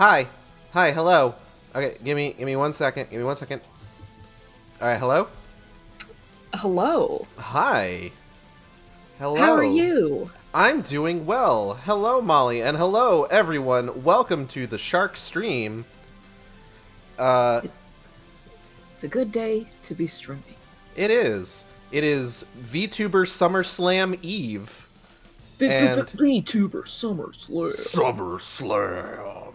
Hi. Hi, hello. Okay, give me 1 second. Give me 1 second. Alright, hello? Hello. Hi. How are Hello. you? I'm doing well. Hello, Molly, and hello, everyone. Welcome to the Shark stream. Uh, It's a good day to be streaming. it is. It is VTuber SummerSlam Eve. And VTuber SummerSlam. SummerSlam.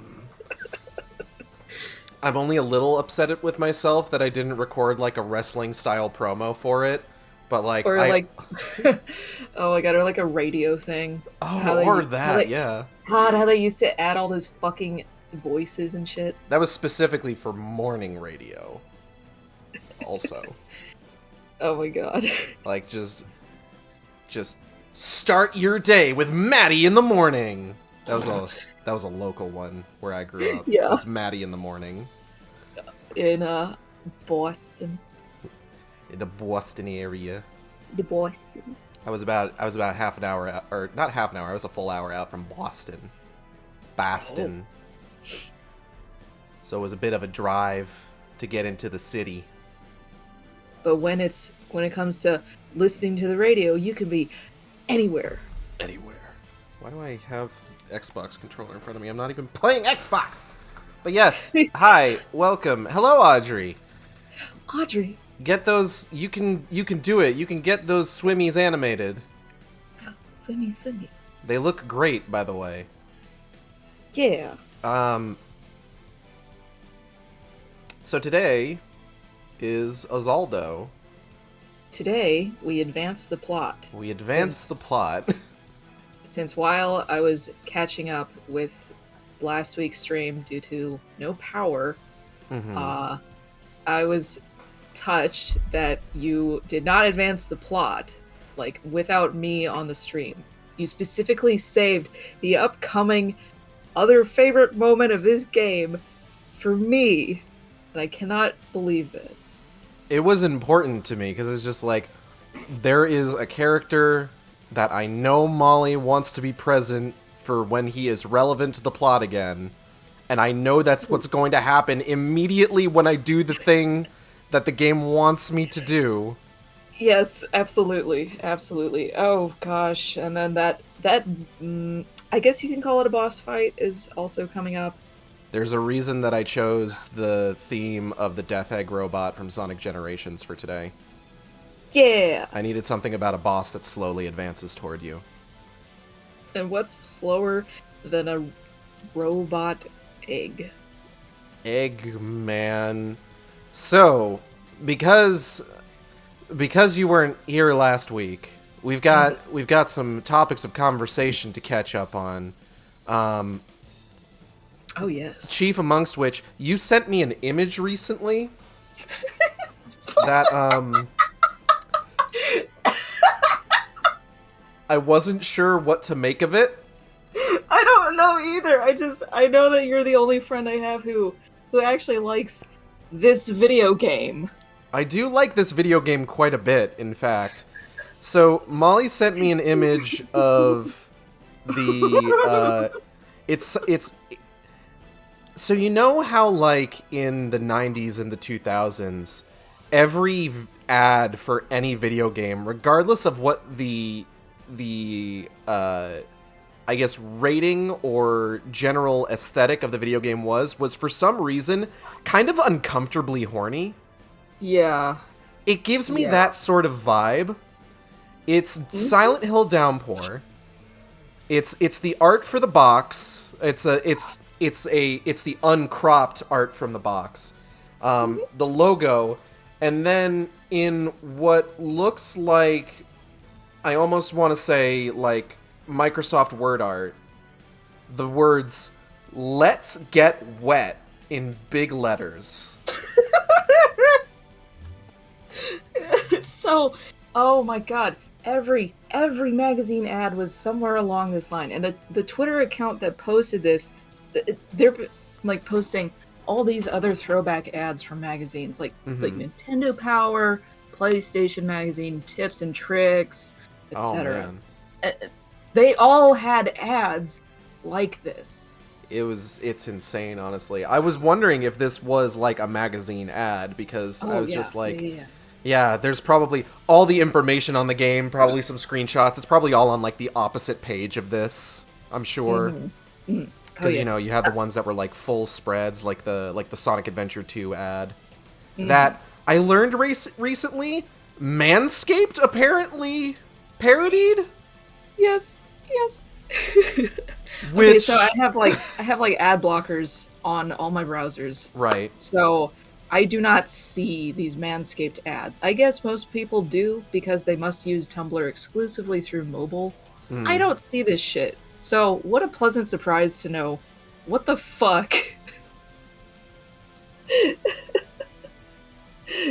I'm only a little upset with myself that I didn't record like a wrestling style promo for it, but like Or oh my god, or like a radio thing. yeah. God, how they used to add all those fucking voices and shit. That was specifically for morning radio. Also, Oh my god. like just start your day with Maddie in the morning. That was a local one where I grew up. Yeah. It was Maddie in the morning. In Boston. In the Boston area. The Bostons. I was about half an hour out, or not half an hour, I was a full hour out from Boston. Boston. Oh. So it was a bit of a drive to get into the city. But when it comes to listening to the radio, you can be anywhere. Anywhere. Why do I have Xbox controller in front of me? I'm not even playing Xbox! But yes, hi, welcome. Hello, Audrey. Audrey. Get those, you can do it. You can get those swimmies animated. Swimmies. They look great, by the way. Yeah. So today is Azaldo. Today, we advance the plot. Since while I was catching up with last week's stream due to no power, I was touched that you did not advance the plot, like, without me on the stream. You specifically saved the upcoming other favorite moment of this game for me, and I cannot believe that. It was important to me, because it's just like, there is a character that I know Molly wants to be present for when he is relevant to the plot again, and I know that's what's going to happen immediately when I do the thing that the game wants me to do. Yes, absolutely. Oh gosh, and then that I guess you can call it a boss fight is also coming up. There's a reason that I chose the theme of the Death Egg robot from Sonic Generations for today. Yeah! I needed something about a boss that slowly advances toward you. And what's slower than a robot egg? Eggman. So, because you weren't here last week, we've got some topics of conversation to catch up on. Oh yes. Chief amongst which, you sent me an image recently that I wasn't sure what to make of it. I don't know either. I know that you're the only friend I have who actually likes this video game. I do like this video game quite a bit, in fact. So, Molly sent me an image of the, so you know how, like, in the 90s and the 2000s, every ad for any video game, regardless of what the I guess, rating or general aesthetic of the video game was for some reason kind of uncomfortably horny. Yeah. It gives me that sort of vibe. It's Silent Hill Downpour. It's the art for the box. It's the uncropped art from the box. The logo, and then in what looks like, I almost want to say, like, Microsoft Word art, the words, "Let's get wet," in big letters. It's so, oh my god, every magazine ad was somewhere along this line, and the Twitter account that posted this, they're like posting all these other throwback ads from magazines, like Nintendo Power, PlayStation Magazine, Tips and Tricks, etc. Oh, man. They all had ads like this. It's insane, honestly. I was wondering if this was like a magazine ad, because I was just like, yeah, there's probably all the information on the game, probably some screenshots. It's probably all on like the opposite page of this, I'm sure. Because you know, you had the ones that were like full spreads, like the Sonic Adventure 2 ad. That I learned recently, Manscaped apparently parodied. Yes. Which... Okay, so I have like ad blockers on all my browsers. Right. So I do not see these Manscaped ads. I guess most people do because they must use Tumblr exclusively through mobile. I don't see this shit. So what a pleasant surprise to know. What the fuck?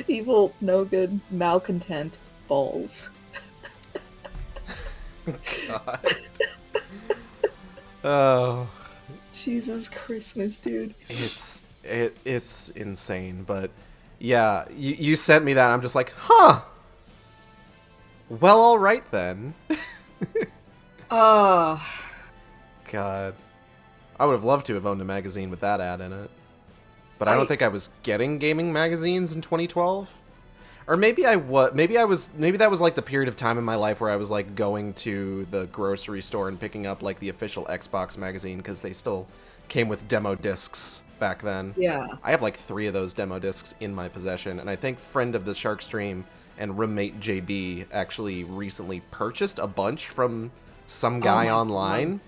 Evil, no good, malcontent balls. God. Oh, Jesus Christmas, dude. It's insane, but yeah, you sent me that. I'm just like, huh. Well, all right then. God, I would have loved to have owned a magazine with that ad in it, but I don't think I was getting gaming magazines in 2012. Or maybe I was. Maybe that was like the period of time in my life where I was like going to the grocery store and picking up like the official Xbox magazine, because they still came with demo discs back then. Yeah. I have like 3 of those demo discs in my possession, and I think friend of the Shark Stream and roommate JB actually recently purchased a bunch from some guy online.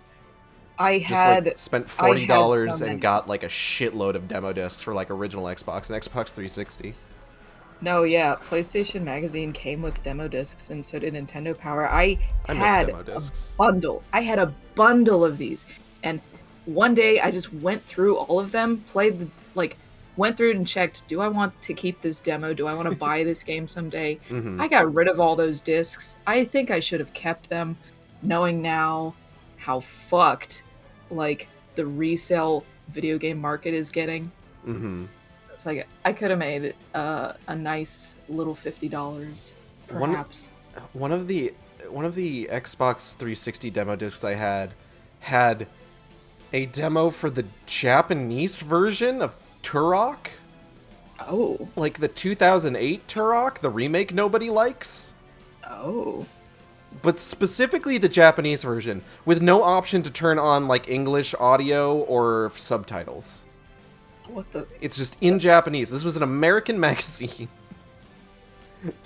I Just had like spent $40 and got like a shitload of demo discs for like original Xbox and Xbox 360. No, yeah, PlayStation Magazine came with demo discs, and so did Nintendo Power. I miss had demo discs. a bundle. I had a bundle of these, and one day I just went through all of them, went through and checked, do I want to keep this demo? Do I want to buy this game someday? I got rid of all those discs. I think I should have kept them, knowing now how fucked, like, the resale video game market is getting. It's like, I could have made a nice little $50, perhaps. One of the Xbox 360 demo discs I had a demo for the Japanese version of Turok. Oh. Like the 2008 Turok, the remake nobody likes. Oh. But specifically the Japanese version, with no option to turn on like English audio or subtitles. What the? It's just in Japanese. This was an American magazine.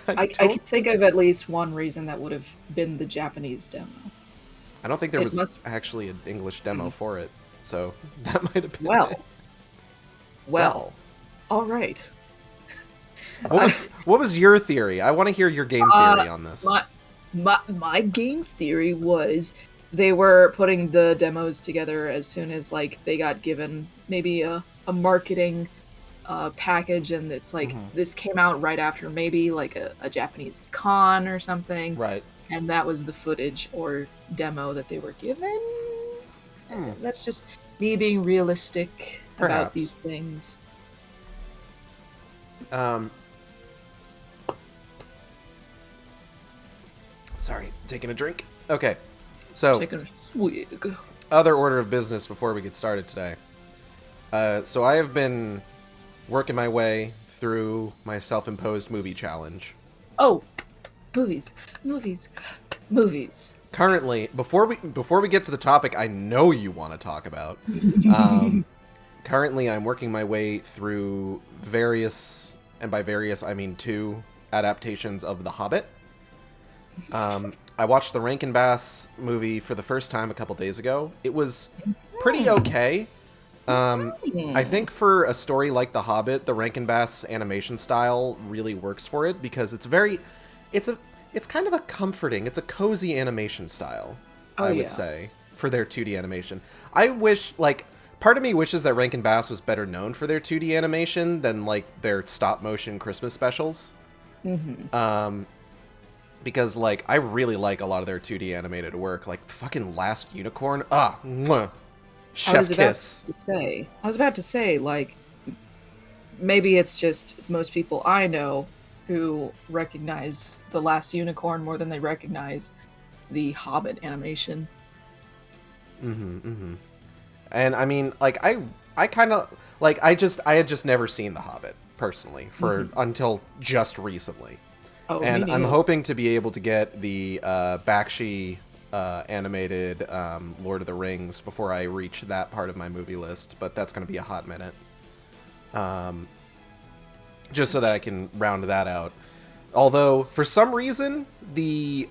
I can think of at least one reason that would have been the Japanese demo. I don't think there was actually an English demo for it, so that might have been it. Well. All right. What was your theory? I want to hear your game theory on this. My game theory was they were putting the demos together as soon as like they got given maybe a marketing package, and it's like this came out right after maybe like a Japanese con or something, right? And that was the footage or demo that they were given. That's just me being realistic about these things. Sorry, taking a drink. Okay, so taking a swig. Other order of business before we get started today. So I have been working my way through my self-imposed movie challenge. Oh, movies. Currently, before we get to the topic I know you want to talk about, currently I'm working my way through various, and by various I mean 2 adaptations of The Hobbit. I watched the Rankin Bass movie for the first time a couple days ago. It was pretty okay. I think for a story like The Hobbit, the Rankin Bass animation style really works for it, because it's kind of a comforting, it's a cozy animation style, I would say, for their 2D animation. I wish, like, part of me wishes that Rankin Bass was better known for their 2D animation than, like, their stop-motion Christmas specials. Because, like, I really like a lot of their 2D animated work, like fucking Last Unicorn. Mwah. Chef kiss. I was about to say, like, maybe it's just most people I know who recognize The Last Unicorn more than they recognize the Hobbit animation. And I mean, like, I kind of like I had just never seen The Hobbit personally for until just recently. Oh, And me I'm neither. hoping to be able to get the Bakshi animated Lord of the Rings before I reach that part of my movie list, but that's going to be a hot minute. Just so that I can round that out. Although, for some reason, the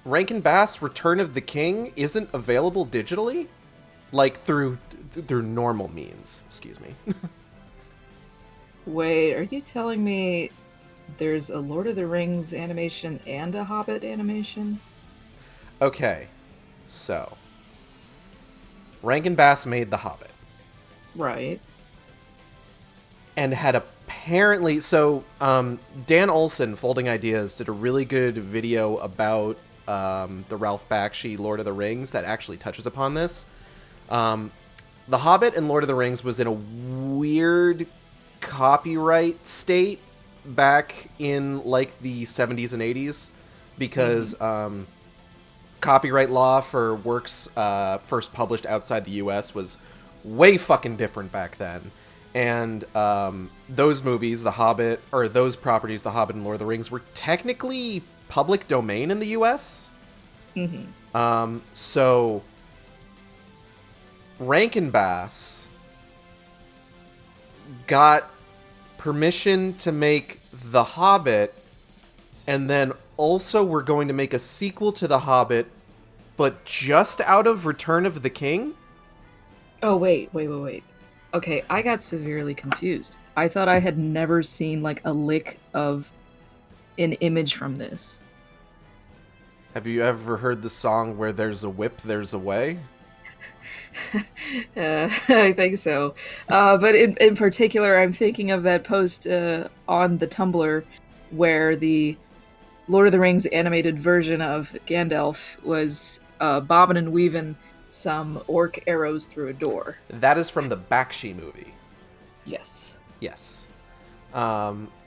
Rankin Bass Return of the King isn't available digitally, like through normal means. Excuse me. Wait, are you telling me there's a Lord of the Rings animation and a Hobbit animation? Okay, so Rankin Bass made The Hobbit. Right. And had apparently Dan Olson, Folding Ideas, did a really good video about the Ralph Bakshi Lord of the Rings that actually touches upon this. The Hobbit and Lord of the Rings was in a weird copyright state back in like the 70s and 80s because copyright law for works first published outside the US was way fucking different back then. And those movies, The Hobbit, or those properties, The Hobbit and Lord of the Rings, were technically public domain in the US. So Rankin Bass got permission to make The Hobbit, and then also we're going to make a sequel to The Hobbit, but just out of Return of the King? Oh, wait. Okay, I got severely confused. I thought I had never seen, like, a lick of an image from this. Have you ever heard the song Where There's a Whip, There's a Way? I think so. But in particular, I'm thinking of that post on the Tumblr where the Lord of the Rings animated version of Gandalf was bobbing and weaving some orc arrows through a door. That is from the Bakshi movie. Yes. Yes.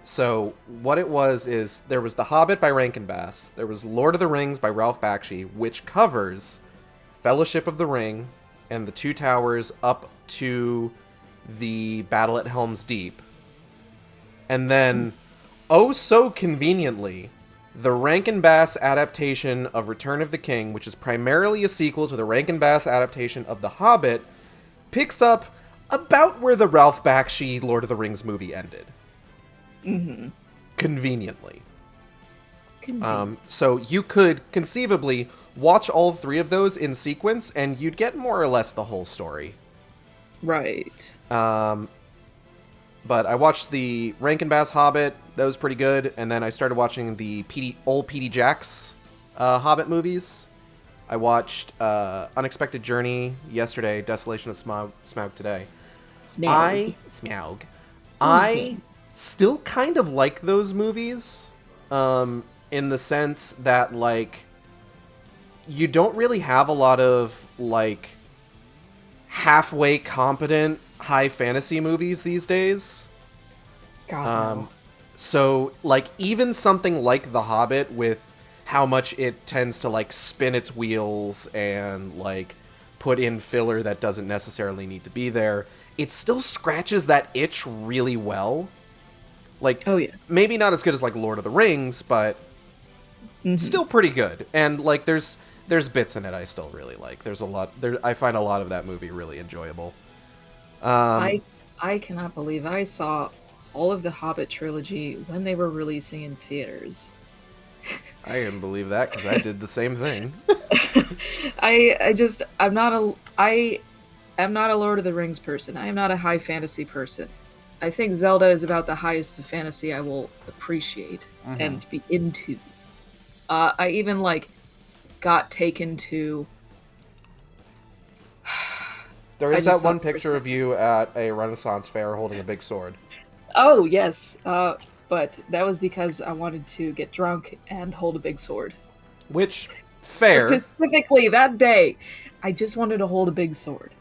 So what it was is there was The Hobbit by Rankin Bass. There was Lord of the Rings by Ralph Bakshi, which covers Fellowship of the Ring and the Two Towers up to the Battle at Helm's Deep. And then, oh so conveniently, the Rankin Bass adaptation of Return of the King, which is primarily a sequel to the Rankin Bass adaptation of The Hobbit, picks up about where the Ralph Bakshi Lord of the Rings movie ended. Conveniently. So you could conceivably watch all three of those in sequence, and you'd get more or less the whole story. Right. But I watched the Rankin Bass Hobbit. That was pretty good. And then I started watching the old P.D. Jack's Hobbit movies. I watched Unexpected Journey yesterday, Desolation of Smaug today. Smaug. I still kind of like those movies in the sense that, like, you don't really have a lot of, like, halfway competent high fantasy movies these days. God, no. So, like, even something like The Hobbit, with how much it tends to, like, spin its wheels and, like, put in filler that doesn't necessarily need to be there, it still scratches that itch really well. Like, Oh, yeah. maybe not as good as, like, Lord of the Rings, but still pretty good. And, like, there's bits in it I still really like. There's a lot there. I find a lot of that movie really enjoyable. I cannot believe I saw all of the Hobbit trilogy when they were releasing in theaters. I can believe that because I did the same thing. I'm not a Lord of the Rings person. I am not a high fantasy person. I think Zelda is about the highest of fantasy I will appreciate and be into. I even, like, got taken to... There I is just that one thought for a picture of you at a Renaissance fair holding a big sword. Oh, yes. But that was because I wanted to get drunk and hold a big sword. Which, fair. Specifically that day, I just wanted to hold a big sword.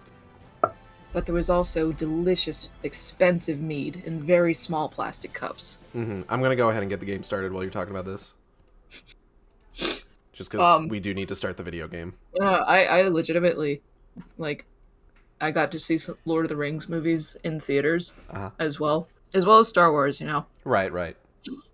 But there was also delicious, expensive mead in very small plastic cups. I'm going to go ahead and get the game started while you're talking about this. just because we do need to start the video game. I legitimately, like, I got to see some Lord of the Rings movies in theaters as well as Star Wars, you know. Right.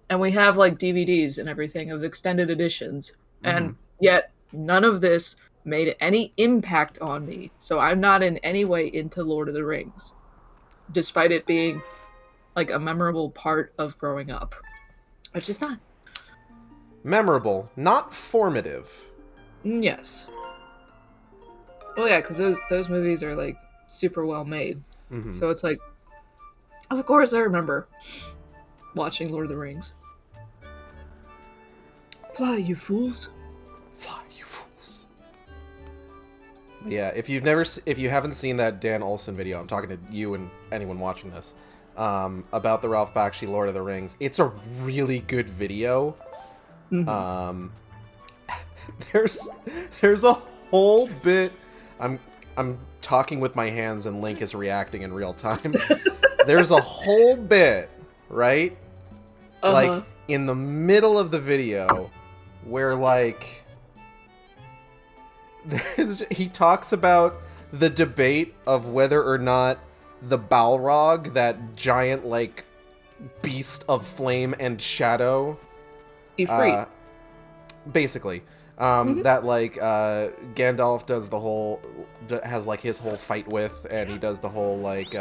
And we have like DVDs and everything of extended editions, and Mm-hmm. yet none of this made any impact on me. So I'm not in any way into Lord of the Rings, despite it being like a memorable part of growing up. It's just not. Memorable, not formative. Yes. Well, yeah, because those movies are like super well made. Mm-hmm. So it's like, of course I remember watching Lord of the Rings. Fly, you fools! Fly, you fools! Yeah, if you haven't seen that Dan Olsen video, I'm talking to you and anyone watching this, about the Ralph Bakshi Lord of the Rings. It's a really good video. Mm-hmm. There's a whole bit. I'm talking with my hands and Link is reacting in real time. There's a whole bit, right? Like in the middle of the video where like he talks about the debate of whether or not the Balrog, that giant like beast of flame and shadow, Ifrit. Basically, that like Gandalf does the whole has like his whole fight with, and he does the whole like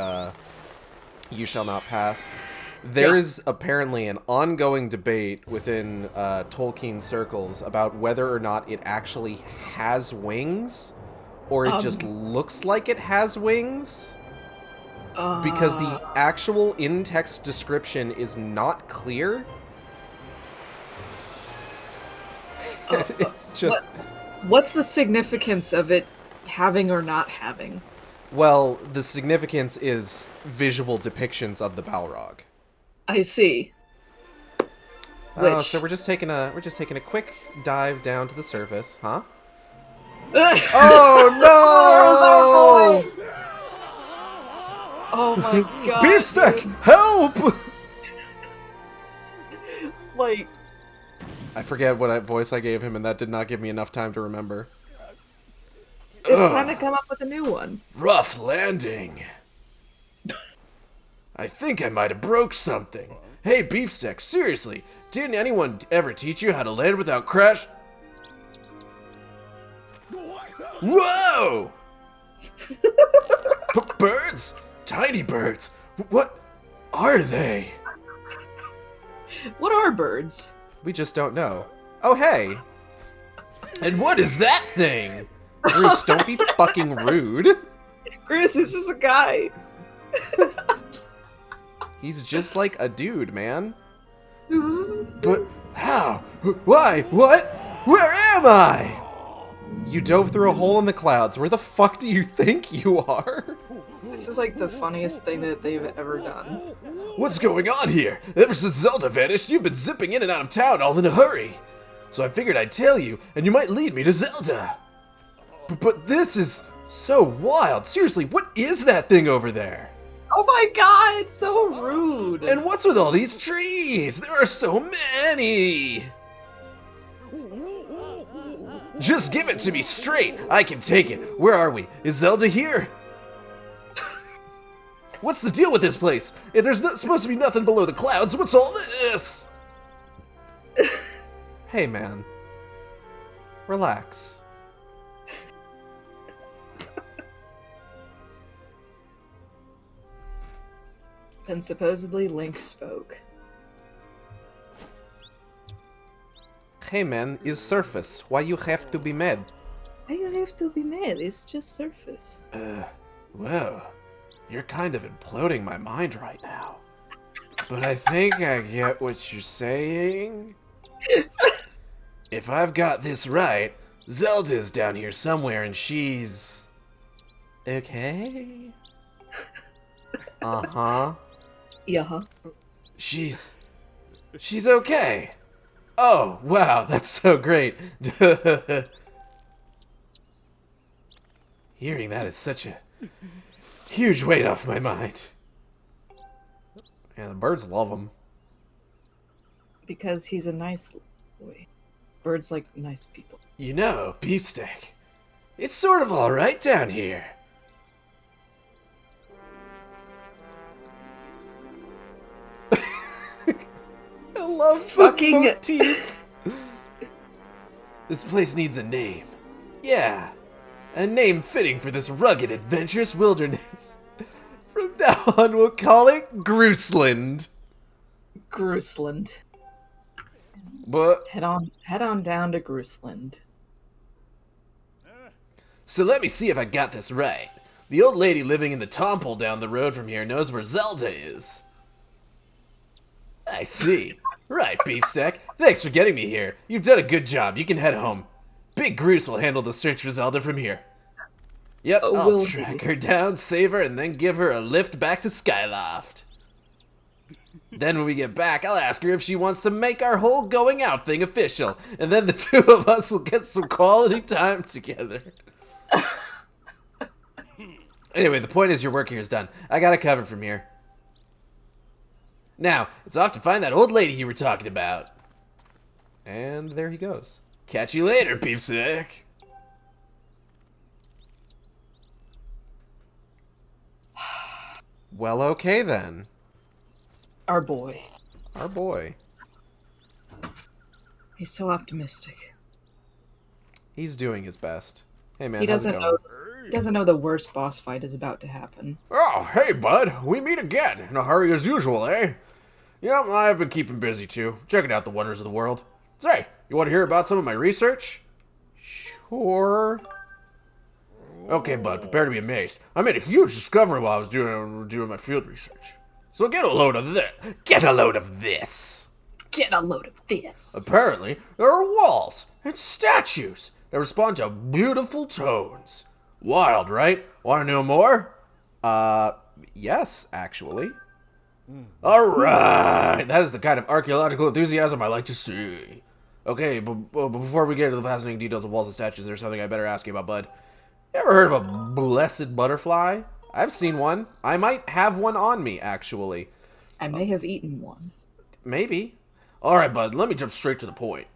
you shall not pass. There is apparently an ongoing debate within Tolkien circles about whether or not it actually has wings, or it just looks like it has wings. Because the actual in-text description is not clear. It's just... What's the significance of it having or not having? Well, the significance is visual depictions of the Balrog. I see. So we're just taking a quick dive down to the surface, huh? Oh no! Oh my god. Beefsteak, help! Like, I forget what voice I gave him, and that did not give me enough time to remember. It's time to come up with a new one. Rough landing. I think I might have broke something. Hey, Beefsteak, seriously, didn't anyone ever teach you how to land without crash? Whoa! Birds? Tiny birds? What are they? What are birds? We just don't know. Oh, hey. And what is that thing? Groose, don't be fucking rude. Groose is just a guy. He's just like a dude, man. But how? Why? What? Where am I? You dove through a hole in the clouds. Where the fuck do you think you are? This is like the funniest thing that they've ever done. What's going on here? Ever since Zelda vanished, you've been zipping in and out of town all in a hurry. So I figured I'd tell you, and you might lead me to Zelda. But this is so wild. Seriously, what is that thing over there? Oh my god, it's so rude. And what's with all these trees? There are so many. Just give it to me straight. I can take it. Where are we? Is Zelda here? What's the deal with this place? If there's supposed to be nothing below the clouds, what's all this? Hey, man. Relax. And supposedly Link spoke. Hey, man, is surface. Why you have to be mad? Why you have to be mad? It's just surface. Whoa. You're kind of imploding my mind right now. But I think I get what you're saying. If I've got this right, Zelda's down here somewhere and she's... okay? Uh-huh. Yeah. She's okay. Oh, wow, that's so great. Hearing that is such a huge weight off my mind. Yeah, the birds love him. Because he's a nice boy. Birds like nice people. You know, Beefsteak, it's sort of alright down here. I love Fucking- fucking teeth. This place needs a name. Yeah, a name fitting for this rugged, adventurous wilderness. From now on, we'll call it Grooseland. Grooseland. But Head on down to Grooseland. so let me see if I got this right. The old lady living in the tomple down the road from here knows where Zelda is. I see. Right, Beefsteak. Thanks for getting me here. You've done a good job. You can head home. Big Groose will handle the search for Zelda from here. Yep, I'll will track her down, save her, and then give her a lift back to Skyloft. Then when we get back, I'll ask her if she wants to make our whole going out thing official, and then the two of us will get some quality time together. Anyway, the point is your work here is done. I got it covered from here. Now, it's off to find that old lady you were talking about. And there he goes. Catch you later, Beefsteak. Well, okay then. Our boy. Our boy. He's so optimistic. He's doing his best. Hey man, He how's it doesn't going? know. He doesn't know the worst boss fight is about to happen. Oh, hey, bud. We meet again. In a hurry as usual, eh? Yep, I've been keeping busy, too. Checking out the wonders of the world. Say, you want to hear about some of my research? Sure. Okay, bud, prepare to be amazed. I made a huge discovery while I was doing my field research. So get a load of this. Get a load of this. Get a load of this. Apparently, there are walls and statues that respond to beautiful tones. Wild, right? Want to know more? Yes, actually. Alright, that is the kind of archaeological enthusiasm I like to see. Okay, but before we get into the fascinating details of walls and statues, there's something I better ask you about, bud. You ever heard of a blessed butterfly? I've seen one. I might have one on me, actually. I may have eaten one. Maybe. Alright, bud, let me jump straight to the point.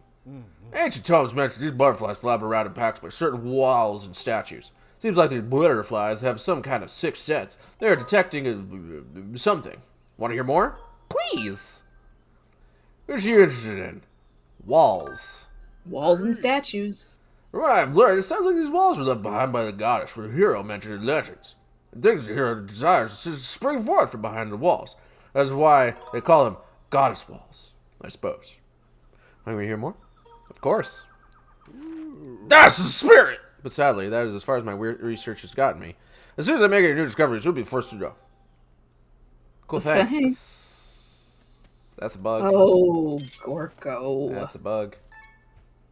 Ancient times mentioned these butterflies flap around in packs by certain walls and statues. Seems like these butterflies have some kind of sixth sense. They're detecting something. Want to hear more? Please. What are you interested in? Walls. Walls and statues. From what I've learned, it sounds like these walls were left behind by the goddess for a hero mentioned in legends. And things the hero desires to spring forth from behind the walls. That's why they call them goddess walls, I suppose. Want to hear more? Of course. That's the spirit! But sadly, that is as far as my weird research has gotten me. As soon as I make any new discoveries, you'll be the first to know. Cool, thanks. That's a bug. Oh, Gorko. That's a bug.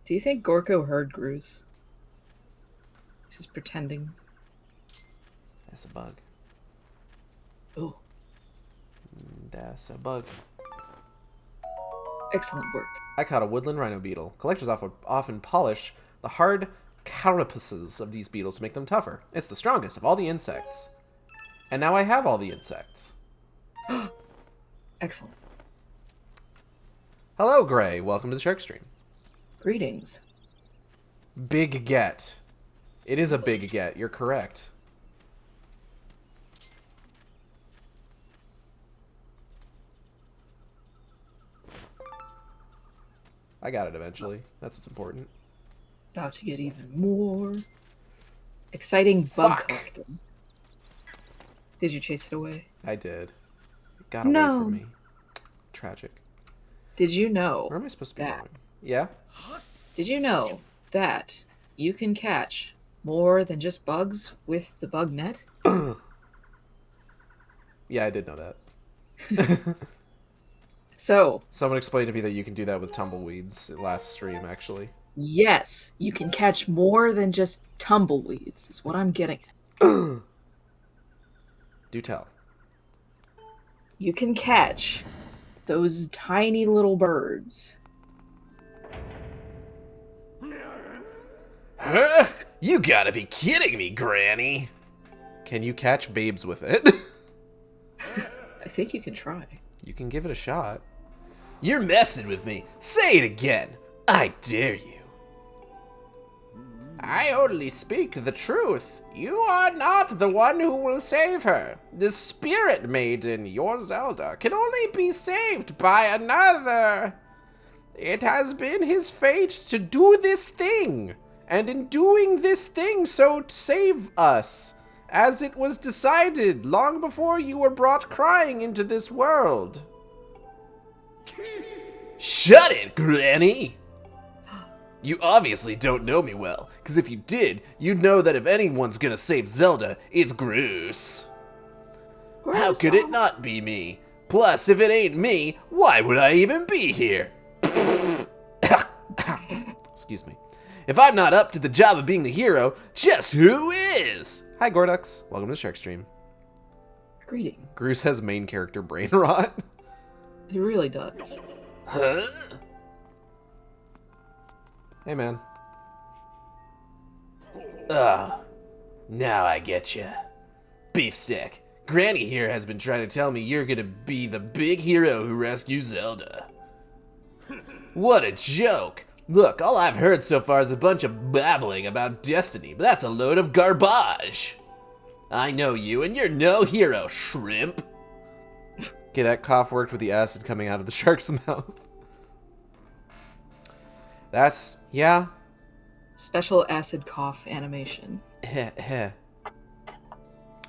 Do you think Gorko heard Groose? He's just pretending. That's a bug. Oh, That's a bug. excellent work. I caught a woodland rhino beetle. Collectors often polish the hard carapaces of these beetles to make them tougher. It's the strongest of all the insects. And now I have all the insects. Excellent. Hello, Gray. Welcome to the Shark Stream. Greetings. Big get. It is a big get. You're correct. I got it eventually. That's what's important. About to get even more exciting bug Fuck. collecting. Did you chase it away? I did. It got away No. from me. Tragic. Did you know Where am I supposed to be that? going? Yeah? Did you know that you can catch more than just bugs with the bug net? Yeah, I did know that. So, Someone explained to me that you can do that with tumbleweeds last stream, actually. yes, you can catch more than just tumbleweeds, is what I'm getting at. Do tell. You can catch those tiny little birds. Huh? You gotta be kidding me, Granny. Can you catch babes with it? I think you can try. You can give it a shot. You're messing with me. Say it again. I dare you. I only speak the truth. You are not the one who will save her. The spirit maiden, your Zelda, can only be saved by another. It has been his fate to do this thing, and in doing this thing, so save us, as it was decided long before you were brought crying into this world. Shut it, Granny! You obviously don't know me well, because if you did, you'd know that if anyone's gonna save Zelda, it's Groose. How could it not be me? Plus, if it ain't me, why would I even be here? Excuse me. If I'm not up to the job of being the hero, just who is? Hi, Gordux. Welcome to Shark Stream. Greeting. Groose has main character brain rot. He really does. Huh? Hey, man. Now I get ya. Beefsteak, Granny here has been trying to tell me you're gonna be the big hero who rescues Zelda. What a joke! Look, all I've heard so far is a bunch of babbling about destiny, but that's a load of garbage. I know you, and you're no hero, shrimp. Okay, that cough worked with the acid coming out of the shark's mouth. That's, yeah. Special acid cough animation. Heh, heh.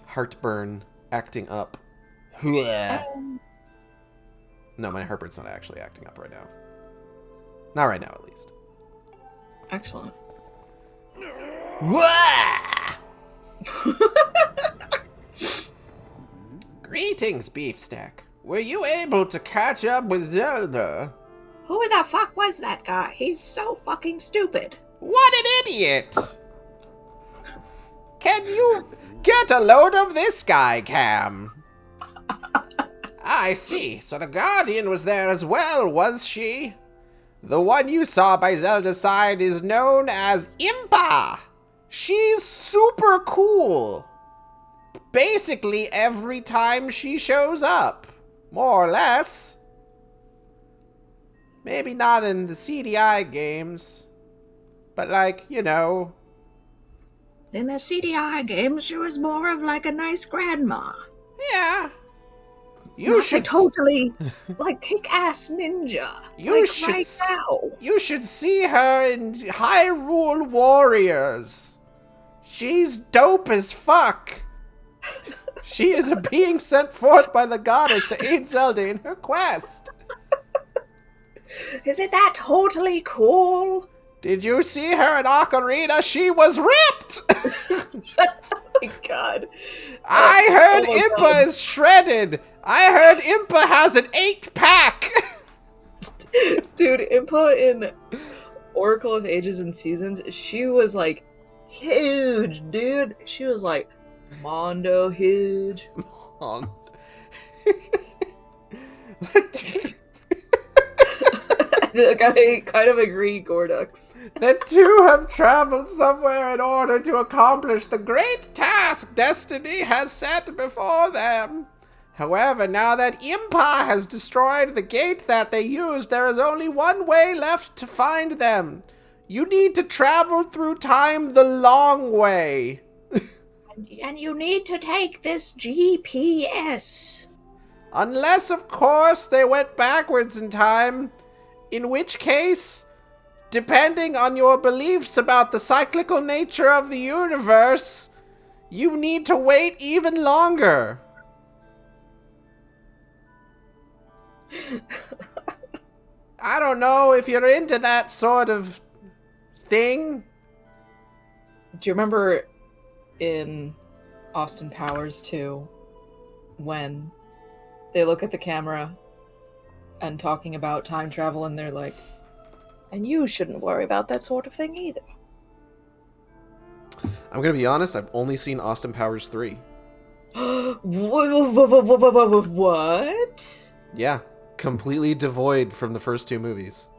Heartburn acting up. Wah. No, my heartburn's not actually acting up right now. Not right now, at least. Excellent. Wah! Greetings, Beefsteak. Were you able to catch up with Zelda? Who the fuck was that guy? He's so fucking stupid. What an idiot! Can you get a load of this guy, Cam? I see. So the Guardian was there as well, was she? The one you saw by Zelda's side is known as Impa. She's super cool. Basically every time she shows up. More or less. Maybe not in the CDI games. But like, you know. In the CDI games, she was more of like a nice grandma. Yeah. You should totally like kick-ass ninja. You like should right now. You should see her in Hyrule Warriors. She's dope as fuck. She is a being sent forth by the goddess to aid Zelda in her quest. Isn't that totally cool? Did you see her in Ocarina? She was ripped! Oh my god. I heard oh my Impa God. is shredded. I heard Impa has an 8-pack. Dude, Impa in Oracle of Ages and Seasons, she was like huge, dude. She was like Mondo huge. I kind of agree, Gordux. The two have traveled somewhere in order to accomplish the great task destiny has set before them. However, now that Impa has destroyed the gate that they used, there is only one way left to find them. You need to travel through time the long way. And you need to take this GPS. Unless, of course, they went backwards in time. In which case, depending on your beliefs about the cyclical nature of the universe, you need to wait even longer. I don't know if you're into that sort of thing. Do you remember in Austin Powers 2 when they look at the camera and talking about time travel and they're like, and you shouldn't worry about that sort of thing either? I'm gonna be honest, I've only seen Austin Powers 3. What? Yeah, completely devoid from the first two movies.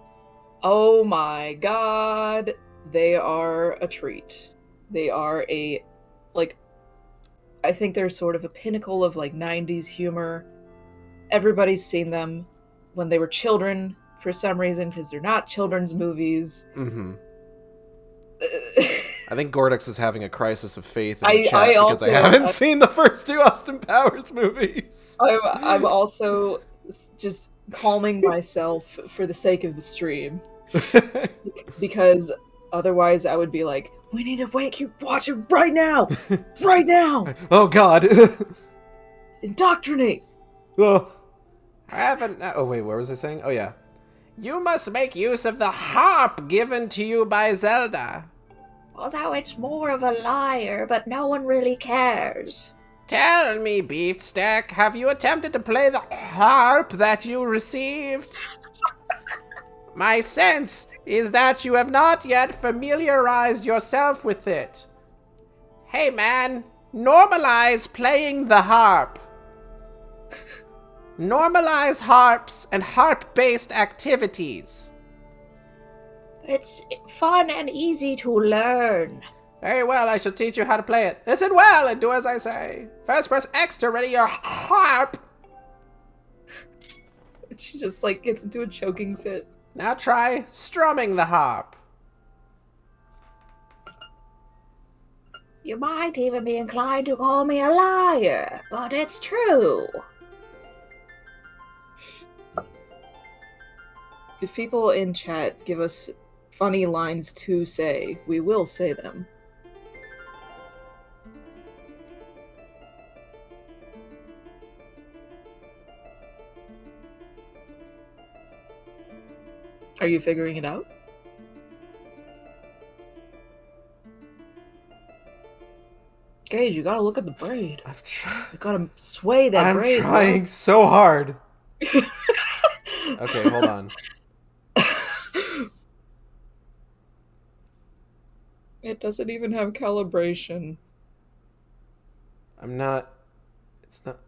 Oh my god. They are a treat. They are a, like, I think they're sort of a pinnacle of, like, 90s humor. Everybody's seen them when they were children for some reason, because they're not children's movies. Mm-hmm. I think Gordex is having a crisis of faith in the chat I because I haven't seen the first 2 Austin Powers movies. I'm also just calming myself for the sake of the stream. Because otherwise I would be like, we need to wake you, watch it right now! Right now! Oh god. Indoctrinate! Oh. Oh wait, what was I saying? Oh yeah. You must make use of the harp given to you by Zelda. Although it's more of a liar, but no one really cares. Tell me, Beefsteak, have you attempted to play the harp that you received? My sense is that you have not yet familiarized yourself with it. Hey man, normalize playing the harp. Normalize harps and harp-based activities. It's fun and easy to learn. Very well, I shall teach you how to play it. Listen well and do as I say. First press X to ready your harp. She just, like, gets into a choking fit. Now try strumming the harp. You might even be inclined to call me a liar, but it's true. If people in chat give us funny lines to say, we will say them. Are you figuring it out? Gage, you gotta look at the braid. You gotta sway that braid. I'm trying so hard. Okay, hold on. It doesn't even have calibration. I'm not... It's not...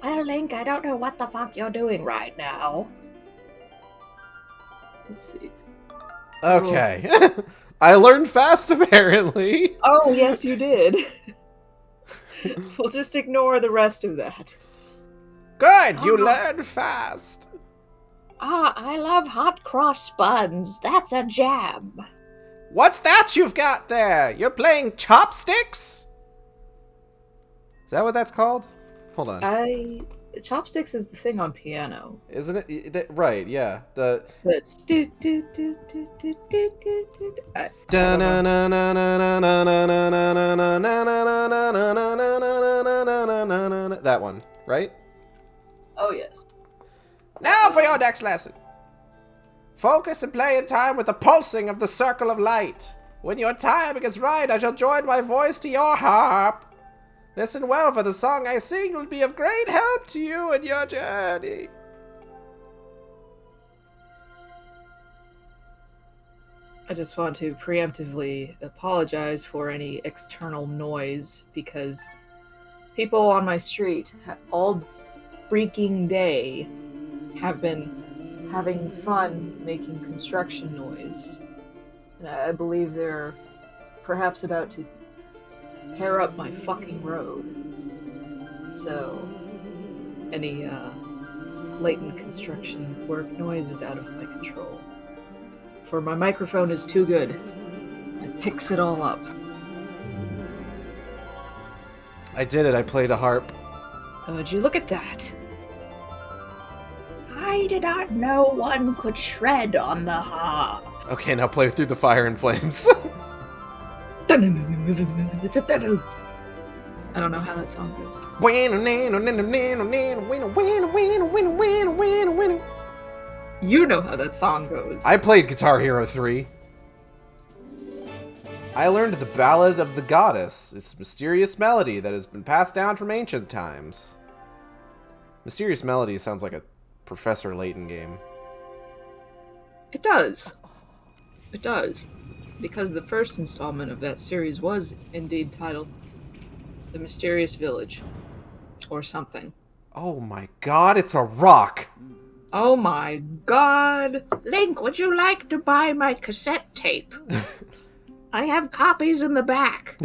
Well, Link, I don't know what the fuck you're doing right now. Let's see. Okay. I learned fast, apparently. Oh, yes, you did. We'll just ignore the rest of that. Good, you learned fast. Ah, I love hot cross buns. That's a jam. What's that you've got there? You're playing chopsticks? Is that what that's called? Hold on. Chopsticks is the thing on piano. Isn't it? Right, yeah. The... That one, right? Oh, yes. Now for your next lesson. Focus and play in time with the pulsing of the circle of light. When your timing is right, I shall join my voice to your harp. Listen well, for the song I sing will be of great help to you in your journey. I just want to preemptively apologize for any external noise, because people on my street all freaking day have been having fun making construction noise. And I believe they're perhaps about to tear up my fucking road. So, any latent construction work noise is out of my control. For my microphone is too good. It picks it all up. I did it. I played a harp. Would you look at that? I did not know one could shred on the harp. Okay, now play through the fire and flames. I don't know how that song goes. You know how that song goes. I played Guitar Hero 3. I learned the Ballad of the Goddess. It's a mysterious melody that has been passed down from ancient times. Mysterious Melody sounds like a Professor Layton game. It does. It does. Because the first installment of that series was indeed titled The Mysterious Village. Or something. Oh my god, it's a rock! Oh my god! Link, would you like to buy my cassette tape? I have copies in the back.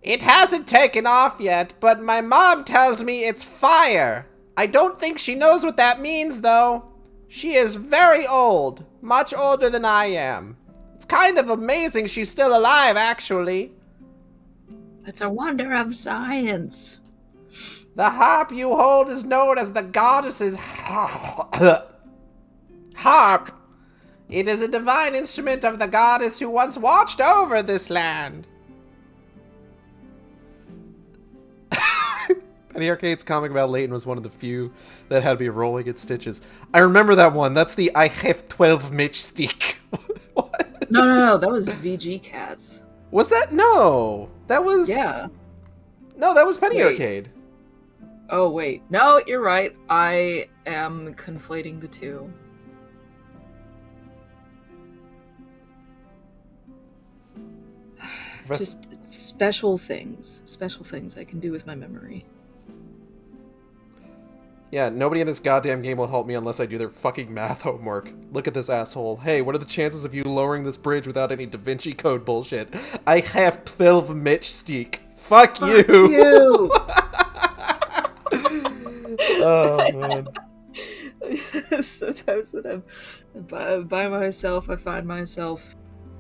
It hasn't taken off yet, but my mom tells me it's fire. I don't think she knows what that means, though. She is very old, much older than I am. It's kind of amazing she's still alive, actually. It's a wonder of science. The harp you hold is known as the goddess's harp. It is a divine instrument of the goddess who once watched over this land. Penny Arcade's comic about Leighton was one of the few that had to be rolling its stitches. I remember that one. That's the I have 12 matchstick. What? No. That was VG Cats. Was that? No. That was... Yeah. No, that was Penny Wait. Arcade. Oh, wait. No, you're right. I am conflating the two. Just special things I can do with my memory. Yeah, nobody in this goddamn game will help me unless I do their fucking math homework. Look at this asshole. Hey, what are the chances of you lowering this bridge without any Da Vinci Code bullshit? I have 12 matchstick. Fuck you! Oh, man. Sometimes when I'm by myself, I find myself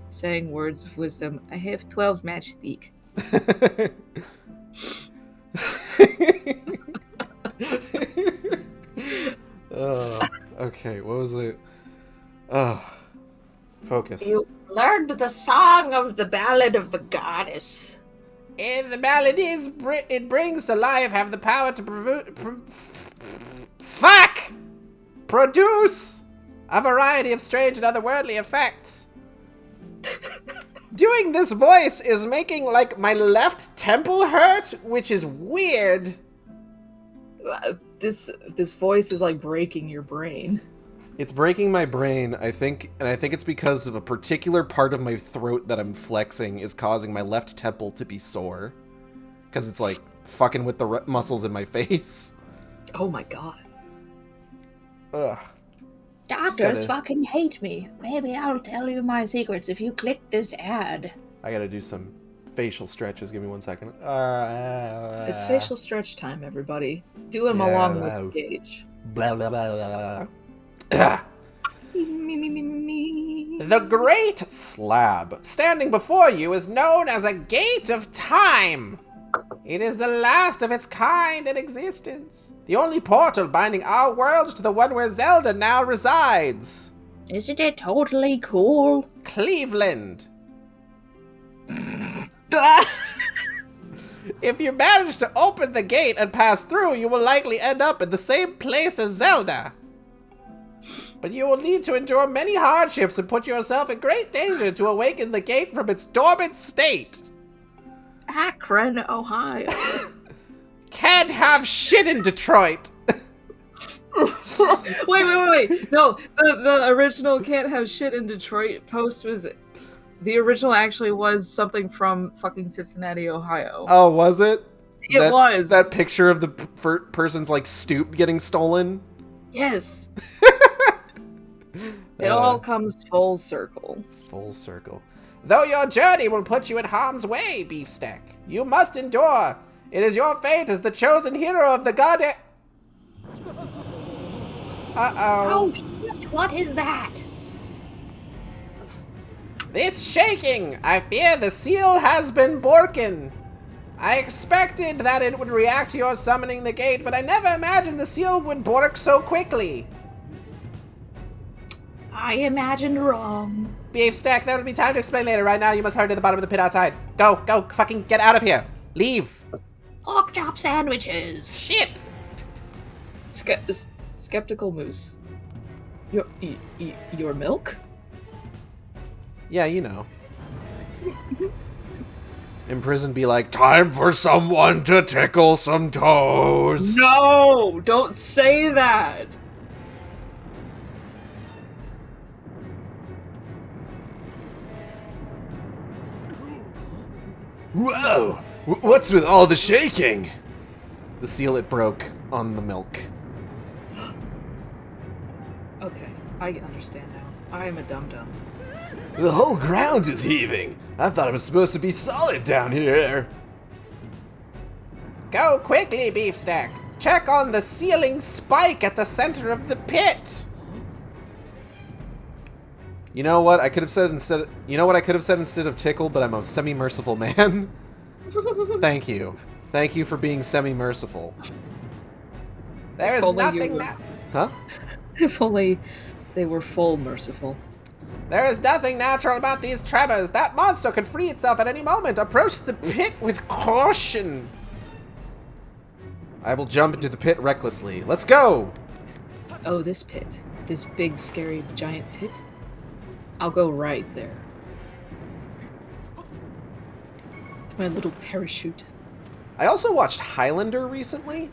saying words of wisdom. I have 12 matchstick. Okay, what was it? Focus. You learned the song of the ballad of the goddess. And the ballad is, it brings to life, have the power to produce a variety of strange and otherworldly effects. Doing this voice is making, like, my left temple hurt, which is weird. This voice is like breaking your brain. It's breaking my brain, I think, and I think it's because of a particular part of my throat that I'm flexing is causing my left temple to be sore. Because it's, like, fucking with the muscles in my face. Oh my god. Ugh. Doctors fucking hate me. Maybe I'll tell you my secrets if you click this ad. I gotta do some facial stretches. Give me 1 second. It's facial stretch time, everybody. Do them along with Gage. Blah, blah, blah, blah, blah. Me. The Great Slab, standing before you, is known as a Gate of Time. It is the last of its kind in existence. The only portal binding our world to the one where Zelda now resides. Isn't it totally cool? Cleveland. If you manage to open the gate and pass through, you will likely end up in the same place as Zelda. But you will need to endure many hardships and put yourself in great danger to awaken the gate from its dormant state. Akron, Ohio. Can't have shit in Detroit. Wait. No, the original Can't Have Shit in Detroit post was... The original actually was something from fucking Cincinnati, Ohio. Oh, was it? It was. That picture of the person's, like, stoop getting stolen? Yes. It all comes full circle. Full circle. Though your journey will put you in harm's way, Beefsteak, you must endure. It is your fate as the chosen hero of the goddess. Uh-oh. Oh shit, what is that? This shaking! I fear the seal has been broken. I expected that it would react to your summoning the gate, but I never imagined the seal would bork so quickly. I imagined wrong. Beefsteak, there will be time to explain later. Right now, you must hurry to the bottom of the pit outside. Go, fucking get out of here. Leave. Pork chop sandwiches. Shit. Skeptical Moose. Your milk? Yeah, you know. In prison, be like, time for someone to tickle some toes. No! Don't say that! Whoa! What's with all the shaking? The seal, it broke on the milk. Okay, I understand now. I am a dum-dum. The whole ground is heaving. I thought it was supposed to be solid down here. Go quickly, Beefstack. Check on the ceiling spike at the center of the pit. You know what I could have said instead? You know what I could have said instead of tickle, but I'm a semi-merciful man. Thank you. Thank you for being semi-merciful. There is nothing that... Huh? If only they were full merciful. There is nothing natural about these tremors. That monster could free itself at any moment. Approach the pit with caution. I will jump into the pit recklessly. Let's go! Oh, this pit. This big, scary, giant pit? I'll go right there. My little parachute. I also watched Highlander recently,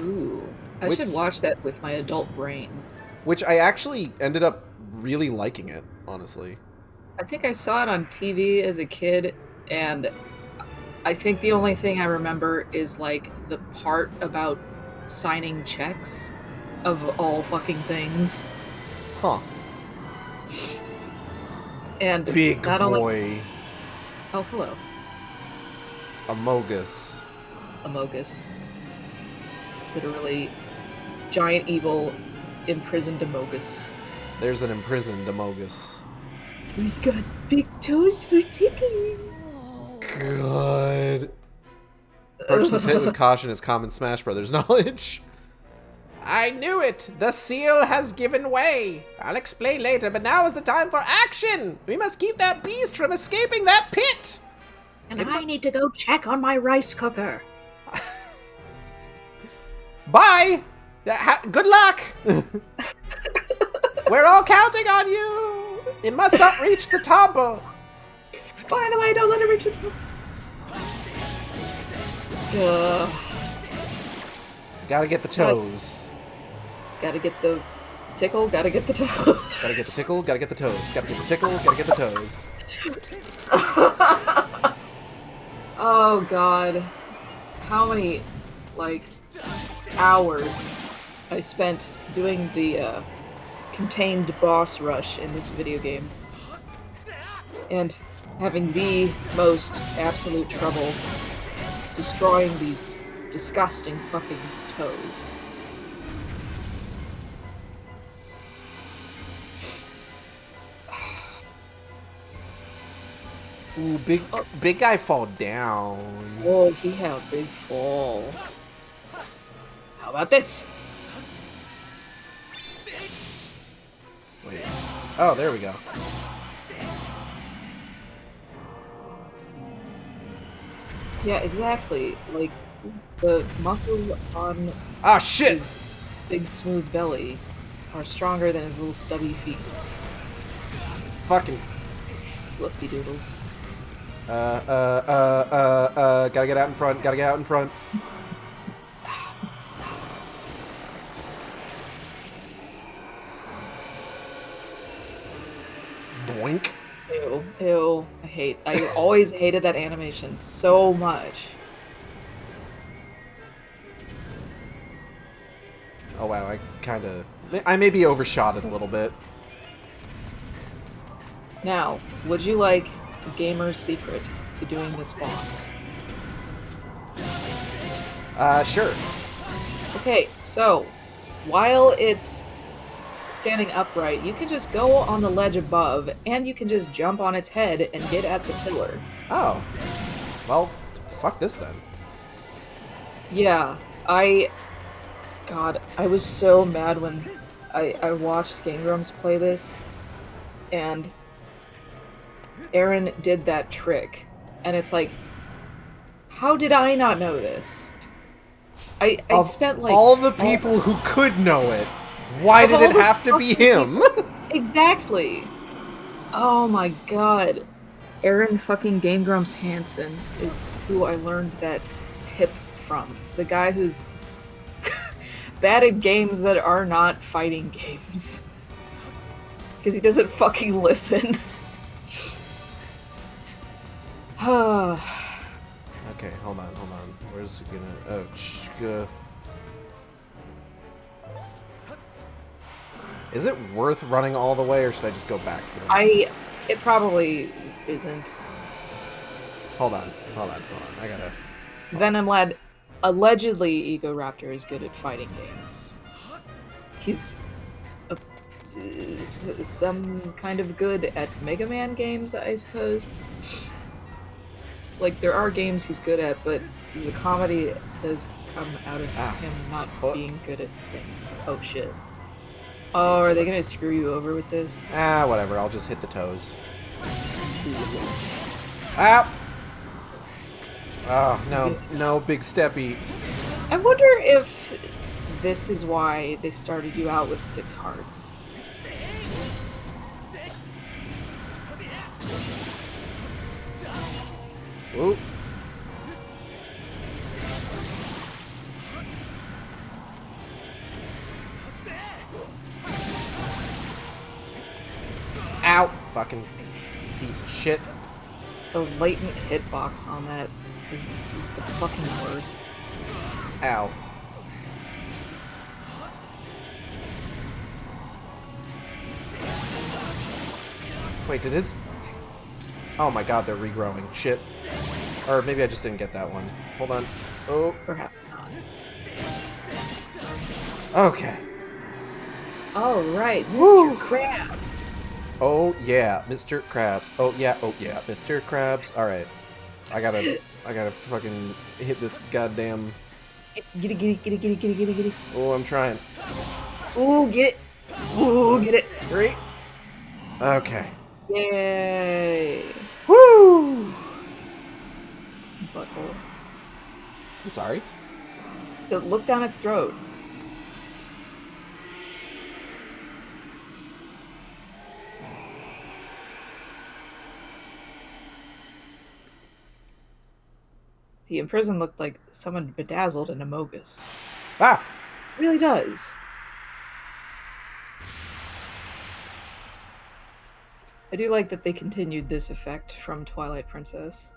Ooh. I should watch that with my adult brain. which I actually ended up really liking it, honestly. I think I saw it on TV as a kid, and I think the only thing I remember is, like, the part about signing checks, of all fucking things. Huh. And Big not boy. only... Oh, hello. Amogus. Amogus. Literally, giant evil imprisoned Amogus. There's an imprisoned Amogus. He's got big toes for tickling. God. Approach the pit with caution is common Smash Brothers knowledge. I knew it! The seal has given way! I'll explain later, but now is the time for action! We must keep that beast from escaping that pit! And I need to go check on my rice cooker. Bye! Good luck! We're all counting on you! It must not reach the tombo! By the way, don't let him reach it. Gotta get the toes. Gotta get the tickle, gotta get the toe. Gotta get the tickle, gotta get the toes. Gotta get the tickle, gotta get the toes. Oh god. How many, like, hours I spent doing the contained boss rush in this video game. And having the most absolute trouble destroying these disgusting fucking toes. Ooh, big guy fall down. Whoa, he had a big fall. How about this? Wait. Oh, there we go. Yeah, exactly. Like, the muscles on Ah, shit! his big smooth belly are stronger than his little stubby feet. Fucking. Whoopsie doodles. Gotta get out in front, gotta get out in front. Boink. Ew, ew. I always hated that animation so much. Oh wow, I maybe overshot it a little bit. Now, would you like a gamer's secret to doing this boss? Sure. Okay, so, while it's standing upright, you can just go on the ledge above, and you can just jump on its head and get at the pillar. Oh. Well, fuck this then. Yeah, God, I was so mad when I watched Game Grumps play this, and Aaron did that trick, and it's like, how did I not know this? I spent like all the people who could know it. Why did it have to be him? Exactly. Oh my god. Aaron fucking Game Grumps Hansen is who I learned that tip from. The guy who's bad at games that are not fighting games. Because he doesn't fucking listen. Okay, hold on. Where's it gonna... Oh, Is it worth running all the way, or should I just go back to it? It probably isn't. Hold on. I Venom Lad, allegedly Egoraptor is good at fighting games. He's some kind of good at Mega Man games, I suppose. Like, there are games he's good at, but the comedy does come out of him not being good at things. Oh, shit. Oh, are they gonna screw you over with this? Whatever. I'll just hit the toes. Ow! Oh, no. No, big steppy. I wonder if this is why they started you out with 6 hearts. Ooh. Ow! Fucking piece of shit. The latent hitbox on that is the fucking worst. Ow. Wait, did his... Oh my god, they're regrowing. Shit. Or maybe I just didn't get that one. Hold on. Oh. Perhaps not. Okay. Oh, right, Mr. Woo. Krabs. Oh yeah, Mr. Krabs. Oh yeah, Mr. Krabs. Alright. I gotta fucking hit this goddamn... Get it. Oh, I'm trying. Ooh, get it. Ooh, get it. 3. Okay. Yay. Woo! Butthole. I'm sorry. Look down its throat. The imprisoned looked like someone bedazzled an Amogus. Ah! It really does. I do like that they continued this effect from Twilight Princess.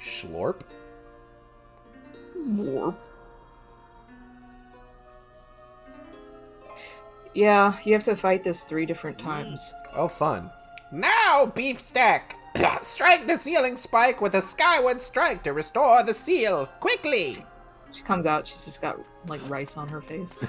Schlorp? Warp. Yeah, you have to fight this 3 different times. Oh, fun. Now, Beefstack! Strike the ceiling spike with a Skyward strike to restore the seal! Quickly! She comes out, she's just got, like, rice on her face.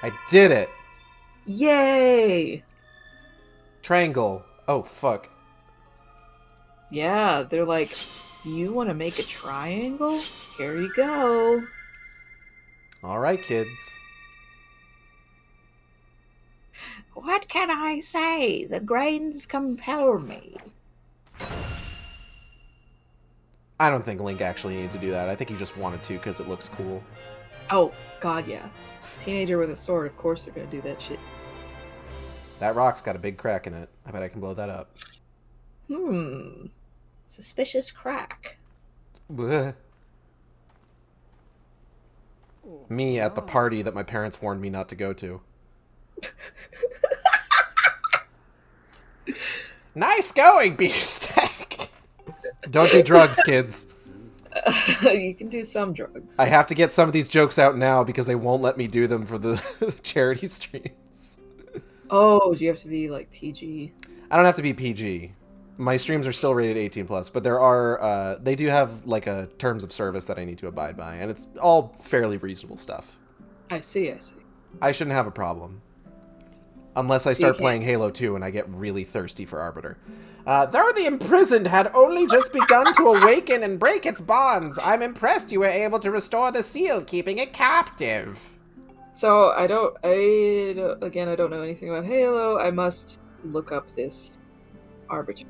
I did it! Yay! Triangle. Oh, fuck. Yeah, they're like, you want to make a triangle? Here you go. Alright, kids. What can I say? The grains compel me. I don't think Link actually needed to do that. I think he just wanted to because it looks cool. Oh, god, yeah. Teenager with a sword, of course they're gonna do that shit. That rock's got a big crack in it. I bet I can blow that up. Suspicious crack. Bleh. Me at the party that my parents warned me not to go to. Nice going, Beefstack! Don't do drugs, kids. You can do some drugs. I have to get some of these jokes out now because they won't let me do them for the charity streams. Oh, do you have to be, like, PG? I don't have to be PG. My streams are still rated 18+, but there are, they do have, like, a terms of service that I need to abide by, and it's all fairly reasonable stuff. I see. I shouldn't have a problem. Unless I start playing Halo 2 and I get really thirsty for Arbiter. Though the imprisoned had only just begun to awaken and break its bonds, I'm impressed you were able to restore the seal, keeping it captive. So, I don't know anything about Halo. I must look up this Arbiter.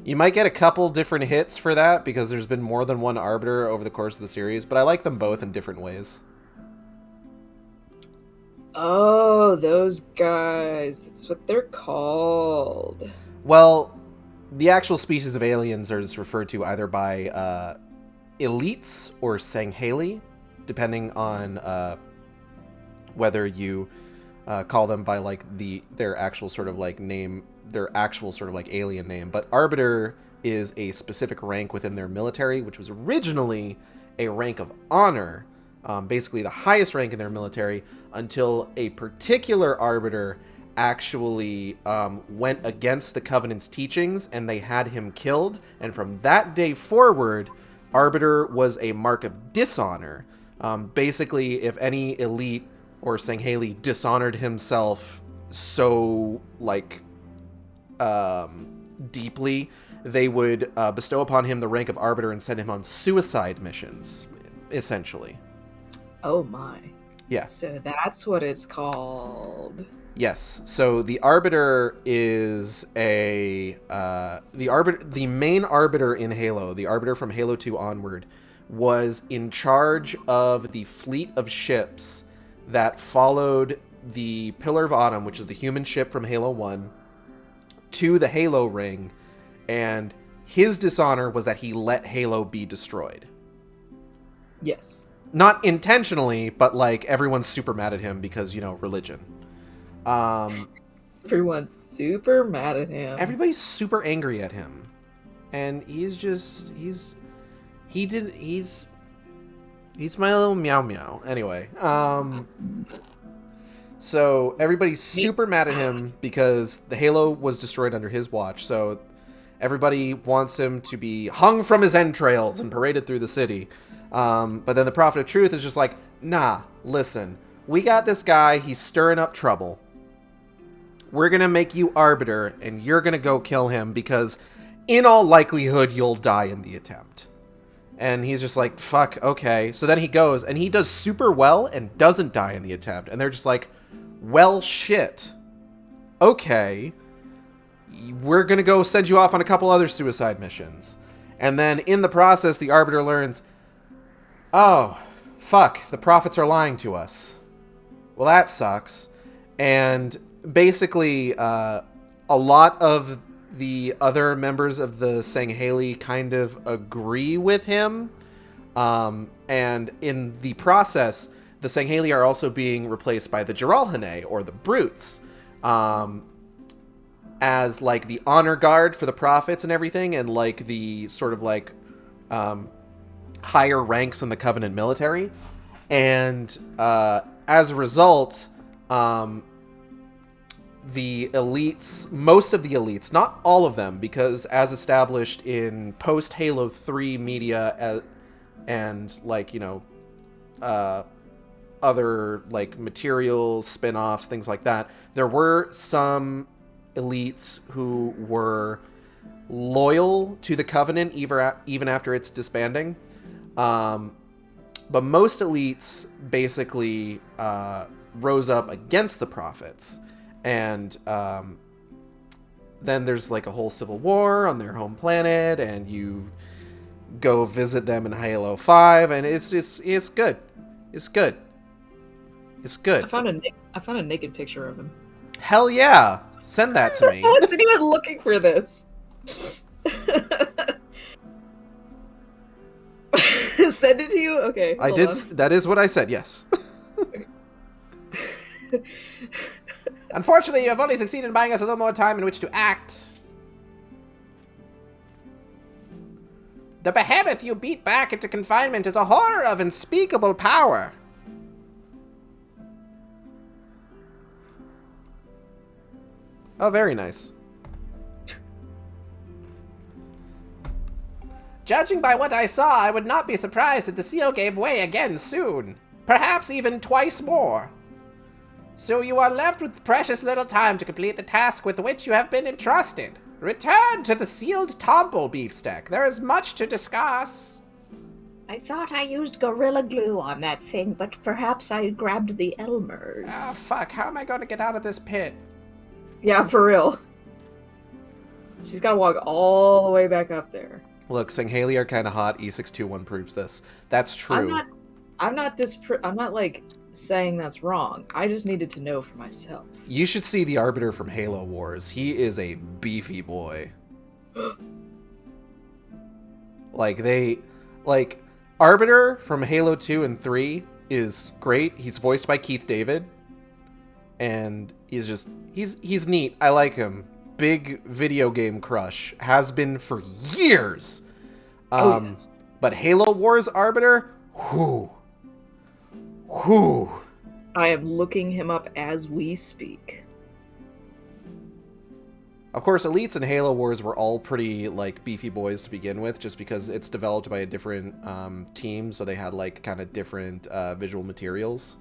You might get a couple different hits for that, because there's been more than one Arbiter over the course of the series, but I like them both in different ways. Oh, those guys. That's what they're called. Well, the actual species of aliens are just referred to either by elites or Sangheli, depending on whether you call them by like their actual sort of like name their actual sort of like alien name, but Arbiter is a specific rank within their military, which was originally a rank of honor, basically the highest rank in their military, until a particular Arbiter actually went against the Covenant's teachings and they had him killed. And from that day forward, Arbiter was a mark of dishonor. Basically, if any elite or Sangheili dishonored himself so, like, deeply, they would bestow upon him the rank of Arbiter and send him on suicide missions, essentially. Oh my. Yes. So that's what it's called. Yes. So the Arbiter is the main Arbiter in Halo, the Arbiter from Halo 2 onward, was in charge of the fleet of ships that followed the Pillar of Autumn, which is the human ship from Halo 1, to the Halo ring, and his dishonor was that he let Halo be destroyed. Yes. Not intentionally, but like everyone's super mad at him because, religion. Everyone's super mad at him. Everybody's super angry at him. And he's my little meow meow. Anyway, so everybody's super mad at him because the Halo was destroyed under his watch. So everybody wants him to be hung from his entrails and paraded through the city. But then the Prophet of Truth is just like, nah, listen, we got this guy. He's stirring up trouble. We're going to make you Arbiter and you're going to go kill him because in all likelihood, you'll die in the attempt. And he's just like, fuck, okay. So then he goes, and he does super well and doesn't die in the attempt. And they're just like, well, shit. Okay. We're going to go send you off on a couple other suicide missions. And then in the process, the Arbiter learns, oh, fuck, the prophets are lying to us. Well, that sucks. And basically, a lot of the other members of the Sangheili kind of agree with him. And in the process, the Sangheili are also being replaced by the Jiralhanae, or the Brutes, as, like, the honor guard for the prophets and everything, and, like, the sort of, like, higher ranks in the Covenant military. And as a result, the elites, most of the elites, not all of them, because as established in post-Halo 3 media and, like, other, like, materials, spin-offs, things like that, there were some elites who were loyal to the Covenant even after its disbanding. But most elites basically rose up against the prophets. And then there's like a whole civil war on their home planet, and you go visit them in Halo 5, and it's good. It's good. It's good. I found a naked picture of him. Hell yeah! Send that to me. I wasn't even looking for this. Send it to you? Okay. I did. That is what I said, yes. Unfortunately, you have only succeeded in buying us a little more time in which to act. The behemoth you beat back into confinement is a horror of unspeakable power. Oh, very nice. Judging by what I saw, I would not be surprised if the seal gave way again soon. Perhaps even twice more. So you are left with precious little time to complete the task with which you have been entrusted. Return to the sealed temple, Beefsteak. There is much to discuss. I thought I used Gorilla Glue on that thing, but perhaps I grabbed the Elmers. Ah, fuck. How am I going to get out of this pit? Yeah, for real. She's gotta walk all the way back up there. Look, Sangheili are kind of hot. E621 proves this. That's true. I'm not like saying that's wrong. I just needed to know for myself. You should see the Arbiter from Halo Wars. He is a beefy boy. Arbiter from Halo 2 and 3 is great. He's voiced by Keith David. And he's neat. I like him. big video game crush. Has been for years. Yes. But Halo Wars Arbiter, whew. I am looking him up as we speak. Of course, Elites and Halo Wars were all pretty, like, beefy boys to begin with, just because it's developed by a different team, so they had, like, kind of different visual materials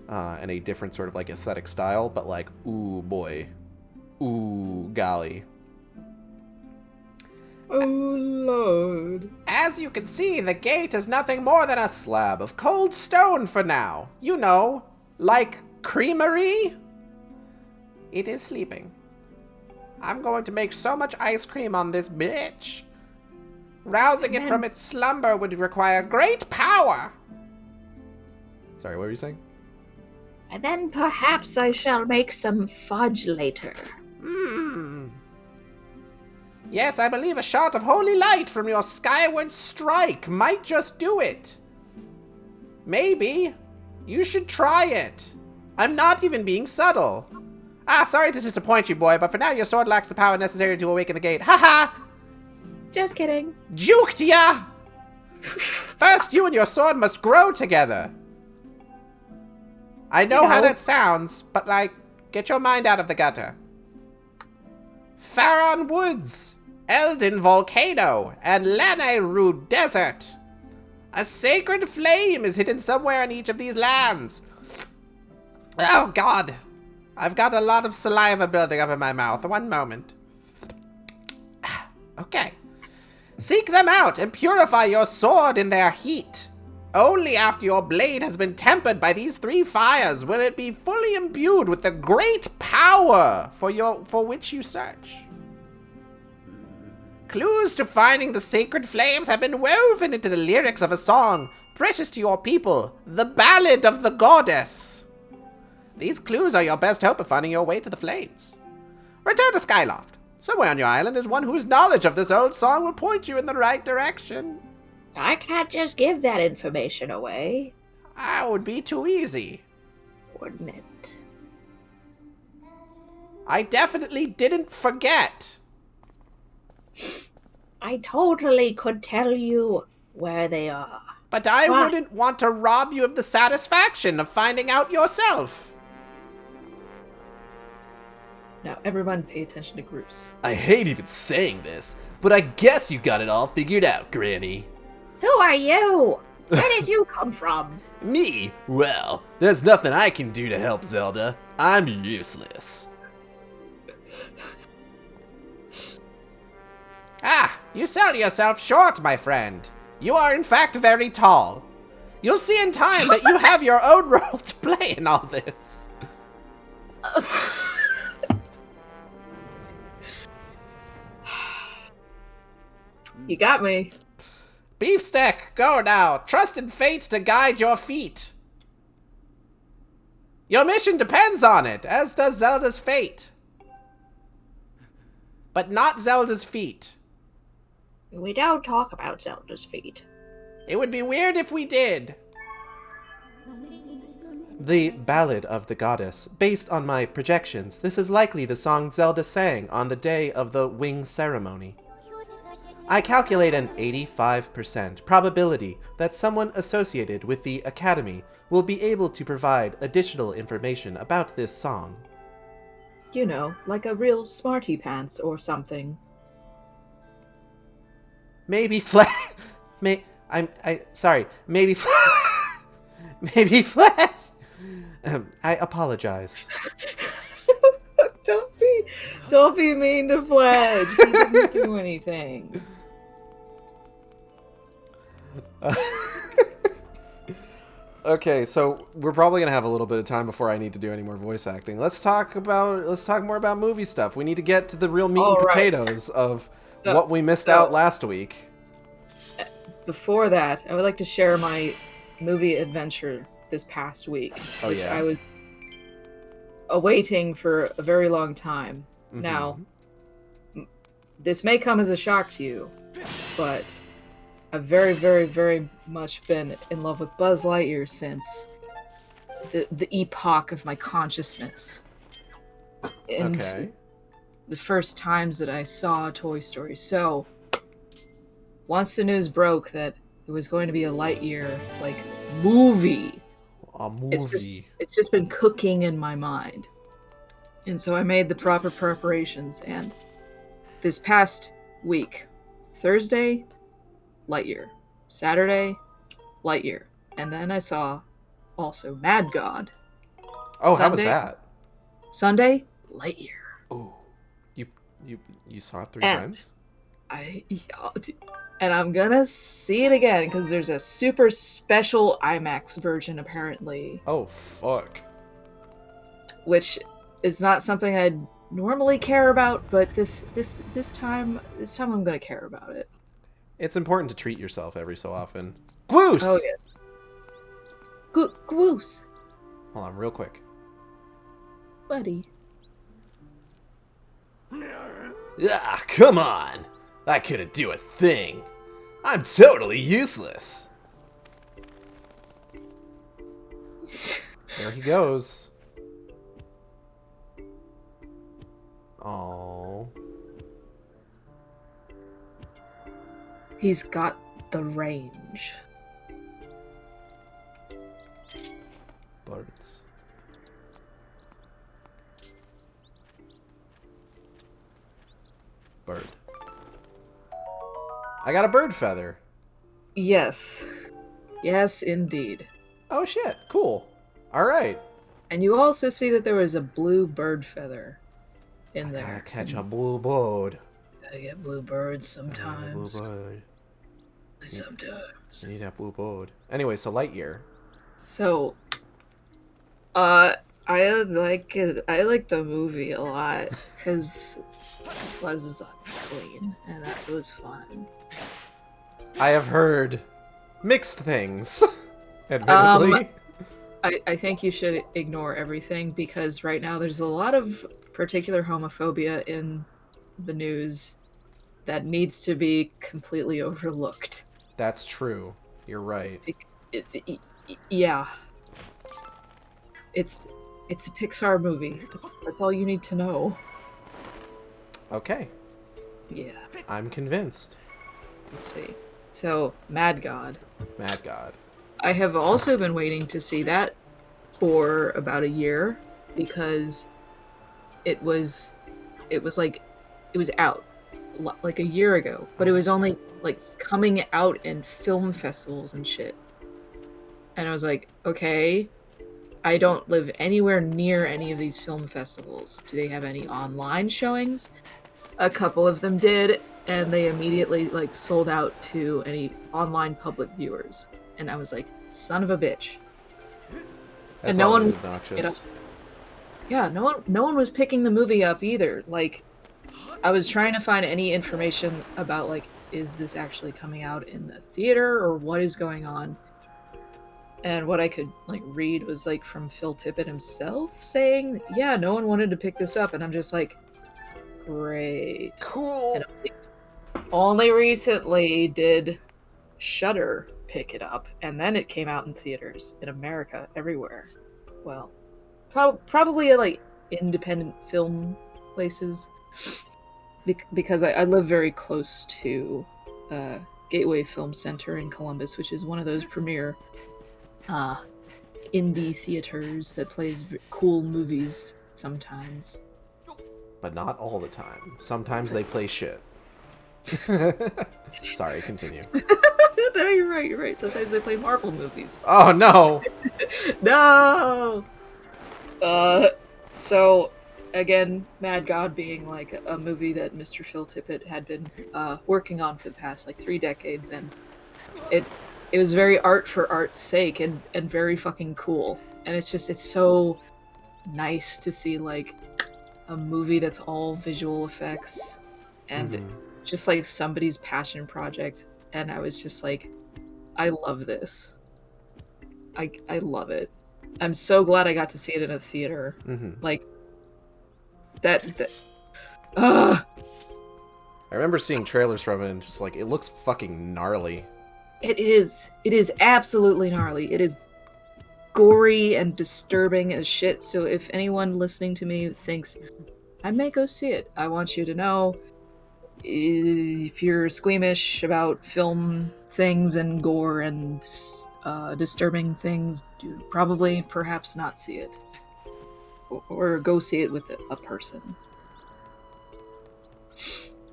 and a different sort of, like, aesthetic style, but, like, ooh, boy. Ooh, golly. Oh, Lord. As you can see, the gate is nothing more than a slab of cold stone for now. You know, like creamery? It is sleeping. I'm going to make so much ice cream on this bitch. Rousing it from its slumber would require great power. Sorry, what were you saying? And then perhaps I shall make some fudge later. Yes, I believe a shot of holy light from your skyward strike might just do it. Maybe. You should try it. I'm not even being subtle. Sorry to disappoint you, boy, but for now your sword lacks the power necessary to awaken the gate. Haha! Just kidding. Juked ya! First, you and your sword must grow together. I know how that sounds, but, like, get your mind out of the gutter. Faron Woods, Elden Volcano, and Lanayru Desert. A sacred flame is hidden somewhere in each of these lands. Oh, God. I've got a lot of saliva building up in my mouth. One moment. Okay. Seek them out and purify your sword in their heat. Only after your blade has been tempered by these 3 fires will it be fully imbued with the great power for which you search. Clues to finding the sacred flames have been woven into the lyrics of a song precious to your people, the Ballad of the Goddess. These clues are your best hope of finding your way to the flames. Return to Skyloft. Somewhere on your island is one whose knowledge of this old song will point you in the right direction. I can't just give that information away. That would be too easy. Wouldn't it? I definitely didn't forget. I totally could tell you where they are. But I Why? wouldn't want to rob you of the satisfaction of finding out yourself. Now, everyone pay attention to Groose. I hate even saying this, but I guess you got it all figured out, Granny. Who are you? Where did you come from? Me? Well, there's nothing I can do to help Zelda. I'm useless. You sell yourself short, my friend. You are in fact very tall. You'll see in time that you have your own role to play in all this. You got me. Beefsteak, go now. Trust in fate to guide your feet. Your mission depends on it, as does Zelda's fate. But not Zelda's feet. We don't talk about Zelda's feet. It would be weird if we did. The Ballad of the Goddess. Based on my projections, this is likely the song Zelda sang on the day of the wing ceremony. I calculate an 85% probability that someone associated with the Academy will be able to provide additional information about this song. You know, like a real smarty pants or something. Maybe Flash. Sorry. Maybe maybe Flash. I apologize. Don't be mean to Fledge. He didn't do anything. Okay, so we're probably gonna have a little bit of time before I need to do any more voice acting. Let's talk more about movie stuff. We need to get to the real meat and potatoes of what we missed out last week. Before that, I would like to share my movie adventure this past week, which I was awaiting for a very long time. Mm-hmm. Now, this may come as a shock to you, but I've very, very, very much been in love with Buzz Lightyear since the epoch of my consciousness. And the first times that I saw Toy Story. So, once the news broke that it was going to be a Lightyear, like, movie, A movie. it's just been cooking in my mind. And so I made the proper preparations, and this past week, Thursday, Lightyear. Saturday, Lightyear. And then I saw also Mad God. Oh, how was Sunday? that? Sunday, Lightyear. Oh, you saw it 3 And- times? And I'm gonna see it again because there's a super special IMAX version apparently, Oh, fuck. which is not something I'd normally care about, but this time I'm gonna care about it. It's important to treat yourself every so often. Groose! Oh yes. Goose, Hold on, real quick. buddy. Ah, come on! I couldn't do a thing. I'm totally useless. There he goes. Oh. He's got the range. Birds. Bird. I got a bird feather. Yes. Yes, indeed. Oh shit, cool. Alright. And you also see that there was a blue bird feather in Gotta there. catch a blue bird. I get blue birds Blue sometimes. bird. Sometimes. I need that blue bird. Anyway, so Lightyear. So, I like the movie a lot because Buzz was on screen and that was fun. I have heard mixed things, admittedly. I think you should ignore everything because right now there's a lot of particular homophobia in the news that needs to be completely overlooked. That's true. You're right. Yeah. It's a Pixar movie. That's all you need to know. Okay. Yeah. I'm convinced. Let's see. So, Mad God. Mad God. I have also been waiting to see that for about a year because it was out like a year ago, but it was only like coming out in film festivals and shit. And I was like, okay, I don't live anywhere near any of these film festivals. Do they have any online showings? A couple of them did, and they immediately like sold out to any online public viewers. And I was like, son of a bitch. That's no always one- obnoxious. Yeah, no one was picking the movie up either. Like, I was trying to find any information about like, is this actually coming out in the theater or what is going on? And what I could like read was like from Phil Tippett himself saying, yeah, no one wanted to pick this up, and I'm just like, great. Cool. And only recently did Shudder pick it up, and then it came out in theaters in America everywhere. Well, probably at like independent film places, because I live very close to Gateway Film Center in Columbus, which is one of those premier indie theaters that plays cool movies sometimes. But not all the time. Sometimes they play shit. Sorry, continue. No, you're right. Sometimes they play Marvel movies. Oh no! No! So, again, Mad God being like a movie that Mr. Phil Tippett had been working on for the past like 3 decades, and it was very art for art's sake and very fucking cool. And it's so nice to see like a movie that's all visual effects and just like somebody's passion project. And I was just like, I love this. I love it. I'm so glad I got to see it in a theater. Like that. I remember seeing trailers from it and just like, it looks fucking gnarly. It is absolutely gnarly. It is gory and disturbing as shit. So if anyone listening to me thinks I may go see it. I want you to know, if you're squeamish about film things and gore and disturbing things, do probably perhaps not see it. Or go see it with a person.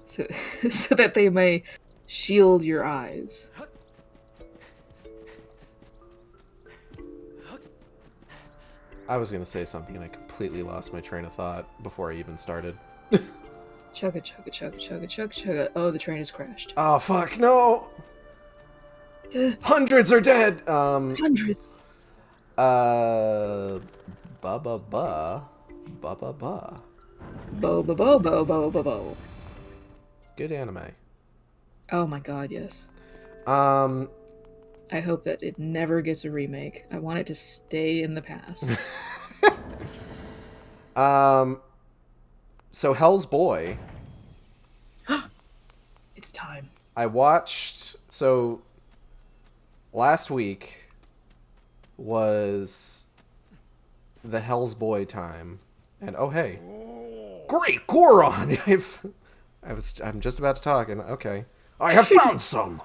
So, so that they may shield your eyes. I was gonna say something and I completely lost my train of thought before I even started. Chugga chugga chugga chugga chugga chugga. Oh, the train has crashed. Oh fuck, no! Hundreds are dead! Hundreds. Ba ba ba. Ba ba ba. Bo bo bo bo bo bo bo. Good anime. Oh my god, yes. I I hope that it never gets a remake. I want it to stay in the past. So Hell's Boy. It's time. I watched. So last week was the Hell's Boy time, and oh hey, great Goron! I'm just about to talk, and okay, I have found some.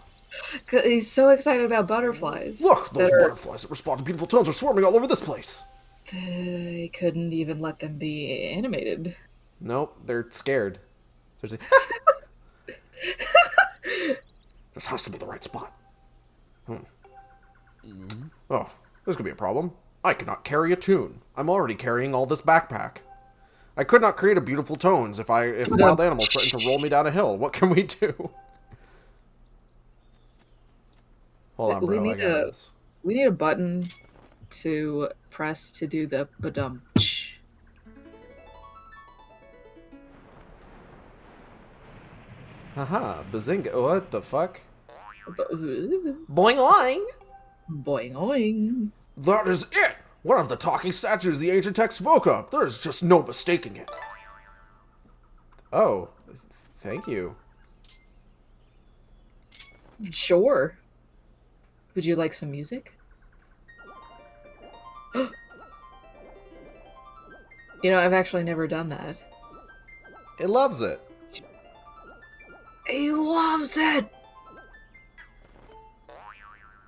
He's so excited about butterflies. Look, those butterflies that respond to beautiful tones are swarming all over this place. They couldn't even let them be animated. Nope, they're scared. They're like, this has to be the right spot. Oh, this could be a problem. I cannot carry a tune. I'm already carrying all this backpack. I could not create a beautiful tones if wild animals threaten to roll me down a hill. What can we do? Hold on, bro. I got this. We need a button to press to do the badum. Haha, bazinga. What the fuck? Boing Boing oing! oing. That is it! One of the talking statues the ancient text spoke of. There is just no mistaking it. Oh, thank you. Sure. Would you like some music? You know, I've actually never done that. It loves it. He loves it!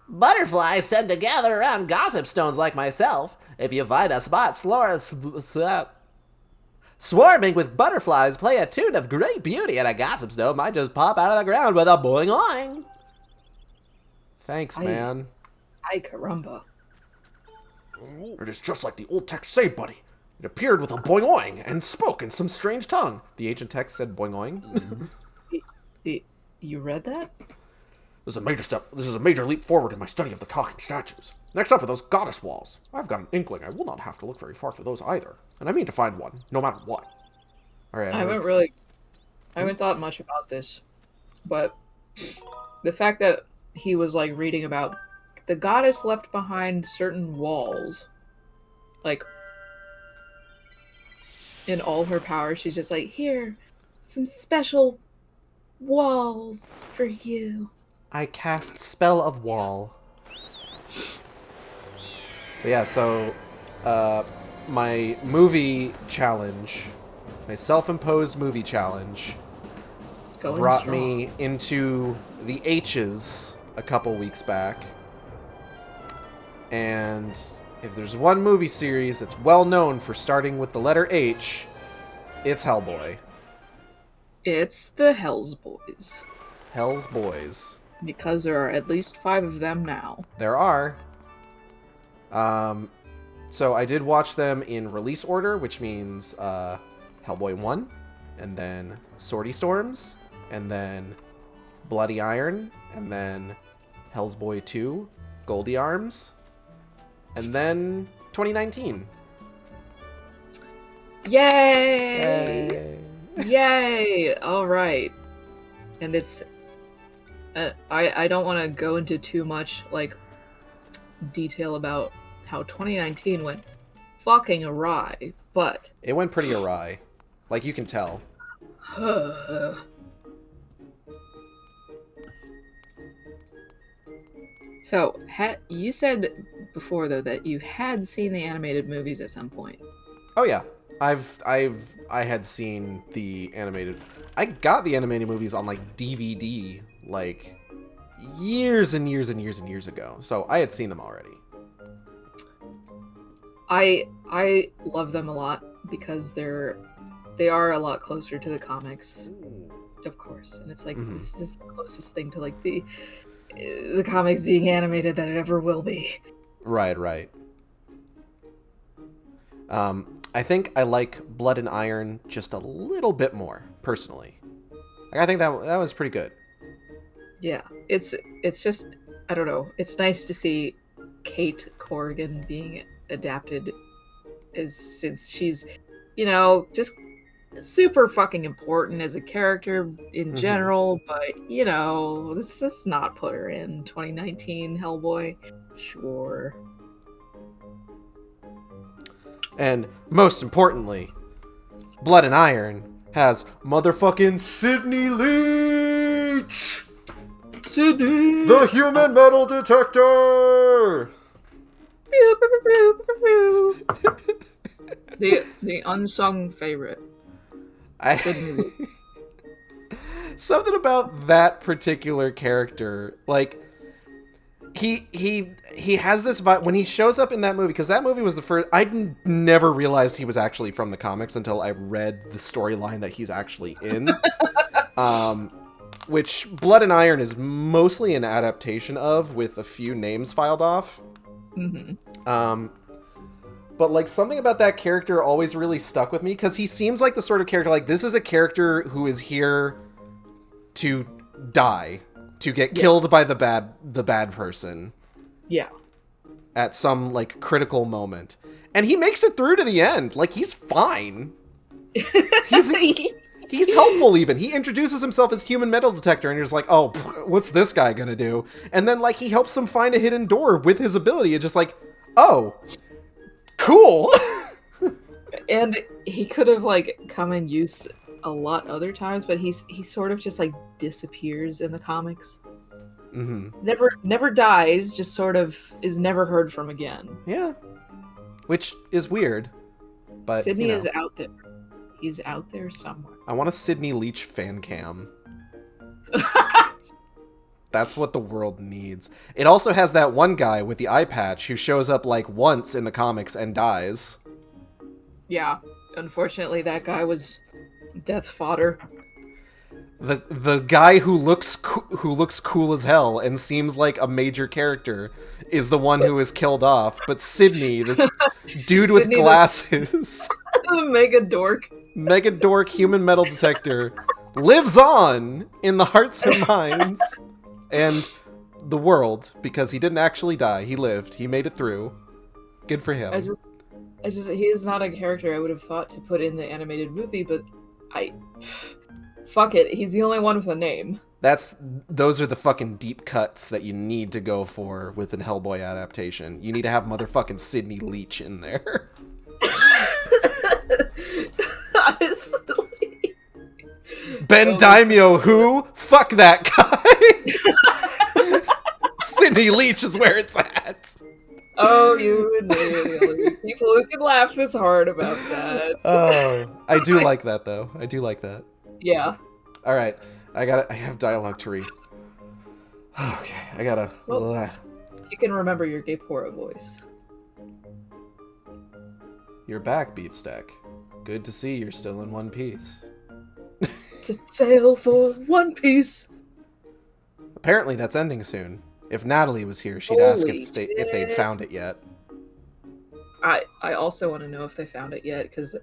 Butterflies tend to gather around gossip stones like myself. If you find a spot swarming with butterflies, play a tune of great beauty, and a gossip stone might just pop out of the ground with a boing oing. Thanks, man. Ay caramba. It is just like the old text say, buddy. It appeared with a boing oing and spoke in some strange tongue. The ancient text said boing oing. You read that? This is a major step. This is a major leap forward in my study of the talking statues. Next up are those goddess walls. I've got an inkling I will not have to look very far for those either. And I mean to find one, no matter what. Alright. I haven't thought much about this, but the fact that he was like reading about the goddess left behind certain walls, like in all her power, she's just like, here, some special walls for you. I cast spell of wall. But yeah, so my movie challenge, my self-imposed movie challenge, brought me into the H's a couple weeks back. And if there's one movie series that's well known for starting with the letter H, it's Hellboy. It's the Hell's Boys. Hell's Boys. Because there are at least 5 of them now. There are. So I did watch them in release order, which means Hellboy 1, and then Swordy Storms, and then Bloody Iron, and then Hellboy 2, Goldie Arms, and then 2019. Yay! Yay! All right. And it's I don't want to go into too much like detail about how 2019 went fucking awry, but It went pretty awry. Like, you can tell. So, you said before though that you had seen the animated movies at some point. Oh yeah. I had seen the animated. I got the animated movies on like DVD like years and years and years and years ago. So I had seen them already. I love them a lot because they are a lot closer to the comics, of course, and it's like this is the closest thing to like the comics being animated that it ever will be. Right. I think I like Blood and Iron just a little bit more personally. Like, I think that was pretty good. Yeah, it's just, I don't know. It's nice to see Kate Corrigan being adapted, since she's, just super fucking important as a character in general. But let's just not put her in 2019 Hellboy. Sure. And most importantly, Blood and Iron has motherfucking Sidney Leach! Sydney! The human metal detector! the unsung favorite. Sydney Leach. Something about that particular character, like, he has this vibe when he shows up in that movie, because that movie was the first. I never realized he was actually from the comics until I read the storyline that he's actually in. Which Blood and Iron is mostly an adaptation of, with a few names filed off. But like, something about that character always really stuck with me, because he seems like the sort of character, like, this is a character who is here to die, to get killed by the bad person. Yeah. At some like critical moment. And he makes it through to the end. Like, he's fine. He's helpful even. He introduces himself as human metal detector and you're just like, oh, what's this guy gonna do? And then like he helps them find a hidden door with his ability. It's just like, oh, cool. And he could have like come in use a lot other times, but he sort of just like disappears in the comics. Never dies, just sort of is never heard from again. Yeah. Which is weird. But Sydney is out there. He's out there somewhere. I want a Sidney Leach fan cam. That's what the world needs. It also has that one guy with the eye patch who shows up like once in the comics and dies. Yeah. Unfortunately, that guy was death fodder. The guy who looks cool as hell and seems like a major character is the one who is killed off. But Sydney, this dude with glasses, mega dork human metal detector, lives on in the hearts and minds and the world, because he didn't actually die. He lived. He made it through. Good for him. He is not a character I would have thought to put in the animated movie, but fuck it. He's the only one with a name. Those are the fucking deep cuts that you need to go for with an Hellboy adaptation. You need to have motherfucking Sidney Leach in there. Honestly. Ben Daimyo, who? Fuck that guy. Sidney Leach is where it's at. Oh, you and me. People who can laugh this hard about that. Oh, I do like that, though. I do like that. Yeah. All right. I have dialogue to read. Okay, I gotta... Well, you can remember your Gapora voice. You're back, Beefstack. Good to see you're still in one piece. To sail for One Piece. Apparently that's ending soon. If Natalie was here, she'd ask if they'd found it yet. I also want to know if they found it yet, because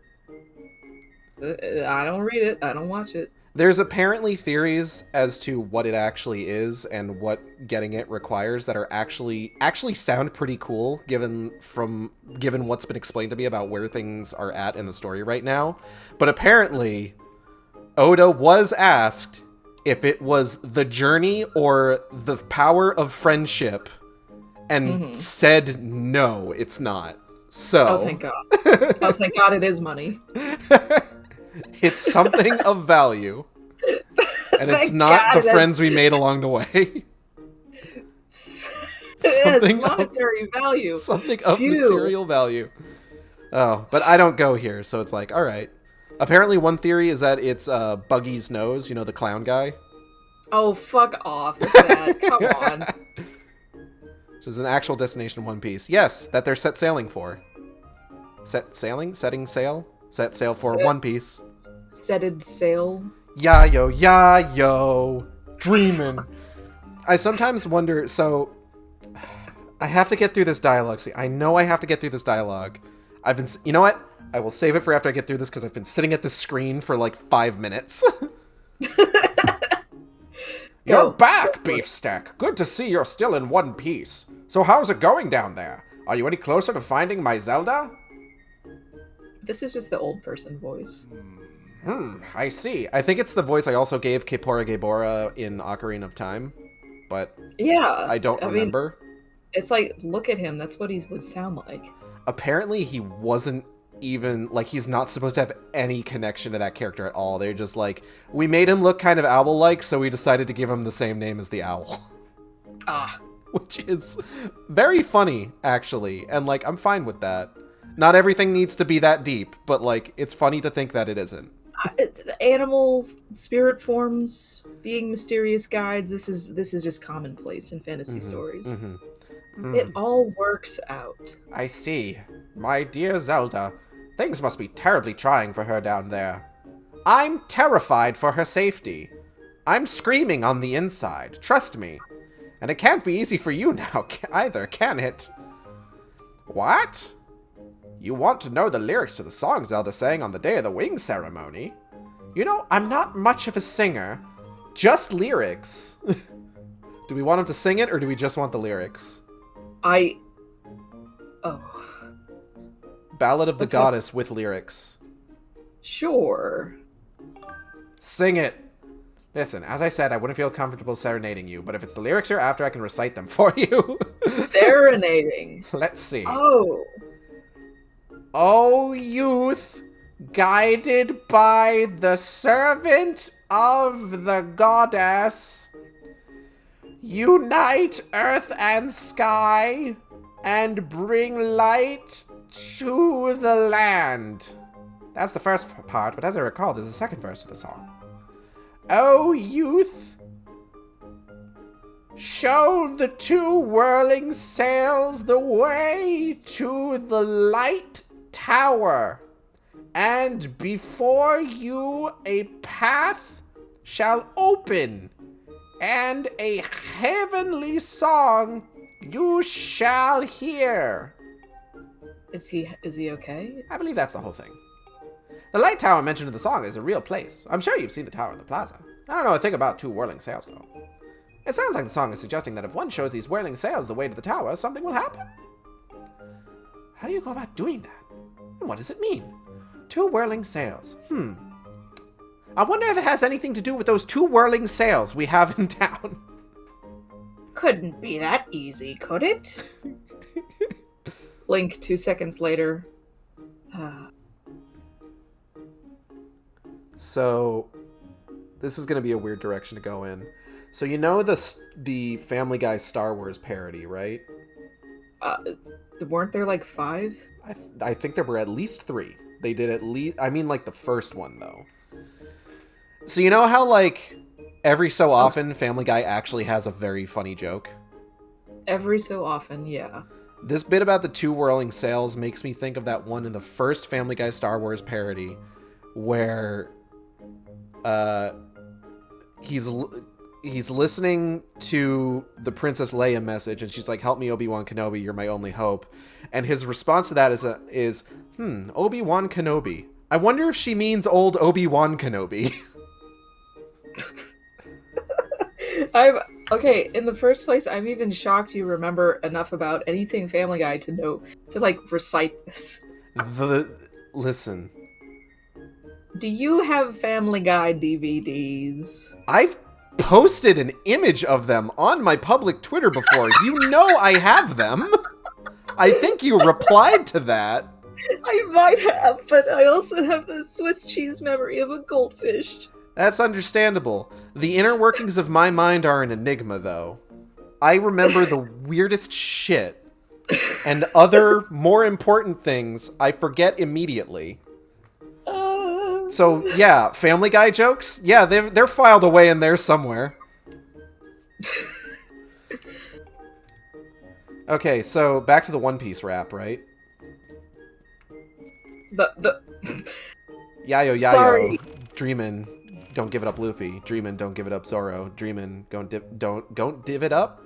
I don't read it, I don't watch it. There's apparently theories as to what it actually is and what getting it requires that are actually sound pretty cool, given what's been explained to me about where things are at in the story right now. But apparently, Oda was asked if it was the journey or the power of friendship, and said no, it's not. So, oh, thank God. Oh, thank God it is money. It's something of value. And it's not the friends we made along the way. It is monetary value. Something of material value. Oh, but I don't go here, so it's like, all right. Apparently, one theory is that it's Buggy's nose, the clown guy. Oh, fuck off with that. Come on. So it's an actual destination in One Piece. Yes, that they're set sailing for. Setting sail? Set sail for One Piece. Setted sail. Ya yo, dreamin'. I sometimes wonder, so I have to get through this dialogue. See, I know I have to get through this dialogue. You know what? I will save it for after I get through this because I've been sitting at this screen for like 5 minutes. You're back, Beefstack. Good to see you're still in one piece. So how's it going down there? Are you any closer to finding my Zelda? This is just the old person voice. I see. I think it's the voice I also gave Kippora Gebora in Ocarina of Time, but Yeah. I don't remember. It's like, look at him. That's what he would sound like. Apparently he wasn't even, like, he's not supposed to have any connection to that character at all. They're just like, we made him look kind of owl-like, so we decided to give him the same name as the owl. Ah. Which is very funny, actually, and, like, I'm fine with that. Not everything needs to be that deep, but, like, it's funny to think that it isn't. Animal spirit forms, being mysterious guides, this is just commonplace in fantasy stories. It all works out. I see. My dear Zelda, things must be terribly trying for her down there. I'm terrified for her safety. I'm screaming on the inside, trust me. And it can't be easy for you now either, can it? What? You want to know the lyrics to the song Zelda sang on the day of the wing ceremony? You know, I'm not much of a singer. Just lyrics. Do we want him to sing it, or do we just want the lyrics? Ballad of the Goddess with lyrics. Sure. Sing it. Listen, as I said, I wouldn't feel comfortable serenading you, but if it's the lyrics you're after, I can recite them for you. Serenading. Let's see. Oh. O youth, guided by the servant of the goddess, unite earth and sky and bring light to the land. That's the first part, but as I recall, there's a second verse to the song. O youth, show the two whirling sails the way to the light tower, and before you a path shall open, and a heavenly song you shall hear. Is he okay? I believe that's the whole thing. The light tower mentioned in the song is a real place. I'm sure you've seen the tower in the plaza. I don't know a thing about two whirling sails, though. It sounds like the song is suggesting that if one shows these whirling sails the way to the tower, something will happen. How do you go about doing that? And what does it mean? Two whirling sails. I wonder if it has anything to do with those two whirling sails we have in town. Couldn't be that easy, could it? Link 2 seconds later. So, this is going to be a weird direction to go in. So you know the Family Guy Star Wars parody, right? Weren't there like 5? I think there were at least 3. They did at least... I mean, like, the first one, though. So you know how, like, every so often Family Guy actually has a very funny joke? Every so often, yeah. This bit about the two whirling sails makes me think of that one in the first Family Guy Star Wars parody where he's listening to the Princess Leia message and she's like, "Help me, Obi-Wan Kenobi, you're my only hope." And his response to that is Obi-Wan Kenobi. I wonder if she means old Obi-Wan Kenobi. Okay, in the first place, I'm even shocked you remember enough about anything Family Guy to know to like recite this. Listen. Do you have Family Guy DVDs? I've posted an image of them on my public Twitter before. You know I have them. I think you replied to that. I might have, but I also have the Swiss cheese memory of a goldfish. That's understandable. The inner workings of my mind are an enigma, though. I remember the weirdest shit. And other more important things I forget immediately. So, yeah, Family Guy jokes? Yeah, they're filed away in there somewhere. Okay, so back to the One Piece rap, right? The Yayo, Sorry. Dreamin', don't give it up Luffy. Dreamin', don't give it up Zoro. Dreamin', don't div it up?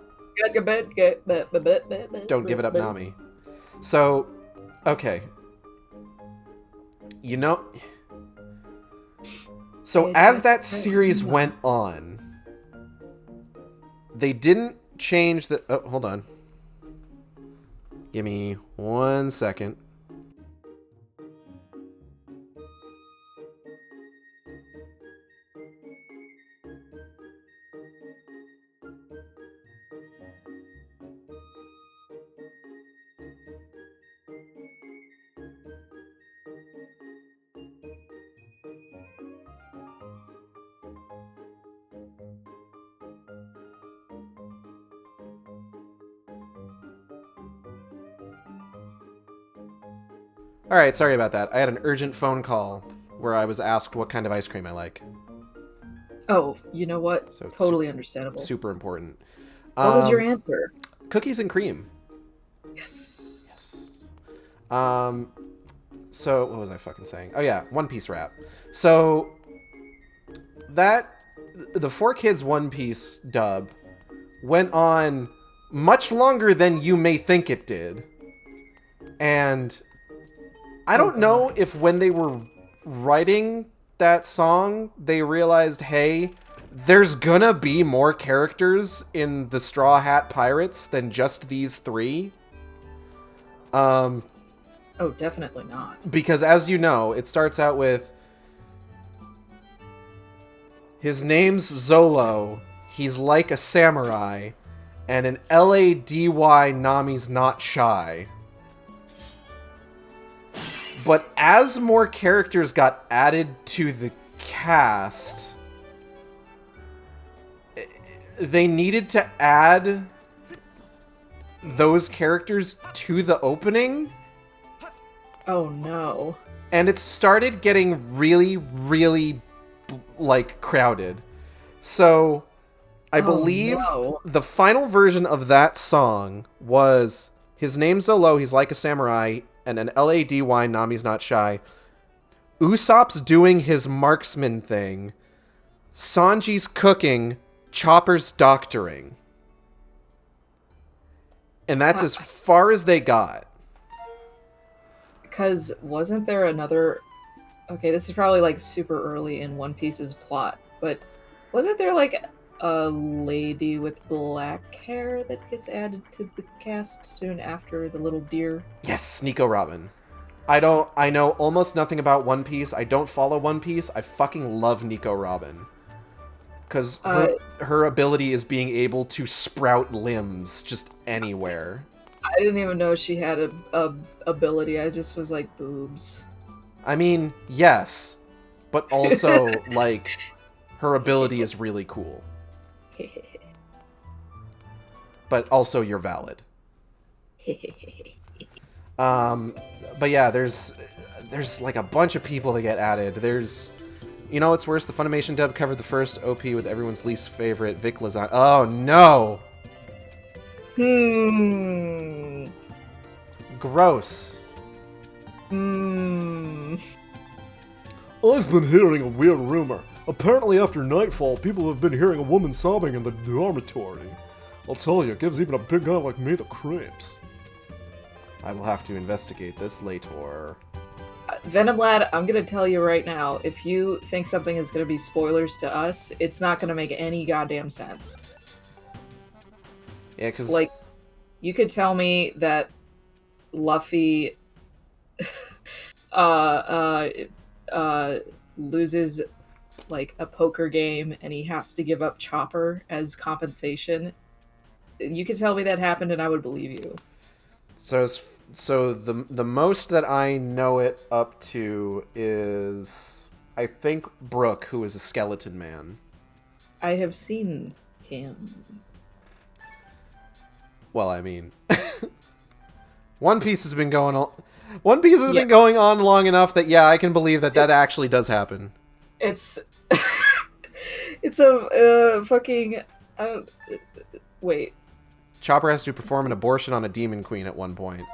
Don't give it up Nami. So, okay. You know... So as that series went on, they didn't change the... Oh, hold on. Give me 1 second. Alright, sorry about that. I had an urgent phone call where I was asked what kind of ice cream I like. Oh, you know what? So it's Totally understandable. Super important. What was your answer? Cookies and cream. Yes. So, what was I fucking saying? Oh yeah, One Piece rap. So, the 4Kids One Piece dub went on much longer than you may think it did. And I don't know if when they were writing that song, they realized, hey, there's gonna be more characters in the Straw Hat Pirates than just these 3. Oh, definitely not. Because as you know, it starts out with, his name's Zolo, he's like a samurai, and an LADY Nami's not shy. But as more characters got added to the cast, they needed to add those characters to the opening. Oh no. And it started getting really, really, like, crowded. So, I believe the final version of that song was, his name's Zolo, he's like a samurai, and an LADY Nami's not shy. Usopp's doing his marksman thing. Sanji's cooking. Chopper's doctoring. And that's as far as they got. Because wasn't there another... Okay, this is probably like super early in One Piece's plot, but wasn't there like a lady with black hair that gets added to the cast soon after the little deer? Yes, Nico Robin. I know almost nothing about One Piece. I don't follow One Piece. I fucking love Nico Robin. Because her ability is being able to sprout limbs just anywhere. I didn't even know she had a ability. I just was like, boobs. I mean, yes. But also, like, her ability is really cool. But also, you're valid. But yeah, there's like a bunch of people that get added. There's, you know what's worse? The Funimation dub covered the first OP with everyone's least favorite, Vic Lazan. Oh no! Gross. I've been hearing a weird rumor. Apparently after nightfall, people have been hearing a woman sobbing in the dormitory. I'll tell you, it gives even a big guy like me the creeps. I will have to investigate this later. Venom Lad, I'm gonna tell you right now, if you think something is gonna be spoilers to us, it's not gonna make any goddamn sense. Yeah, because... Like, you could tell me that Luffy loses, like, a poker game and he has to give up Chopper as compensation. You could tell me that happened and I would believe you. So the most that I know it up to is, I think, Brook, who is a skeleton man. I have seen him. Well, I mean... One Piece has been going on. One Piece has been going on long enough that I can believe that actually does happen. It's it's a fucking wait. Chopper has to perform an abortion on a demon queen at one point.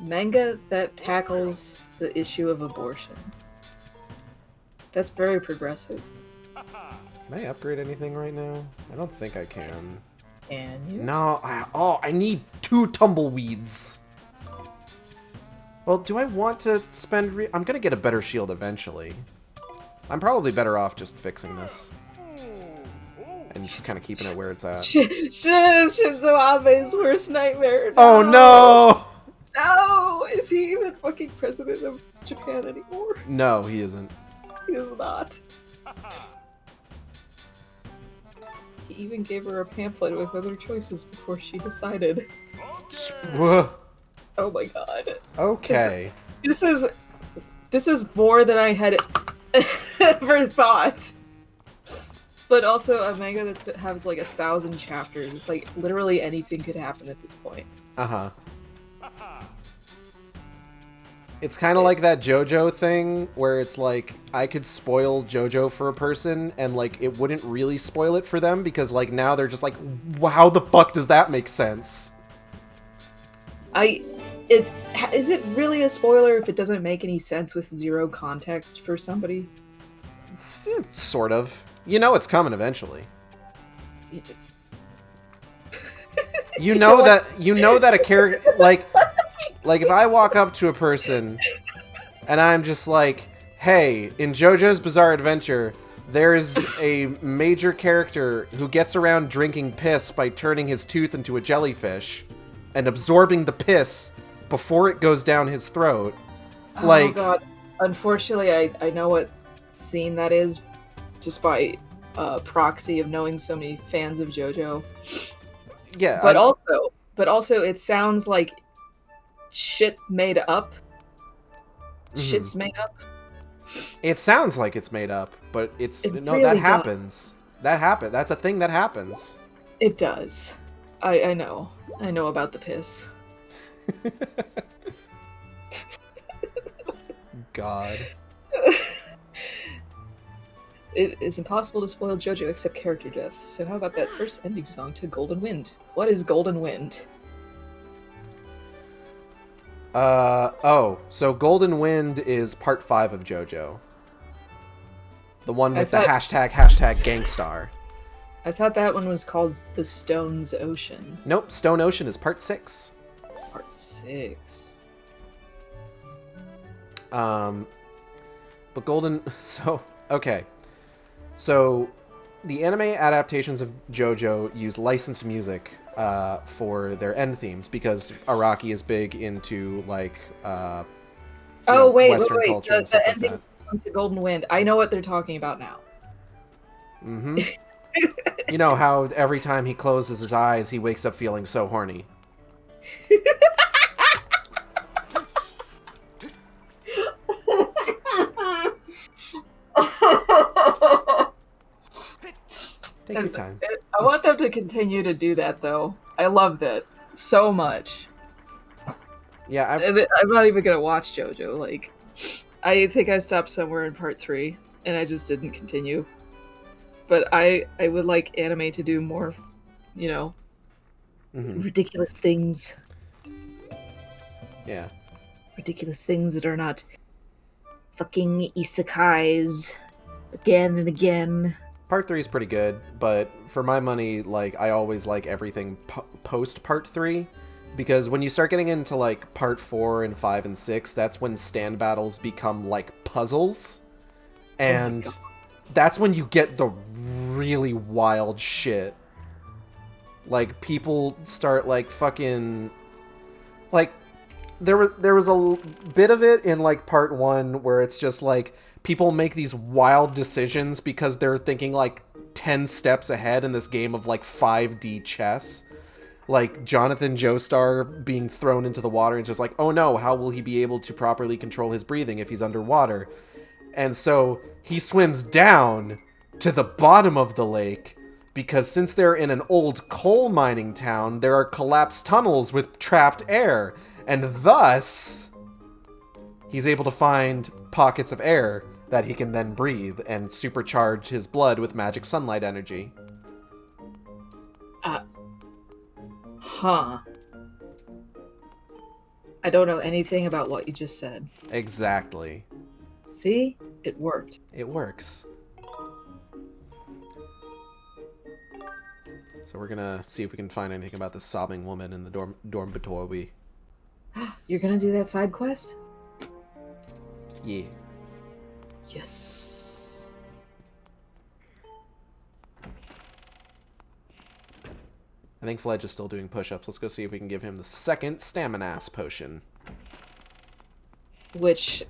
Manga that tackles the issue of abortion. That's very progressive. Can I upgrade anything right now? I don't think I can. Can you? No, I need 2 tumbleweeds. Well, do I want to spend... I'm gonna get a better shield eventually. I'm probably better off just fixing this. And just kind of keeping it where it's at. Shinzo Abe's worst nightmare. No. Oh no! No! Is he even fucking president of Japan anymore? No, he isn't. He is not. He even gave her a pamphlet with other choices before she decided. Oh my god. Okay. This is more than I had ever thought. But also a manga that has like 1,000 chapters. It's like literally anything could happen at this point. Uh-huh. It's kind of like that JoJo thing where it's like I could spoil JoJo for a person and like it wouldn't really spoil it for them because like now they're just like, how the fuck does that make sense? Is it really a spoiler if it doesn't make any sense with zero context for somebody? Sort of. You know it's coming eventually. You know that a character like if I walk up to a person and I'm just like, hey, in JoJo's Bizarre Adventure, there's a major character who gets around drinking piss by turning his tooth into a jellyfish and absorbing the piss before it goes down his throat. Oh god. Unfortunately, I know what scene that is just by proxy of knowing so many fans of JoJo. Yeah. But also it sounds like shit made up. Shit's made up. It sounds like it's made up, but it's It no, really that does. happens. That happens. That's a thing that happens. It does. I know. I know about the piss. God. It is impossible to spoil JoJo except character deaths, so how about that first ending song to Golden Wind? What is Golden Wind? So Golden Wind is part 5 of JoJo. The one with the hashtag Gangstar. I thought that one was called The Stones Ocean. Nope, Stone Ocean is part 6. Part 6. But Golden... Okay. So, the anime adaptations of JoJo use licensed music for their end themes because Araki is big into, like, Wait. culture and The stuff like ending that. to Golden Wind. I know what they're talking about now. Mm-hmm. You know how every time he closes his eyes, he wakes up feeling so horny. Take your time. I want them to continue to do that, though. I love that so much. Yeah, I'm not even gonna watch JoJo. Like, I think I stopped somewhere in part 3, and I just didn't continue. But I would like anime to do more, ridiculous things. Yeah. Ridiculous things that are not fucking isekais again and again. Part 3 is pretty good, but for my money, like, I always like everything post Part 3, because when you start getting into, like, Part 4 and 5 and 6, that's when stand battles become, like, puzzles, and that's when you get the really wild shit. Like, people start, like, fucking... Like, there was a bit of it in, like, Part 1 where it's just, like, people make these wild decisions because they're thinking, like, 10 steps ahead in this game of, like, 5D chess. Like, Jonathan Joestar being thrown into the water and just like, oh no, how will he be able to properly control his breathing if he's underwater? And so he swims down to the bottom of the lake, because since they're in an old coal mining town, there are collapsed tunnels with trapped air, and thus he's able to find pockets of air that he can then breathe and supercharge his blood with magic sunlight energy. Huh. I don't know anything about what you just said. Exactly. See? It worked. It works. So we're gonna see if we can find anything about this sobbing woman in the dormitory. You're gonna do that side quest? Yeah. Yes. I think Fledge is still doing push-ups. Let's go see if we can give him the second stamina-ass potion. Which,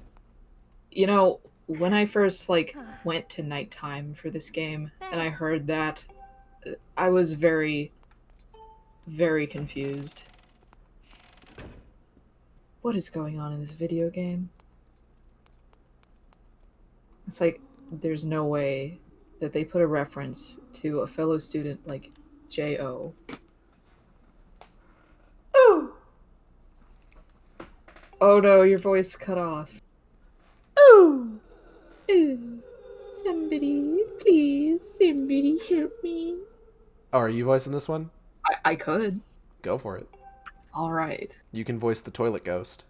you know, when I first, like, went to nighttime for this game, and I heard that, I was very, very confused. What is going on in this video game? It's like, there's no way that they put a reference to a fellow student like J.O. Ooh! Oh no, your voice cut off. Ooh! Ooh! Somebody, please, somebody help me. Oh, are you voicing this one? I could. Go for it. Alright. You can voice the toilet ghost.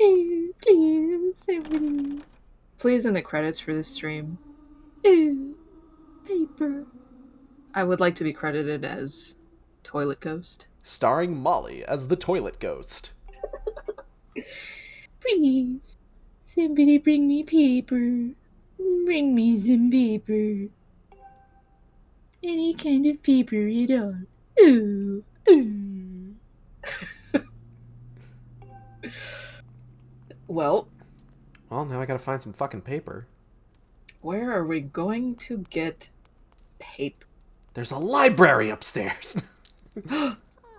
Ooh, please, somebody. Please, in the credits for this stream. Ooh, paper. I would like to be credited as Toilet Ghost. Starring Molly as the toilet ghost. Please, somebody bring me paper. Bring me some paper. Any kind of paper at all. Ooh, ooh. Well, Now I gotta find some fucking paper. where are we going to get paper? There's a library upstairs!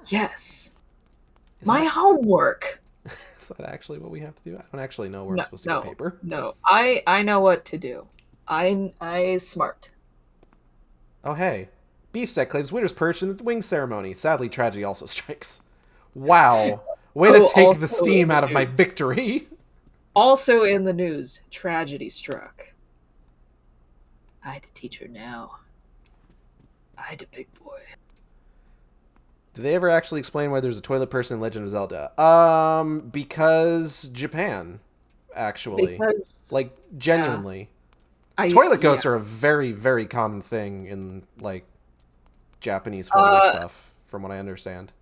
Yes. Is My that- homework. Is that actually what we have to do? I don't actually know where I'm supposed to get paper. No, I know what to do. I smart. Oh, hey. Beefsteak claims winner's perch in the wing ceremony. Sadly, tragedy also strikes. Wow. Way to take also the steam out of my weird. victory. Also in the news, tragedy struck. I the teacher now. I the big boy. Do they ever actually explain why there's a toilet person in Legend of Zelda? Because Japan, actually. Because Like, genuinely. I, Toilet ghosts yeah. are a very, very common thing in, like, Japanese horror stuff, from what I understand.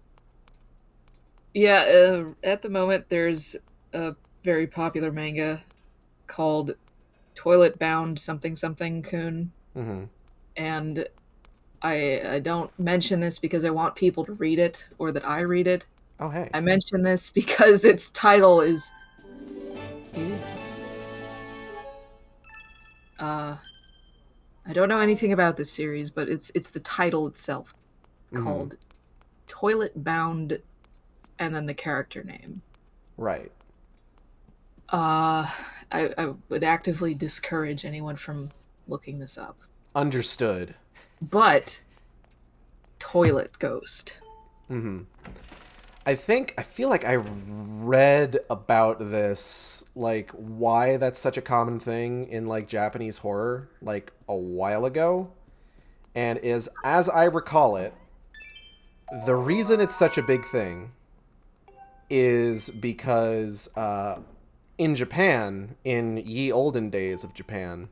Yeah, at the moment there's a very popular manga called Toilet Bound Something Something Kun, Mm-hmm. and I don't mention this because I want people to read it or that I read it. Oh, hey. I mention this because its title is I don't know anything about this series, but it's the title itself called Toilet Bound and then the character name. Right. I would actively discourage anyone from looking this up. Understood. But Toilet Ghost. Mm-hmm. I feel like I read about this, like, why that's such a common thing in, like, Japanese horror, like, a while ago. And as I recall it, the reason it's such a big thing is because, in Japan, in ye olden days of Japan,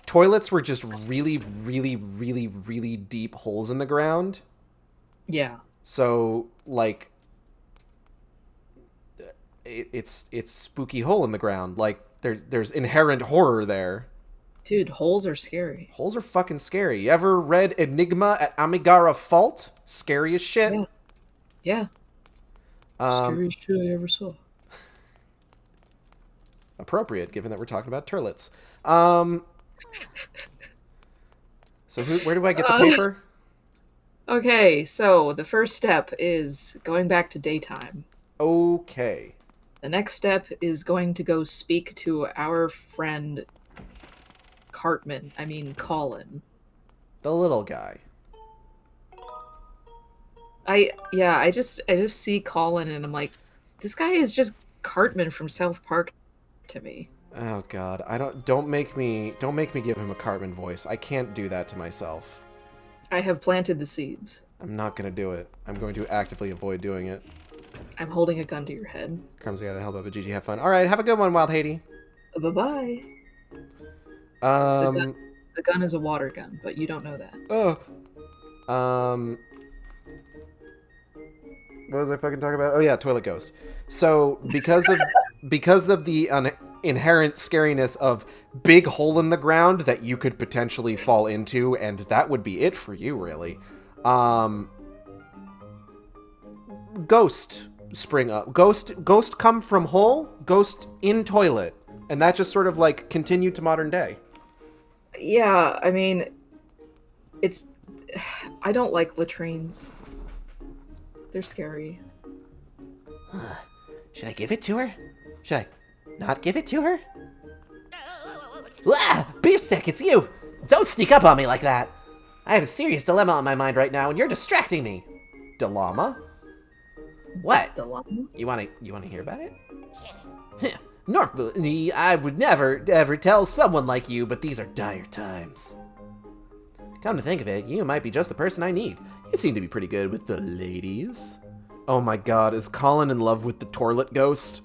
toilets were just really, really, really, really deep holes in the ground. Yeah. So, like, it's spooky hole in the ground. Like, there's inherent horror there. Dude, holes are scary. Holes are fucking scary. You ever read Enigma at Amigara Fault? Scary as shit. Yeah. Scariest shit I ever saw. Appropriate, given that we're talking about turlets. So where do I get the paper? Okay, so the first step is going back to daytime. Okay. The next step is going to go speak to our friend Colin. The little guy. I just see Colin and I'm like, this guy is just Cartman from South Park to me. Oh God, don't make me give him a Cartman voice. I can't do that to myself. I have planted the seeds. I'm not gonna do it. I'm going to actively avoid doing it. I'm holding a gun to your head. Crumbs, I gotta help out with GG. Have fun. All right, have a good one, Wild Haiti. Bye-bye. Um. The gun is a water gun, but you don't know that. What was I fucking talking about? Oh yeah, Toilet Ghost. So because of the inherent scariness of big hole in the ground that you could potentially fall into, and that would be it for you, really. Ghost spring up. Ghost come from hole. Ghost in toilet, and that just sort of like continued to modern day. Yeah, I mean, I don't like latrines. They're scary. Should I give it to her? Should I not give it to her? Ah, Beefstick, it's you! Don't sneak up on me like that! I have a serious dilemma on my mind right now, and you're distracting me. Dilemma? What? Dilemma? You wanna hear about it? Normally, I would never, ever tell someone like you, but these are dire times. Come to think of it, you might be just the person I need. You seem to be pretty good with the ladies. Oh my God, is Colin in love with the toilet ghost?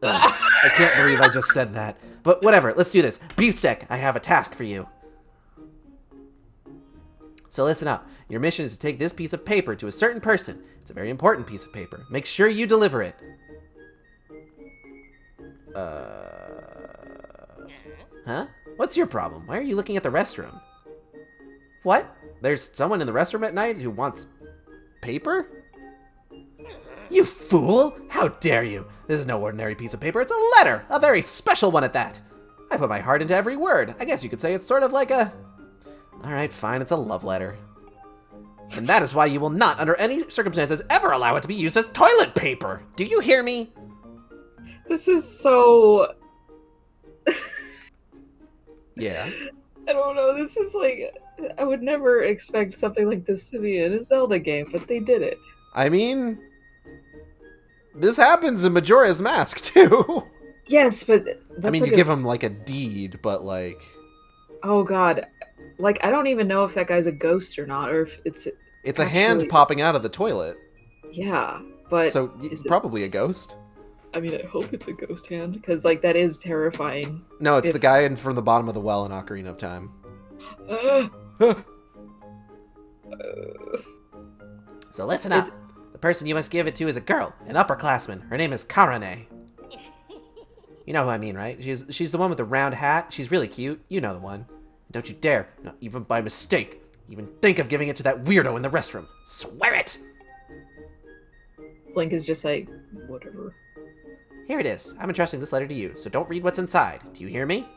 I can't believe I just said that. But whatever, let's do this. Beefstick, I have a task for you. So listen up. Your mission is to take this piece of paper to a certain person. It's a very important piece of paper. Make sure you deliver it. Huh? What's your problem? Why are you looking at the restroom? What? There's someone in the restroom at night who wants paper? You fool! How dare you! This is no ordinary piece of paper. It's a letter! A very special one at that! I put my heart into every word. I guess you could say it's sort of like a... Alright, fine, it's a love letter. And that is why you will not, under any circumstances, ever allow it to be used as toilet paper! Do you hear me? This is so... Yeah. I don't know, this is like... I would never expect something like this to be in a Zelda game, but they did it. I mean, this happens in Majora's Mask, too. Yes, but that's I mean, like you give him, like, a deed, but, like... Oh god. Like, I don't even know if that guy's a ghost or not, or if it's... It's a hand popping out of the toilet. Yeah, but... So, probably a ghost. I mean, I hope it's a ghost hand, because, like, that is terrifying. No, it's the guy from the bottom of the well in Ocarina of Time. So listen up. The person you must give it to is a girl, an upperclassman. Her name is Karane. You know who I mean, right? She's the one with the round hat. She's really cute. You know the one. Don't you dare, not even by mistake, even think of giving it to that weirdo in the restroom. Swear it! Link is just like, whatever. Here it is. I'm entrusting this letter to you, so don't read what's inside. Do you hear me?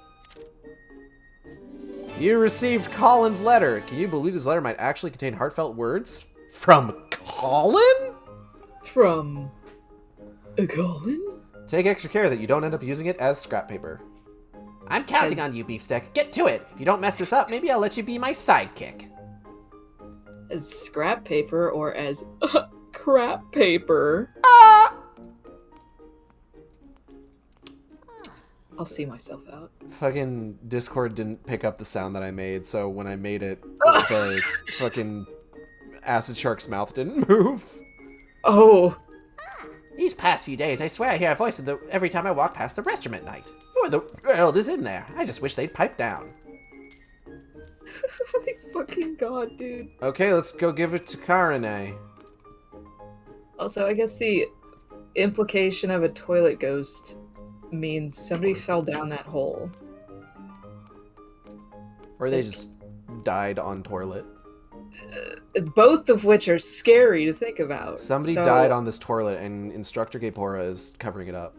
You received Colin's letter. Can you believe this letter might actually contain heartfelt words? From Colin? From... a Colin? Take extra care that you don't end up using it as scrap paper. I'm counting on you, Beefstick. Get to it. If you don't mess this up, maybe I'll let you be my sidekick. As scrap paper or as crap paper? I'll see myself out. Fucking Discord didn't pick up the sound that I made, so when I made it, the fucking acid shark's mouth didn't move. Oh. These past few days, I swear I hear a voice every time I walk past the restroom at night. Who the world is in there? I just wish they'd pipe down. Oh my fucking god, dude. Okay, let's go give it to Karane. Also, I guess the implication of a toilet ghost means somebody fell down that hole. Or they just died on toilet. Both of which are scary to think about. Somebody died on this toilet, and Instructor Gapora is covering it up.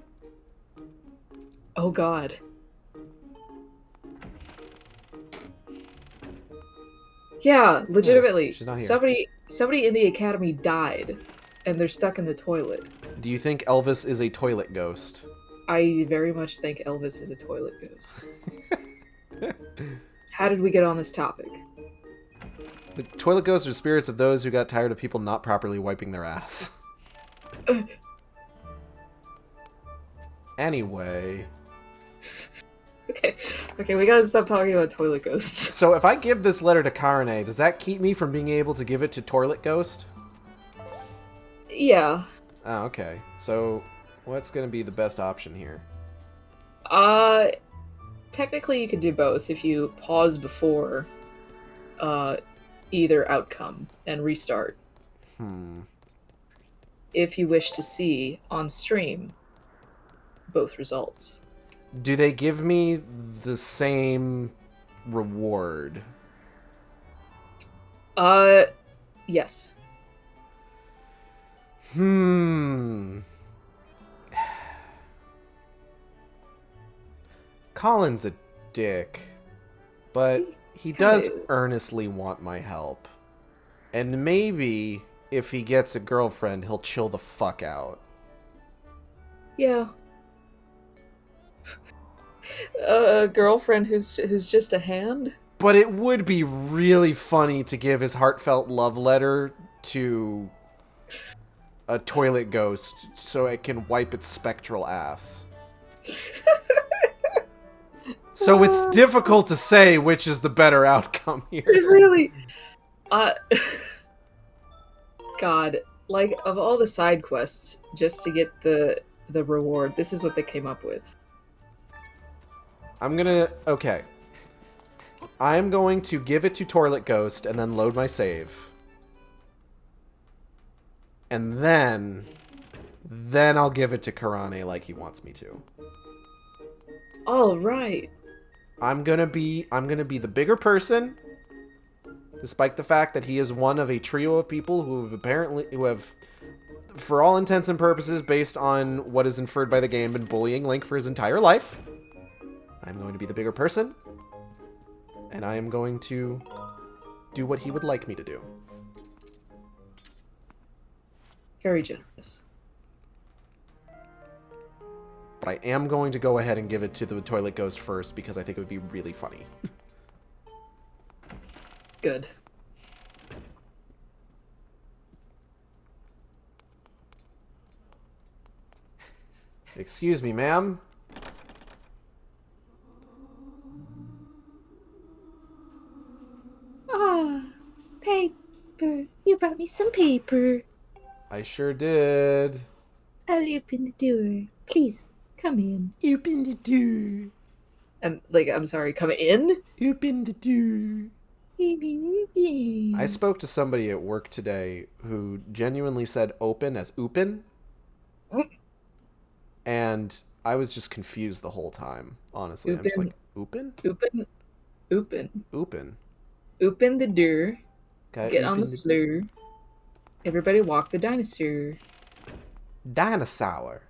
Oh god. Yeah, legitimately. She's not here. Somebody in the academy died, and they're stuck in the toilet. Do you think Elvis is a toilet ghost? I very much think Elvis is a toilet ghost. How did we get on this topic? The toilet ghosts are spirits of those who got tired of people not properly wiping their ass. Anyway. Okay, we gotta stop talking about toilet ghosts. So if I give this letter to Karane, does that keep me from being able to give it to Toilet Ghost? Yeah. Oh, okay. So what's going to be the best option here? Technically you could do both if you pause before either outcome and restart. If you wish to see on stream both results. Do they give me the same reward? Yes. Colin's a dick, but he does earnestly want my help. And maybe if he gets a girlfriend, he'll chill the fuck out. Yeah. A girlfriend who's just a hand? But it would be really funny to give his heartfelt love letter to a toilet ghost so it can wipe its spectral ass. So it's difficult to say which is the better outcome here. It really... God, like, of all the side quests, just to get the reward, this is what they came up with. Okay. I'm going to give it to Toilet Ghost and then load my save. And then I'll give it to Karane like he wants me to. All right. I'm gonna be the bigger person, despite the fact that he is one of a trio of people who have, for all intents and purposes, based on what is inferred by the game, been bullying Link for his entire life. I'm going to be the bigger person, and I am going to do what he would like me to do. Very generous. But I am going to go ahead and give it to the Toilet Ghost first, because I think it would be really funny. Good. Excuse me, ma'am. Ah, paper. You brought me some paper. I sure did. I'll open the door. Please, come in. Open the door. I'm sorry, come in? Open the door. Open the door. I spoke to somebody at work today who genuinely said open as oopin. And I was just confused the whole time, honestly. I'm just like, oopin? Open. Oopin. Open the door. Okay, Get on the floor. Everybody walk the dinosaur. Dinosaur.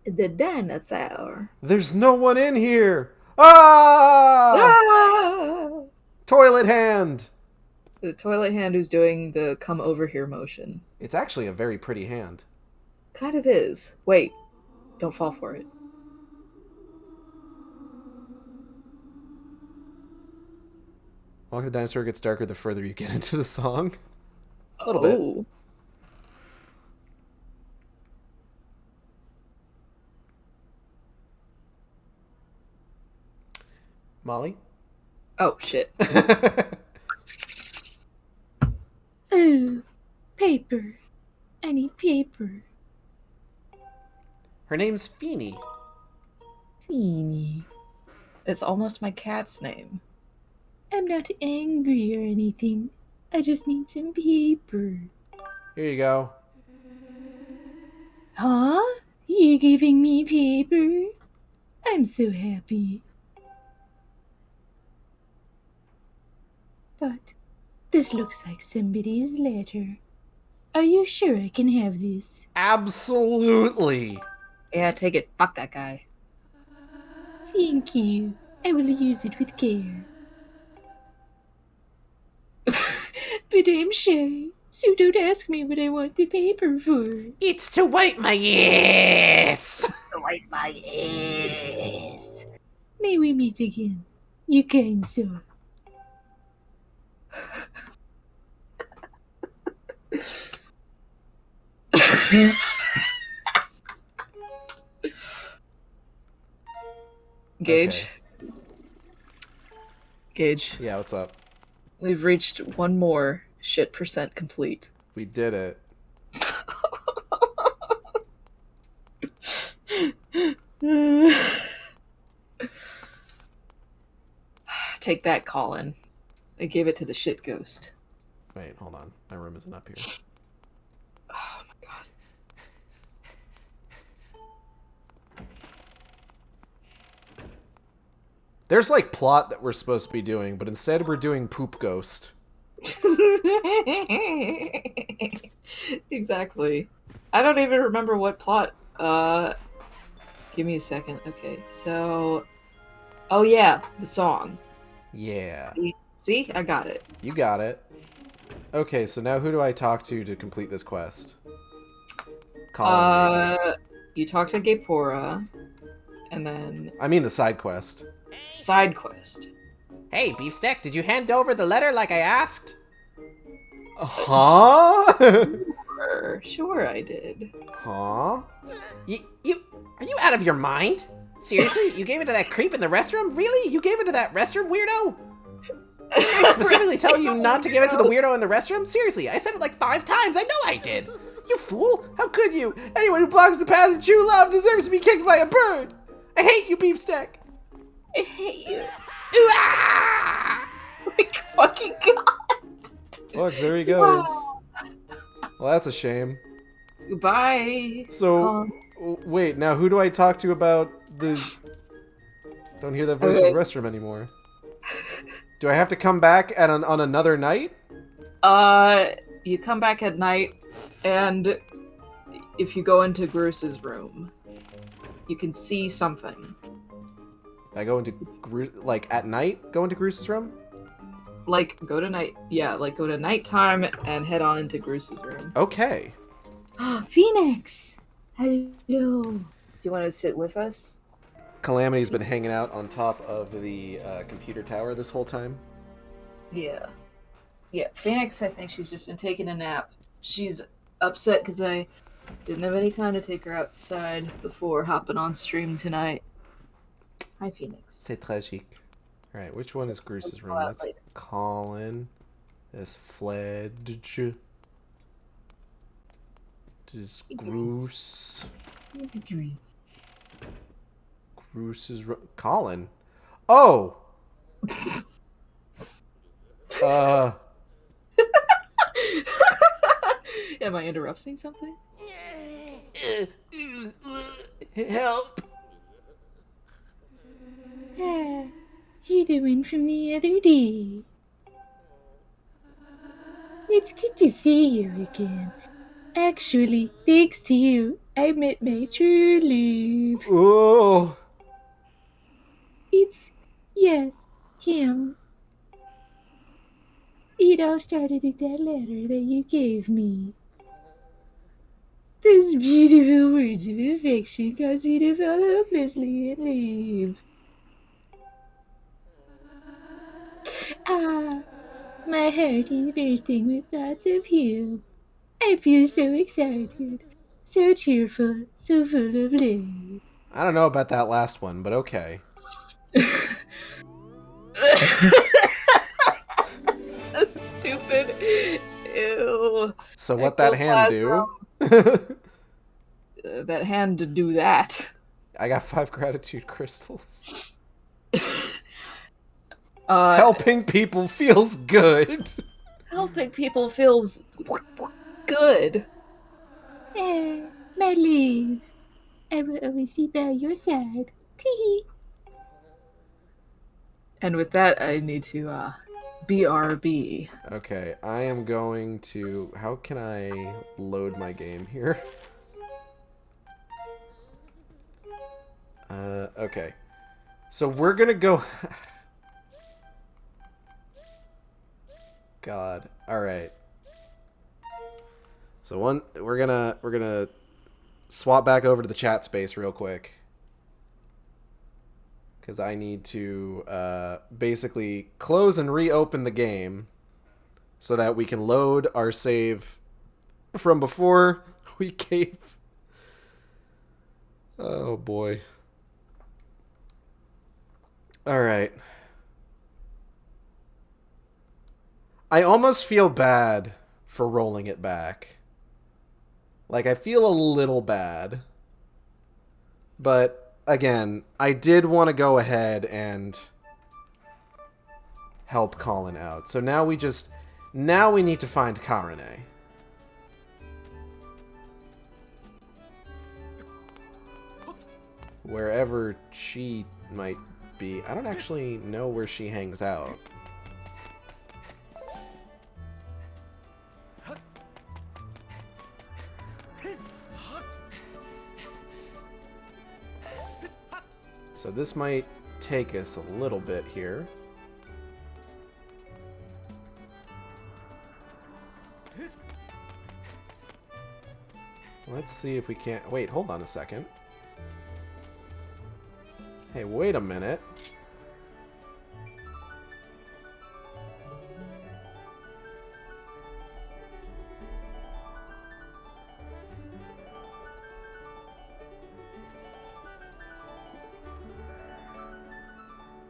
The dinosaur. There's no one in here! Ah! Ah! Toilet hand! The toilet hand who's doing the come over here motion. It's actually a very pretty hand. Kind of is. Wait. Don't fall for it. Walk the Dinosaur gets darker the further you get into the song. A little bit. Molly? Oh, shit. Oh, paper. I need paper. Her name's Feeny. Feeny. It's almost my cat's name. I'm not angry or anything. I just need some paper. Here you go. Huh? You're giving me paper? I'm so happy. But this looks like somebody's letter. Are you sure I can have this? Absolutely. Yeah, take it. Fuck that guy. Thank you. I will use it with care. But I'm shy, so don't ask me what I want the paper for. It's to wipe my ass! Wipe my ass. May we meet again, you kind soul. Gage. Okay. Gage. Yeah, what's up? We've reached one more shit % complete. We did it. Take that, Colin. I gave it to the shit ghost. Wait, hold on. My room isn't up here. Oh my god. There's like plot that we're supposed to be doing, but instead we're doing Poop Ghost. Exactly. I don't even remember what plot. Give me a second. Okay, so. Oh yeah, the song. Yeah. See? I got it. You got it. Okay, so now who do I talk to complete this quest? Colin, maybe. You talk to Gapora, and then I mean the side quest. side quest. Hey, Beefsteak, did you hand over the letter like I asked? Huh? Sure, I did. Huh? Are you out of your mind? Seriously? You gave it to that creep in the restroom? Really? You gave it to that restroom weirdo? Did I specifically tell you not to give it to the weirdo in the restroom? Seriously, I said it like 5 times. I know I did. You fool! How could you? Anyone who blocks the path of true love deserves to be kicked by a bird. I hate you, Beefsteak. I hate you. Ooh, ah! My fucking god. Look, there he goes. Well, that's a shame. Goodbye. So, wait, now who do I talk to about the... Don't hear that voice in the restroom anymore. Do I have to come back on another night? You come back at night, and if you go into Groose's room, you can see something. I go into like at night. Go into Groose's room. Like go to nighttime and head on into Groose's room. Okay. Phoenix, hello. Do you want to sit with us? Calamity's been hanging out on top of the computer tower this whole time. Yeah. Yeah, Phoenix, I think she's just been taking a nap. She's upset because I didn't have any time to take her outside before hopping on stream tonight. Hi, Phoenix. C'est tragique. Alright, which one is Groose's room? Well, That's later. Colin. That's Fledge. This is Groose. It's Groose. Groose's room. Colin. Oh! Am I interrupting something? Help! You're the one from the other day. It's good to see you again. Actually, thanks to you, I met my true love. Oh! Yes, him. It all started with that letter that you gave me. Those beautiful words of affection caused me to fall hopelessly in love. Ah, my heart is bursting with thoughts of him. I feel so excited, so cheerful, so full of love. I don't know about that last one, but okay. So stupid. Ew. So what that hand do? That hand to do that. I got 5 gratitude crystals. Uh, Helping people feels good. helping people feels good. Ah, my love. I will always be by your side. Tee. And with that, I need to BRB. Okay, I am going to... How can I load my game here? Okay. So we're gonna go... God. Alright. So we're gonna swap back over to the chat space real quick. Because I need to basically close and reopen the game so that we can load our save from before We gave... Oh, boy. Alright. I almost feel bad for rolling it back. Like, I feel a little bad. But, again, I did want to go ahead and help Colin out. So now we just... Now we need to find Karine. Wherever she might be. I don't actually know where she hangs out. So this might take us a little bit here. Let's see if we can't... Wait, hold on a second. Hey, wait a minute.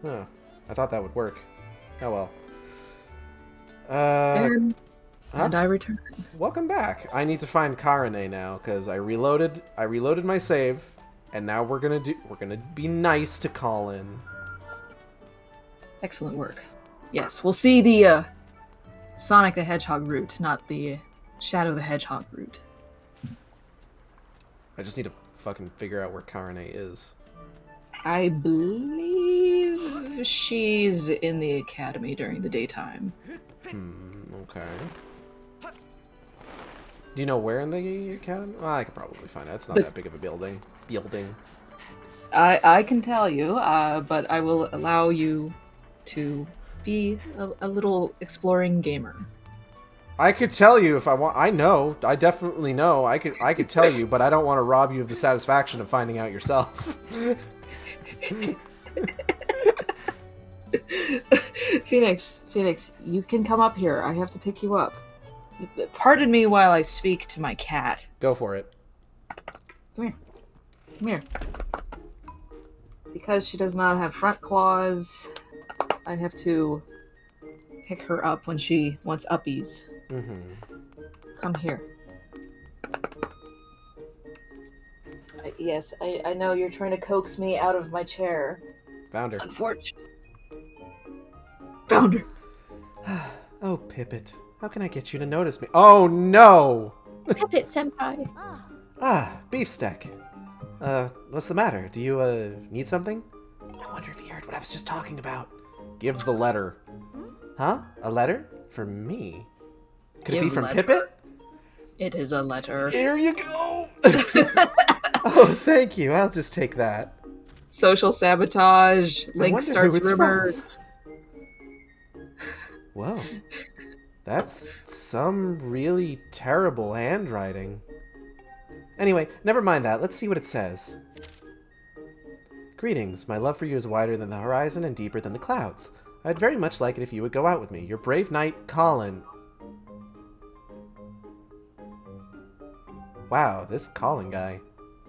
Huh. I thought that would work. Oh well. And I return. Welcome back. I need to find Karine now because I reloaded my save, and now we're gonna be nice to Colin. Excellent work. Yes, we'll see the Sonic the Hedgehog route, not the Shadow the Hedgehog route. I just need to fucking figure out where Karine is. I believe she's in the academy during the daytime. Okay. Do you know where in the academy? Well, I could probably find out. It's not that big of a building. I can tell you, but I will allow you to be a little exploring gamer. I could tell you if I want. I know. I definitely know. I could tell you, but I don't want to rob you of the satisfaction of finding out yourself. Phoenix, you can come up here. I have to pick you up. Pardon me while I speak to my cat. Go for it. Come here. Because she does not have front claws, I have to pick her up when she wants uppies. Come here. Yes, I know you're trying to coax me out of my chair. Found her. Unfortunately. Found her. Oh, Pippet. How can I get you to notice me? Oh, no! Puppet Senpai. Ah, Beefsteak. What's the matter? Do you, need something? I wonder if you heard what I was just talking about. Give the letter. Huh? A letter? For me? Could it be from Pippet? It is a letter. Here you go! Oh, thank you. I'll just take that. Social sabotage. Link starts rumors. Whoa. That's some really terrible handwriting. Anyway, never mind that. Let's see what it says. Greetings. My love for you is wider than the horizon and deeper than the clouds. I'd very much like it if you would go out with me. Your brave knight, Colin. Wow, this Colin guy.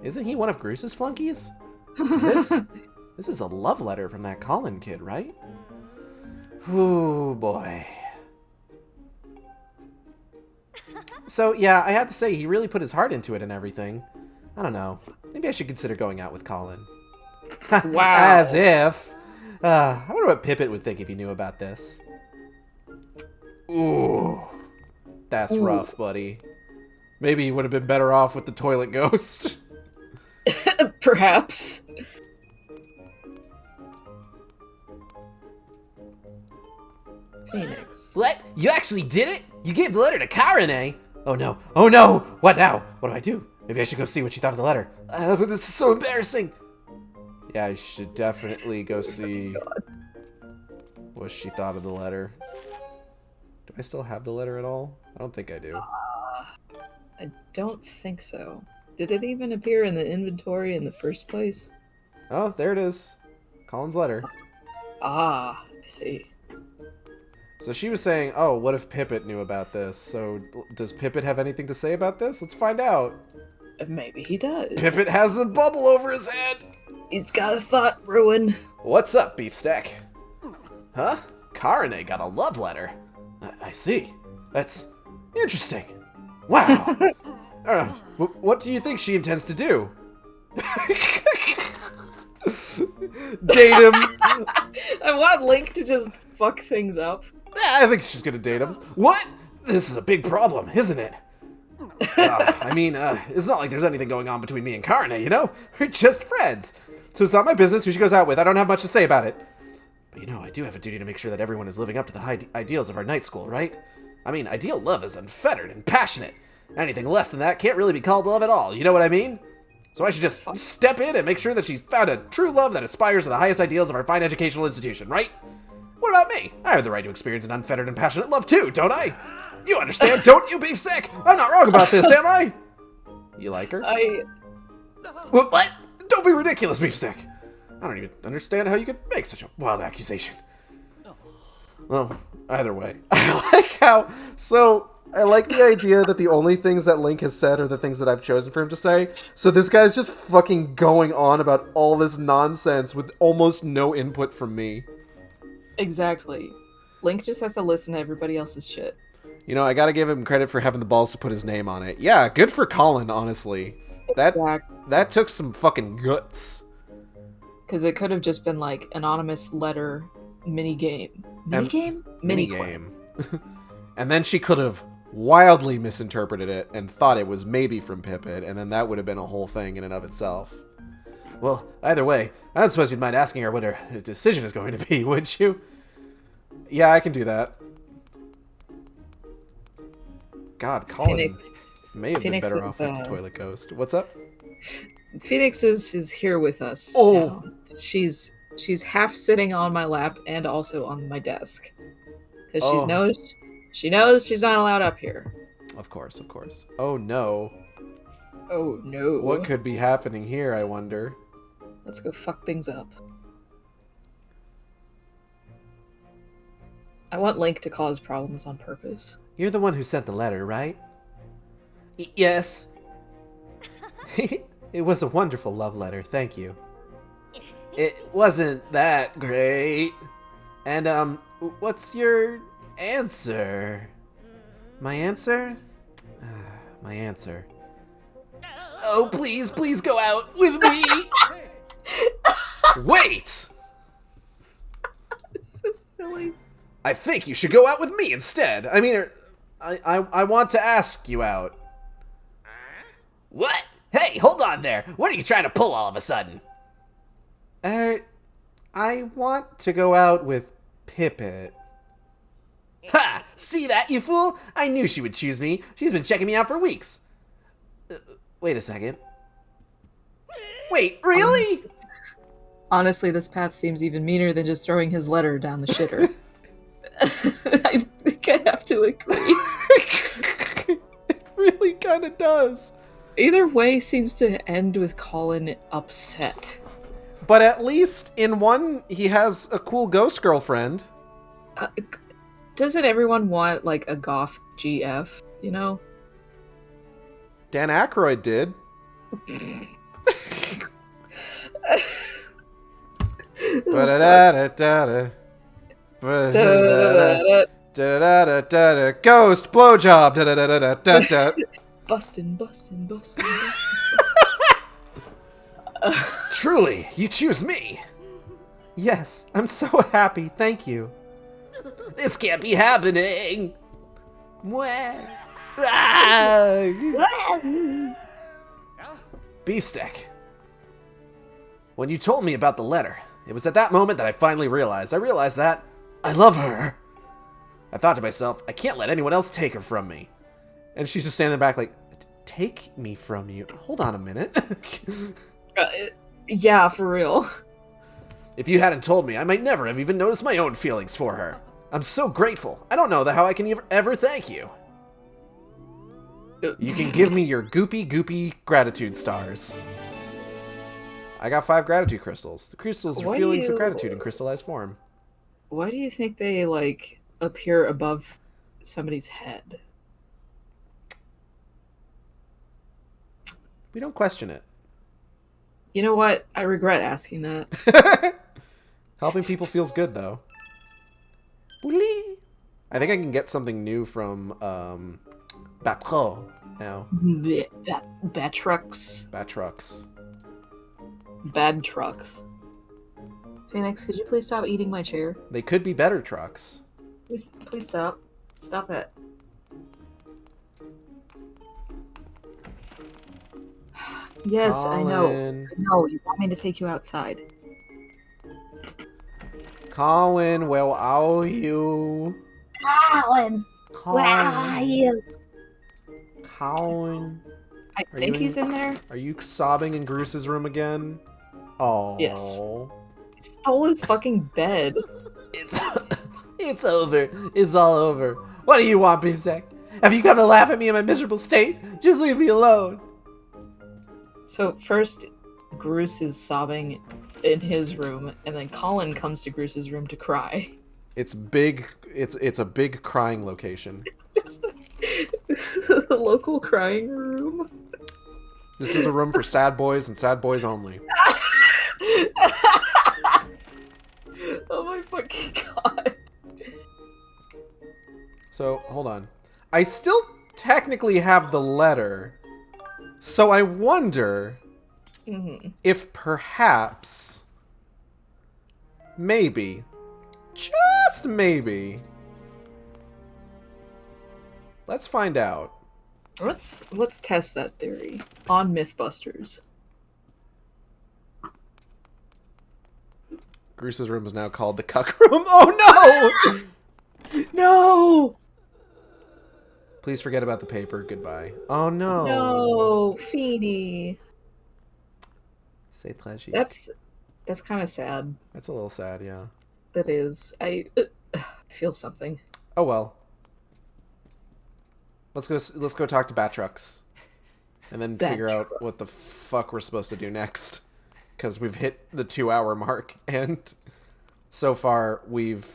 Isn't he one of Groose's flunkies? This is a love letter from that Colin kid, right? Ooh, boy. So, yeah, I have to say, he really put his heart into it and everything. I don't know. Maybe I should consider going out with Colin. Wow. As if. I wonder what Pippet would think if he knew about this. Ooh. That's rough, buddy. Maybe he would have been better off with the toilet ghost. Perhaps. Phoenix. What? You actually did it? You gave the letter to Karine? Oh no. Oh no! What now? What do I do? Maybe I should go see what she thought of the letter. But this is so embarrassing. Yeah, I should definitely go see what she thought of the letter. Do I still have the letter at all? I don't think I do. I don't think so. Did it even appear in the inventory in the first place? Oh, there it is. Colin's letter. Ah, I see. So she was saying, oh, what if Pippet knew about this? So does Pippet have anything to say about this? Let's find out. Maybe he does. Pippet has a bubble over his head. He's got a thought ruin. What's up, Beefstack? Huh? Karine got a love letter. I see. That's interesting. Wow. What do you think she intends to do? Date him. I want Link to just fuck things up. I think she's gonna date him. What? This is a big problem, isn't it? It's not like there's anything going on between me and Karine, you know? We're just friends. So it's not my business who she goes out with. I don't have much to say about it. But you know, I do have a duty to make sure that everyone is living up to the high ideals of our night school, right? I mean, ideal love is unfettered and passionate. Anything less than that can't really be called love at all, you know what I mean? So I should just step in and make sure that she's found a true love that aspires to the highest ideals of our fine educational institution, right? What about me? I have the right to experience an unfettered and passionate love too, don't I? You understand, don't you, Beefstick? I'm not wrong about this, am I? You like her? What? Don't be ridiculous, Beefstick. I don't even understand how you could make such a wild accusation. Well, either way. I like the idea that the only things that Link has said are the things that I've chosen for him to say. So this guy's just fucking going on about all this nonsense with almost no input from me. Exactly. Link just has to listen to everybody else's shit. You know, I gotta give him credit for having the balls to put his name on it. Yeah, good for Colin, honestly. That took some fucking guts. Because it could have just been like anonymous letter minigame. Minigame? Minigame. And then she could have wildly misinterpreted it and thought it was maybe from Pippet, and then that would have been a whole thing in and of itself. Well, either way, I don't suppose you'd mind asking her what her decision is going to be, would you? Yeah, I can do that. God, Colin may have been better off with the toilet ghost. What's up? Phoenix is here with us. Oh. Now. She's half sitting on my lap and also on my desk. Because she knows she's not allowed up here. Of course. Oh no. Oh no. What could be happening here, I wonder? Let's go fuck things up. I want Link to cause problems on purpose. You're the one who sent the letter, right? Yes. It was a wonderful love letter, thank you. It wasn't that great. And, what's your answer? My answer? My answer. Oh, please go out with me! Wait! It's so silly. I think you should go out with me instead. I mean, I want to ask you out. What? Hey, hold on there. What are you trying to pull all of a sudden? I want to go out with Pippet. Ha! See that, you fool? I knew she would choose me. She's been checking me out for weeks. Wait a second. Wait, really? Honestly, this path seems even meaner than just throwing his letter down the shitter. I think I have to agree. It really kind of does. Either way seems to end with Colin upset. But at least in one, he has a cool ghost girlfriend. Doesn't everyone want, like, a goth GF, you know? Dan Aykroyd did. Ghost blowjob. Bustin'. Truly, you choose me. Yes, I'm so happy. Thank you. This can't be happening. Beefstick. When you told me about the letter, it was at that moment that I finally realized. I realized that I love her. I thought to myself, I can't let anyone else take her from me. And she's just standing back like, take me from you. Hold on a minute. Yeah, for real. If you hadn't told me, I might never have even noticed my own feelings for her. I'm so grateful. I don't know how I can ever thank you. You can give me your goopy gratitude stars. I got 5 gratitude crystals. The crystals are feelings of gratitude in crystallized form. Why do you think they, like, appear above somebody's head? We don't question it. You know what? I regret asking that. Helping people feels good, though. I think I can get something new from Batro now. Bad trucks. Bat trucks. Bad trucks. Phoenix, could you please stop eating my chair? They could be better trucks. Please stop. Stop that. Yes, I know. Colin. No, you want me to take you outside. Colin, where are you? Colin, where are you? Colin. I Are think you he's in there. Are you sobbing in Groose's room again? Oh. Yes. He stole his fucking bed. It's over. It's all over. What do you want, Beefsack? Have you come to laugh at me in my miserable state? Just leave me alone. So first, Groose is sobbing in his room, and then Colin comes to Groose's room to cry. It's big. It's a big crying location. It's just the local crying room. This is a room for sad boys and sad boys only. Oh my fucking god. So, hold on. I still technically have the letter. So I wonder if perhaps, maybe, just maybe, let's find out. Let's test that theory on Mythbusters. Groose's room is now called the cuck room. Oh no! No! Please forget about the paper. Goodbye. Oh no. No, Feeny. C'est tragique. That's kind of sad. That's a little sad, yeah. That is. I feel something. Oh well. Let's go talk to Battrucks, and then figure out what the fuck we're supposed to do next, because we've hit the 2-hour mark, and so far we've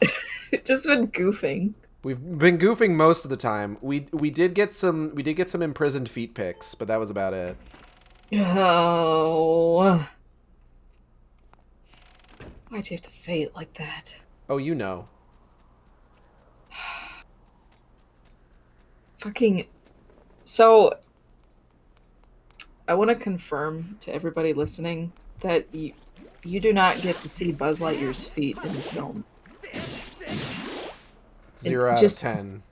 just been goofing. We've been goofing most of the time. We did get some imprisoned feet pics, but that was about it. Oh. Why'd you have to say it like that? Oh, you know. Fucking. So, I want to confirm to everybody listening that you do not get to see Buzz Lightyear's feet in the film. 0 out of 10.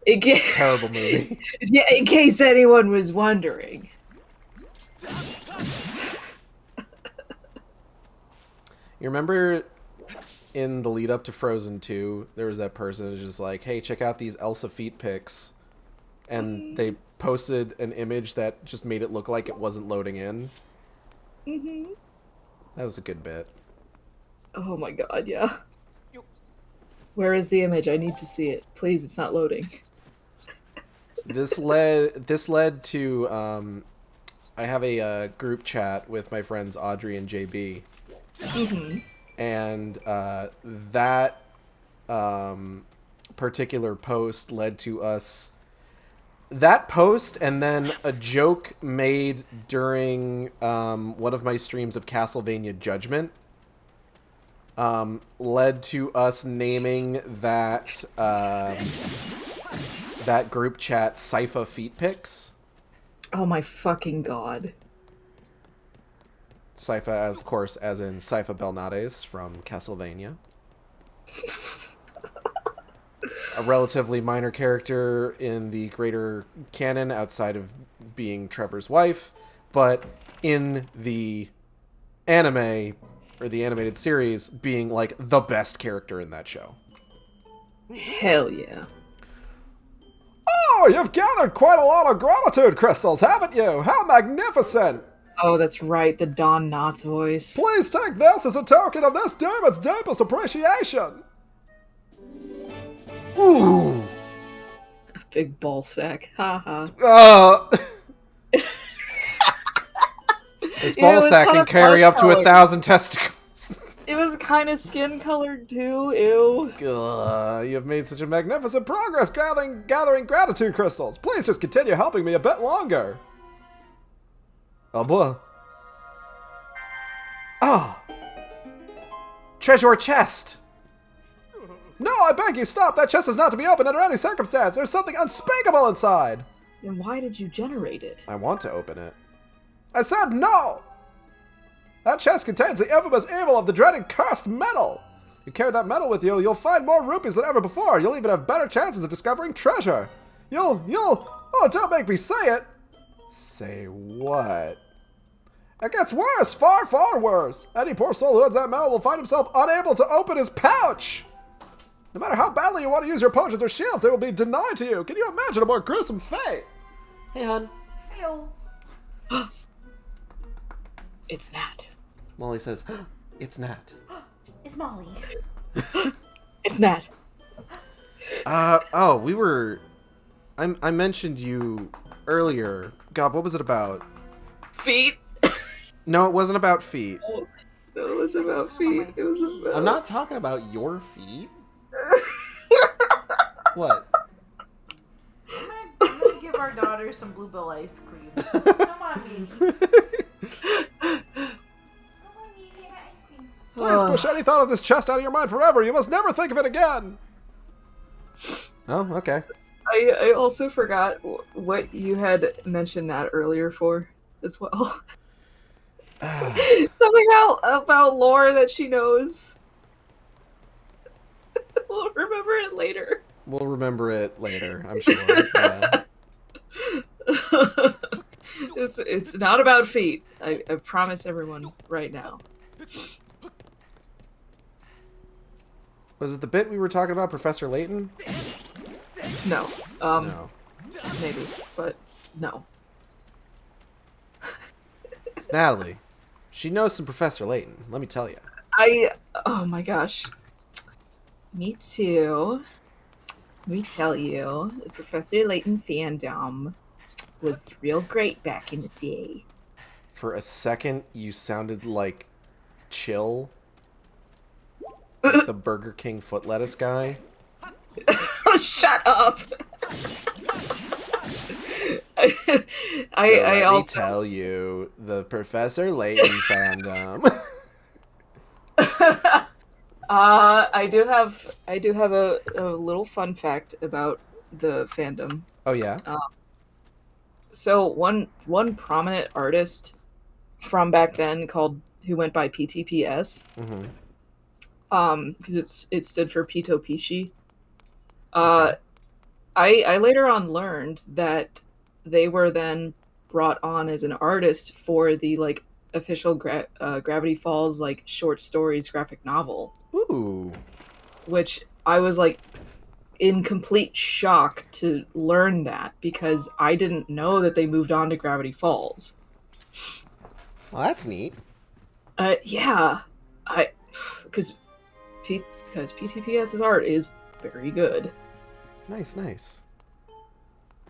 Terrible movie. Yeah, in case anyone was wondering. You remember in the lead up to Frozen 2, there was that person who's just like, hey, check out these Elsa feet pics. And they posted an image that just made it look like it wasn't loading in. Mm-hmm. That was a good bit. Oh my god, yeah. Where is the image? I need to see it. Please, it's not loading. This led to I have a group chat with my friends Audrey and JB. Mm-hmm. And that particular post led to us. That post and then a joke made during one of my streams of Castlevania Judgment led to us naming that that group chat Sypha Feet Pics. Oh my fucking god. Sypha, of course, as in Sypha Belnades from Castlevania. A relatively minor character in the greater canon outside of being Trevor's wife, but in the anime, or the animated series, being, like, the best character in that show. Hell yeah. Oh, you've gathered quite a lot of gratitude crystals, haven't you? How magnificent! Oh, that's right, the Don Knotts voice. Please take this as a token of this demon's deepest appreciation. Ooh! Big ball sack. Haha. This ball sack can carry up to 1,000 testicles. It was kind of skin colored too. Ew. You have made such a magnificent progress gathering gratitude crystals. Please just continue helping me a bit longer. Oh boy. Oh! Treasure chest! No, I beg you, stop! That chest is not to be opened under any circumstance! There's something unspeakable inside! Then why did you generate it? I want to open it. I said no! That chest contains the infamous evil of the dreaded cursed metal! You carry that metal with you, you'll find more rupees than ever before. You'll even have better chances of discovering treasure. Oh, don't make me say it! Say what? It gets worse, far, far worse. Any poor soul who has that metal will find himself unable to open his pouch. No matter how badly you want to use your potions or shields, they will be denied to you. Can you imagine a more gruesome fate? Hey, hon. Hello. It's Nat. Molly says, it's Nat. It's Molly. It's Nat. I mentioned you earlier. God, what was it about? Feet. No, it wasn't about feet. It was about feet. It was about... I'm not talking about your feet. What? I'm gonna give our daughter some bluebell ice cream. Come on, baby. Come on, baby, I got ice cream. Please push any thought of this chest out of your mind forever. You must never think of it again. Oh, okay. I also forgot what you had mentioned that earlier for as well. Something about lore that she knows. We'll remember it later. We'll remember it later, I'm sure. Yeah. It's not about feet. I promise everyone right now. Was it the bit we were talking about, Professor Layton? No. No. Maybe, but no. It's Natalie. She knows some Professor Layton, let me tell you. Oh my gosh. Me too. Let me tell you, the Professor Layton fandom was real great back in the day. For a second, you sounded like Chill. Like the Burger King foot lettuce guy. Oh, shut up! I let me also tell you, the Professor Layton fandom. I do have a little fun fact about the fandom. Oh yeah. So one prominent artist from back then who went by PTPS. Mm-hmm. Because it stood for Pito Pishi. I later on learned that they were then brought on as an artist for the official Gravity Falls short stories graphic novel. Ooh. Which I was in complete shock to learn that, because I didn't know that they moved on to Gravity Falls. Well, that's neat. Yeah, because PTPS's art is very good. Nice, nice.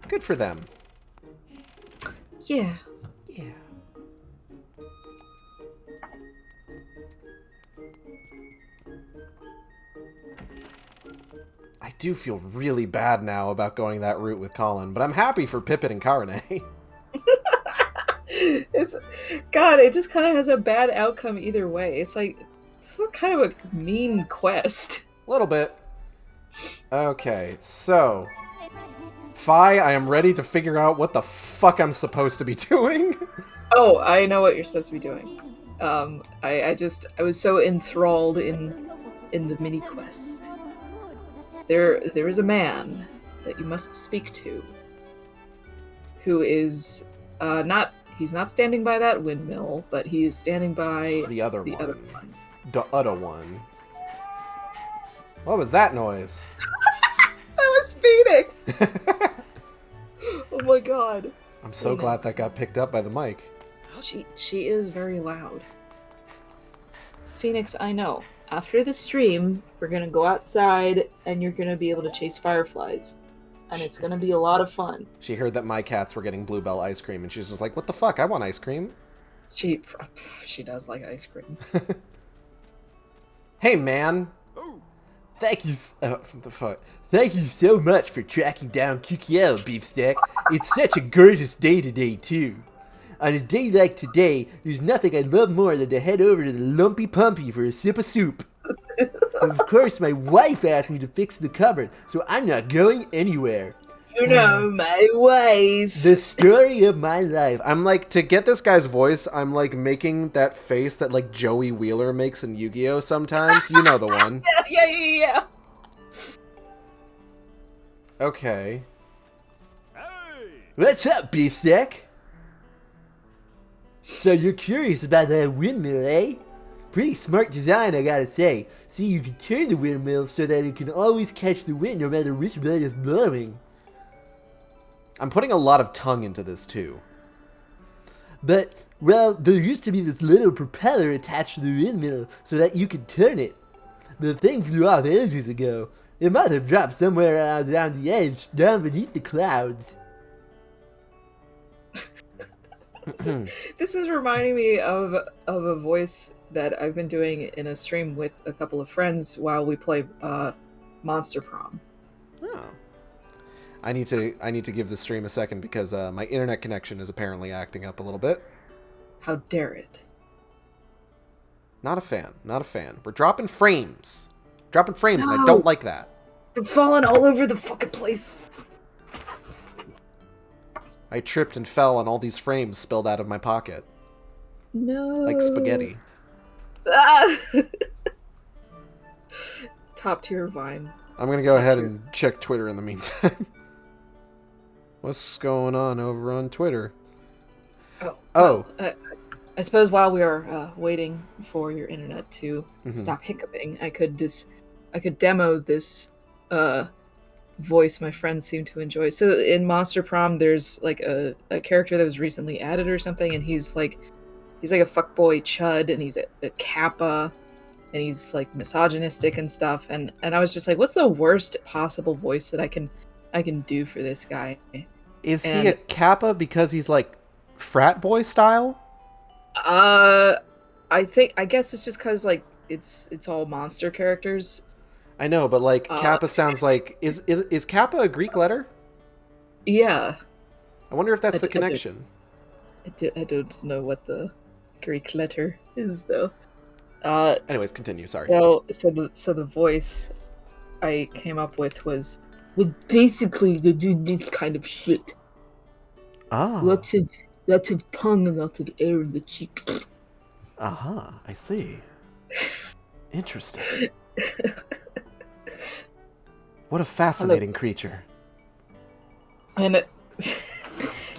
Good for them. Yeah. Yeah. I do feel really bad now about going that route with Colin, but I'm happy for Pippin and Karane. It just kind of has a bad outcome either way. It's this is kind of a mean quest. A little bit. Okay, so Fi, I am ready to figure out what the fuck I'm supposed to be doing. Oh, I know what you're supposed to be doing. I was so enthralled in the mini quest. There is a man that you must speak to, who is he's not standing by that windmill, but he is standing by The other the one. other one. The other one. What was that noise? That was Phoenix! Oh my god. I'm so glad that got picked up by the mic. She is very loud. Phoenix, I know. After the stream, we're gonna go outside and you're gonna be able to chase fireflies. And it's gonna be a lot of fun. She heard that my cats were getting Bluebell ice cream, and she's just like, what the fuck? I want ice cream. She does like ice cream. Hey, man. Thank you. What the fuck? Thank you so much for tracking down Kukio, Beefsteak. It's such a gorgeous day today, too. On a day like today, there's nothing I love more than to head over to the Lumpy Pumpy for a sip of soup. Of course, my wife asked me to fix the cupboard, so I'm not going anywhere. You know, my wife. The story of my life. I'm like, to get this guy's voice, I'm like making that face that like Joey Wheeler makes in Yu-Gi-Oh! Sometimes. You know the one. Yeah. Okay. What's up, Beefsteak? So you're curious about that windmill, eh? Pretty smart design, I gotta say. See, you can turn the windmill so that it can always catch the wind no matter which way is blowing. I'm putting a lot of tongue into this too. But, well, there used to be this little propeller attached to the windmill so that you could turn it. The thing flew off ages ago. It must have dropped somewhere around the edge, down beneath the clouds. This is reminding me of a voice that I've been doing in a stream with a couple of friends while we play Monster Prom. Oh. I need to give the stream a second because my internet connection is apparently acting up a little bit. How dare it? Not a fan. Not a fan. We're dropping frames. Dropping frames, and I No. don't like that. They're falling all over the fucking place. I tripped and fell, and all these frames spilled out of my pocket. No. Like spaghetti. Ah! Top tier Vine. I'm going to go ahead and check Twitter in the meantime. What's going on over on Twitter? Oh. I suppose while we are waiting for your internet to stop hiccuping, I could demo this voice my friends seem to enjoy. So in Monster Prom, there's like a character that was recently added or something, and he's like a fuckboy chud, and he's a kappa, and he's like misogynistic and stuff. And I was just like, what's the worst possible voice that I can do for this guy? Is he a kappa because he's like frat boy style? I guess it's just because like it's all monster characters. I know, but like kappa sounds like is kappa a Greek letter? Yeah. I wonder if that's the connection. I don't know what the Greek letter is though. Anyways, continue. Sorry. So the voice I came up with was basically to do this kind of shit. Ah. Lots of tongue and lots of air in the cheeks. Uh-huh. I see. Interesting. What a fascinating creature. And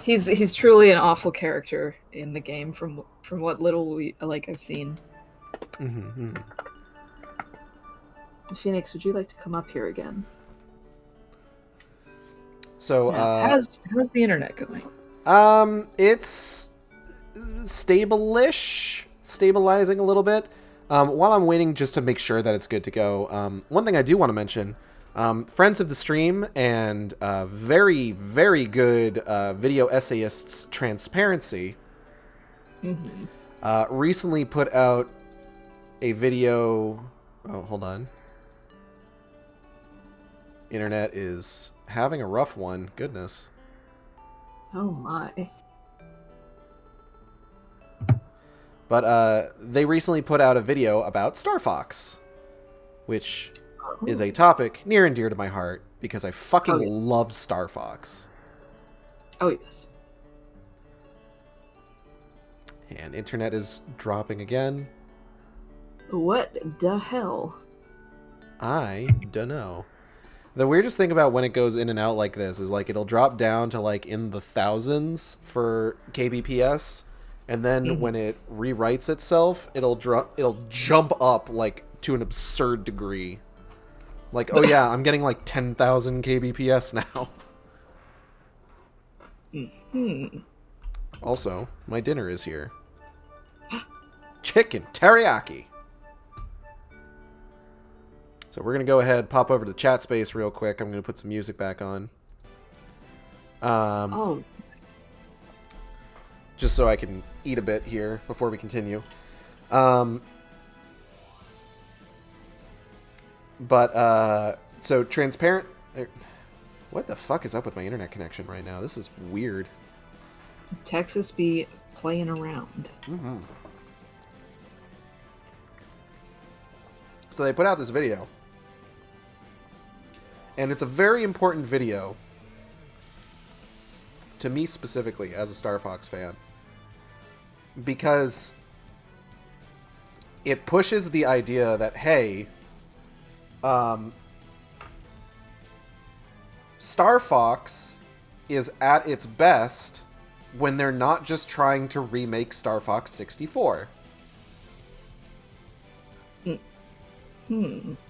he's truly an awful character in the game from what little I've seen. Mm-hmm. Phoenix, would you like to come up here again? So, how's the internet going? It's stabilizing a little bit. While I'm waiting just to make sure that it's good to go, one thing I do want to mention, friends of the stream and very, very good video essayists Transparency recently put out a video... Oh, hold on. Internet is having a rough one. Goodness. Oh my. But they recently put out a video about Star Fox, which is a topic near and dear to my heart because I fucking love Star Fox. Oh, yes. And internet is dropping again. What the hell? I don't know. The weirdest thing about when it goes in and out like this is like it'll drop down to like in the thousands for kbps, and then when it rewrites itself, it'll jump up like to an absurd degree. Like, oh yeah, I'm getting like 10,000 kbps now. Also, my dinner is here. Chicken teriyaki. So we're going to go ahead, pop over to the chat space real quick. I'm going to put some music back on. Just so I can eat a bit here before we continue. But so transparent. What the fuck is up with my internet connection right now? This is weird. Texas be playing around. Mm-hmm. So they put out this video. And it's a very important video to me specifically as a Star Fox fan. Because it pushes the idea that, hey, Star Fox is at its best when they're not just trying to remake Star Fox 64.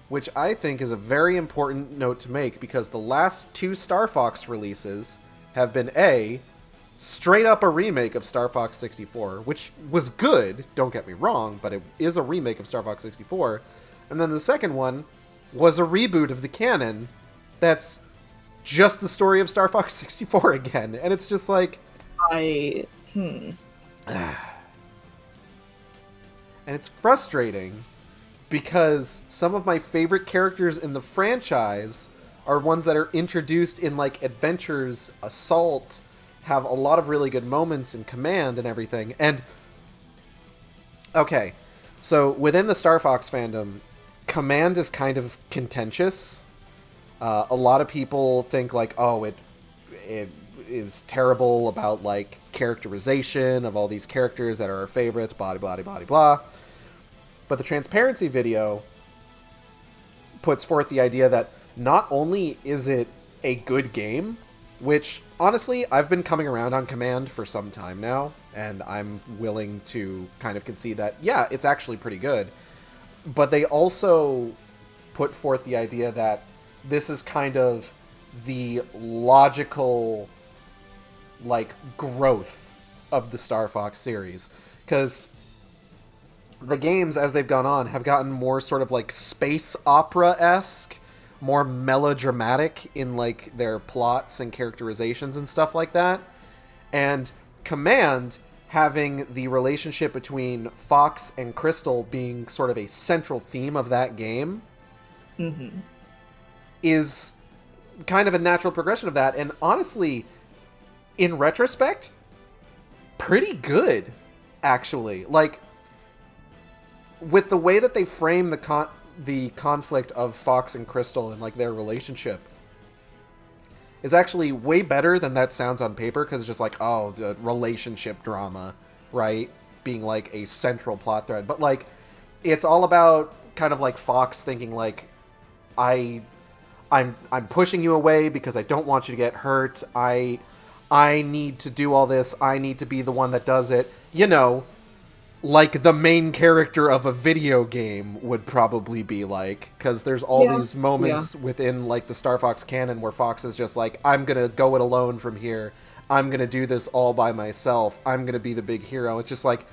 Which I think is a very important note to make, because the last 2 Star Fox releases have been straight up a remake of Star Fox 64, which was good, don't get me wrong, but it is a remake of Star Fox 64. And then the second one was a reboot of the canon that's just the story of Star Fox 64 again. And it's just like... And it's frustrating because some of my favorite characters in the franchise are ones that are introduced in, like, Adventures, Assault, have a lot of really good moments in Command and everything. And, okay, so within the Star Fox fandom, Command is kind of contentious. A lot of people think, like, oh, it is terrible about, like, characterization of all these characters that are our favorites, blah, blah, blah, blah, blah. But the transparency video puts forth the idea that not only is it a good game, which, honestly, I've been coming around on Command for some time now, and I'm willing to kind of concede that, yeah, it's actually pretty good. But they also put forth the idea that this is kind of the logical, like, growth of the Star Fox series. Because the games, as they've gone on, have gotten more sort of, like, space opera-esque, more melodramatic in, like, their plots and characterizations and stuff like that. And Command, having the relationship between Fox and Crystal being sort of a central theme of that game, is kind of a natural progression of that. And honestly, in retrospect, pretty good, actually. Like, with the way that they frame the conflict of Fox and Crystal and, like, their relationship is actually way better than that sounds on paper, because it's just like, oh, the relationship drama, right? Being, like, a central plot thread. But, like, it's all about kind of, like, Fox thinking, like, I'm pushing you away because I don't want you to get hurt. I need to do all this. I need to be the one that does it. You know, like the main character of a video game would probably be like, because there's all these moments within, like, the Star Fox canon where Fox is just like, I'm gonna go it alone from here. I'm gonna do this all by myself. I'm gonna be the big hero. It's just like,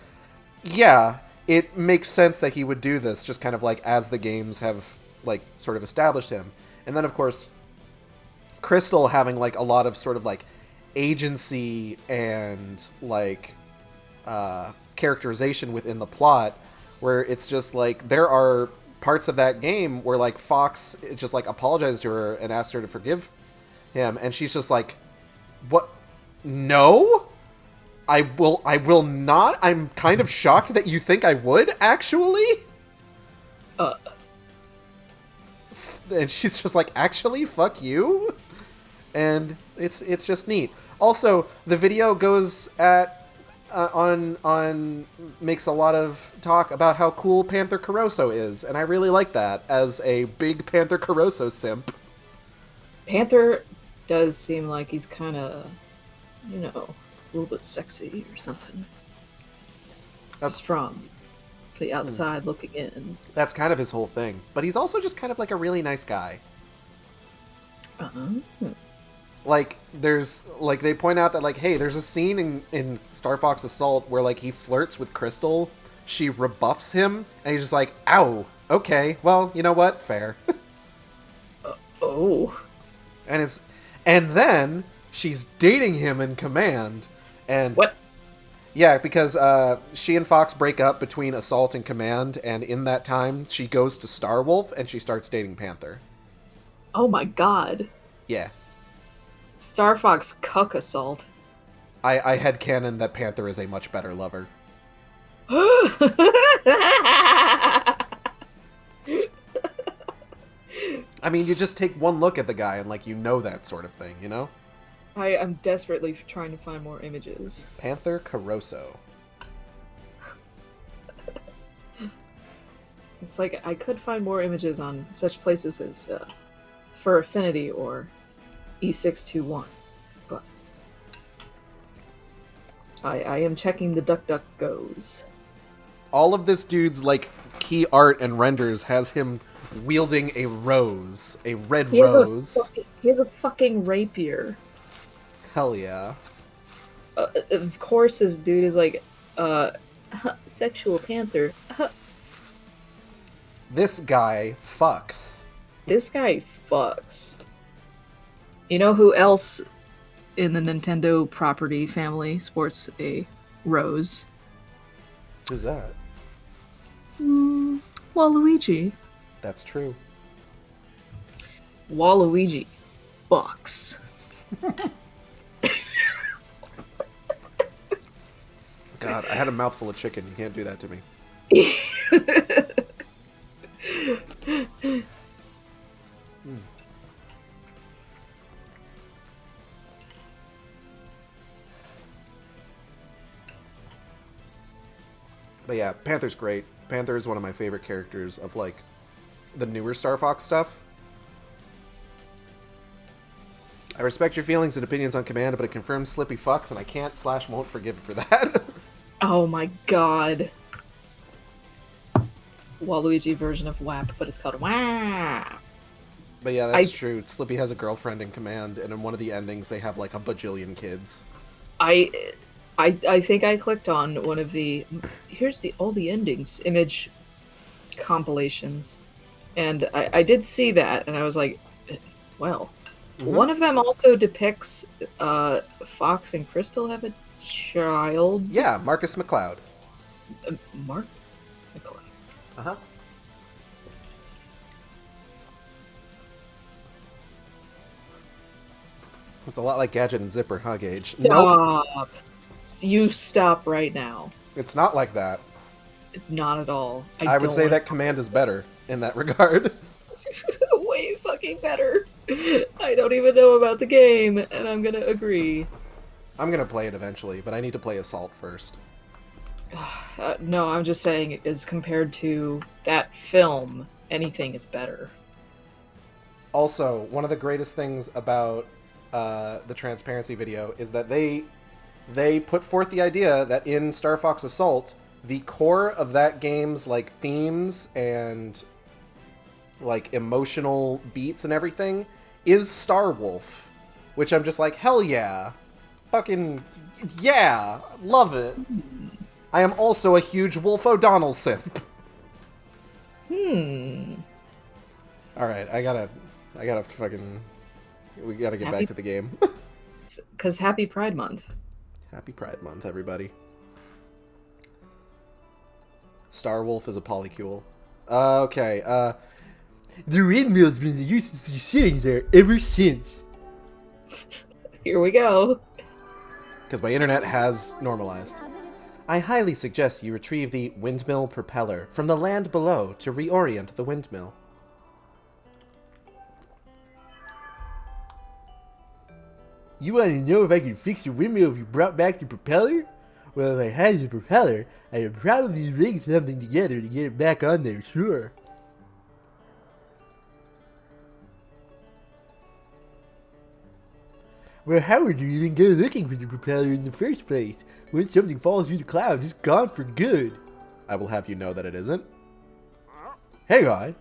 yeah, it makes sense that he would do this, just kind of like as the games have, like, sort of established him. And then, of course, Crystal having, like, a lot of sort of, like, agency and, like, characterization within the plot, where it's just like there are parts of that game where, like, Fox just, like, apologized to her and asked her to forgive him, and she's just like, what? No, I will not. I'm kind of shocked that you think I would, actually. And she's just like, actually, fuck you. And it's just neat. Also, the video goes at makes a lot of talk about how cool Panther Caroso is, and I really like that as a big Panther Caroso simp. Panther does seem like he's kind of, you know, a little bit sexy or something. That's from the outside looking in. That's kind of his whole thing. But he's also just kind of like a really nice guy. Like, there's, like, they point out that, like, hey, there's a scene in Star Fox Assault where, like, he flirts with Crystal, she rebuffs him, and he's just like, ow, okay, well, you know what, fair. And then she's dating him in Command, and... What? Yeah, because she and Fox break up between Assault and Command, and in that time, she goes to Starwolf, and she starts dating Panther. Oh my god. Yeah. Star Fox cuck Assault. I had canon that Panther is a much better lover. I mean, you just take one look at the guy and, like, you know that sort of thing, you know? I'm desperately trying to find more images. Panther Caroso. It's like I could find more images on such places as For Affinity or E621, but I am checking the DuckDuckGos. All of this dude's, like, key art and renders has him wielding a rose. A red rose. He has a fucking rapier. Hell yeah. Of course this dude is like, sexual panther. This guy fucks. This guy fucks. You know who else in the Nintendo property family sports a rose? Who's that? Waluigi. That's true. Waluigi fucks. God, I had a mouthful of chicken. You can't do that to me. But yeah, Panther's great. Panther is one of my favorite characters of, like, the newer Star Fox stuff. I respect your feelings and opinions on Command, but it confirms Slippy fucks, and I can't/won't forgive it for that. Oh my god. Waluigi version of WAP, but it's called WAP. But yeah, that's true. Slippy has a girlfriend in Command, and in one of the endings, they have, like, a bajillion kids. I think I clicked on one of the here's all the endings image compilations, and I did see that, and I was like, well, one of them also depicts Fox and Crystal have a child. Yeah, Marcus McCloud. Mark McCloud. Uh-huh. It's a lot like Gadget and Zipper, huh, Gage? Stop. Nope. You stop right now. It's not like that. Not at all. I would say that Command is better in that regard. Way fucking better. I don't even know about the game, and I'm gonna agree. I'm gonna play it eventually, but I need to play Assault first. No, I'm just saying, as compared to that film, anything is better. Also, one of the greatest things about the transparency video is that they put forth the idea that in Star Fox Assault, the core of that game's, like, themes and, like, emotional beats and everything is Starwolf, which I'm just like, hell yeah. Fucking yeah, love it. I am also a huge Wolf O'Donnell simp. Alright, I gotta fucking... We gotta get back to the game. Because Happy Pride Month. Happy Pride Month, everybody. Starwolf is a polycule. Okay, The windmill's been uselessly sitting there ever since. Here we go. because my internet has normalized. I highly suggest you retrieve the windmill propeller from the land below to reorient the windmill. You want to know if I can fix the windmill if you brought back the propeller? Well, if I had the propeller, I would probably rig something together to get it back on there, sure. Well, how would you even go looking for the propeller in the first place? Once something falls through the clouds, it's gone for good. I will have you know that it isn't. Hang on.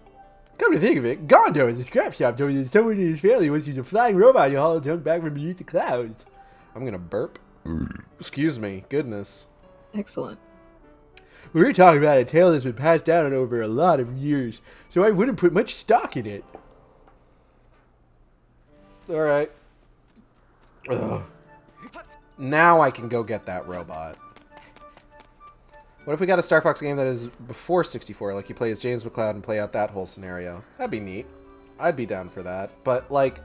Come to think of it, Gondo is a scrap shop told me that someone in his family once used a flying robot to haul a junk back from beneath the clouds. I'm gonna burp. Excuse me. Goodness. Excellent. We're talking about a tale that's been passed down over a lot of years, so I wouldn't put much stock in it. Alright. Ugh. Now I can go get that robot. What if we got a Star Fox game that is before 64? Like, you play as James McCloud and play out that whole scenario. That'd be neat. I'd be down for that. But, like,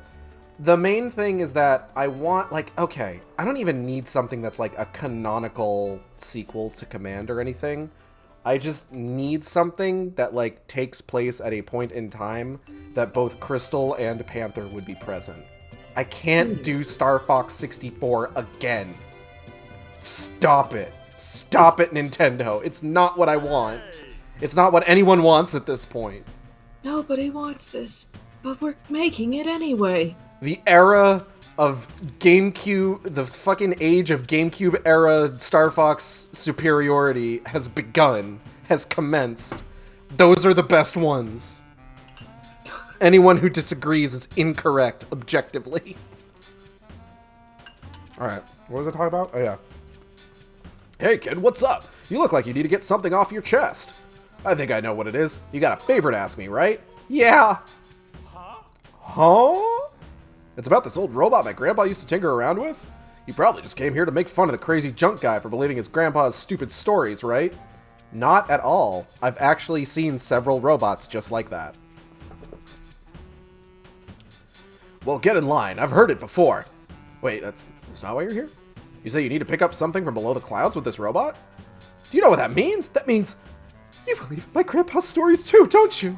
the main thing is that I want, like, okay, I don't even need something that's, like, a canonical sequel to Command or anything. I just need something that, like, takes place at a point in time that both Crystal and Panther would be present. I can't do Star Fox 64 again. Stop it. Stop it, Nintendo. It's not what I want. It's not what anyone wants at this point. Nobody wants this, but we're making it anyway. The era of GameCube, the fucking age of GameCube era Star Fox superiority has begun, has commenced. Those are the best ones. Anyone who disagrees is incorrect, objectively. Alright, what was I talking about? Oh, yeah. Hey kid, what's up? You look like you need to get something off your chest. I think I know what it is. You got a favor to ask me, right? Yeah. Huh? It's about this old robot my grandpa used to tinker around with? You probably just came here to make fun of the crazy junk guy for believing his grandpa's stupid stories, right? Not at all. I've actually seen several robots just like that. Well, get in line. I've heard it before. Wait, that's not why you're here? You say you need to pick up something from below the clouds with this robot? Do you know what that means? That means you believe my grandpa's stories too, don't you?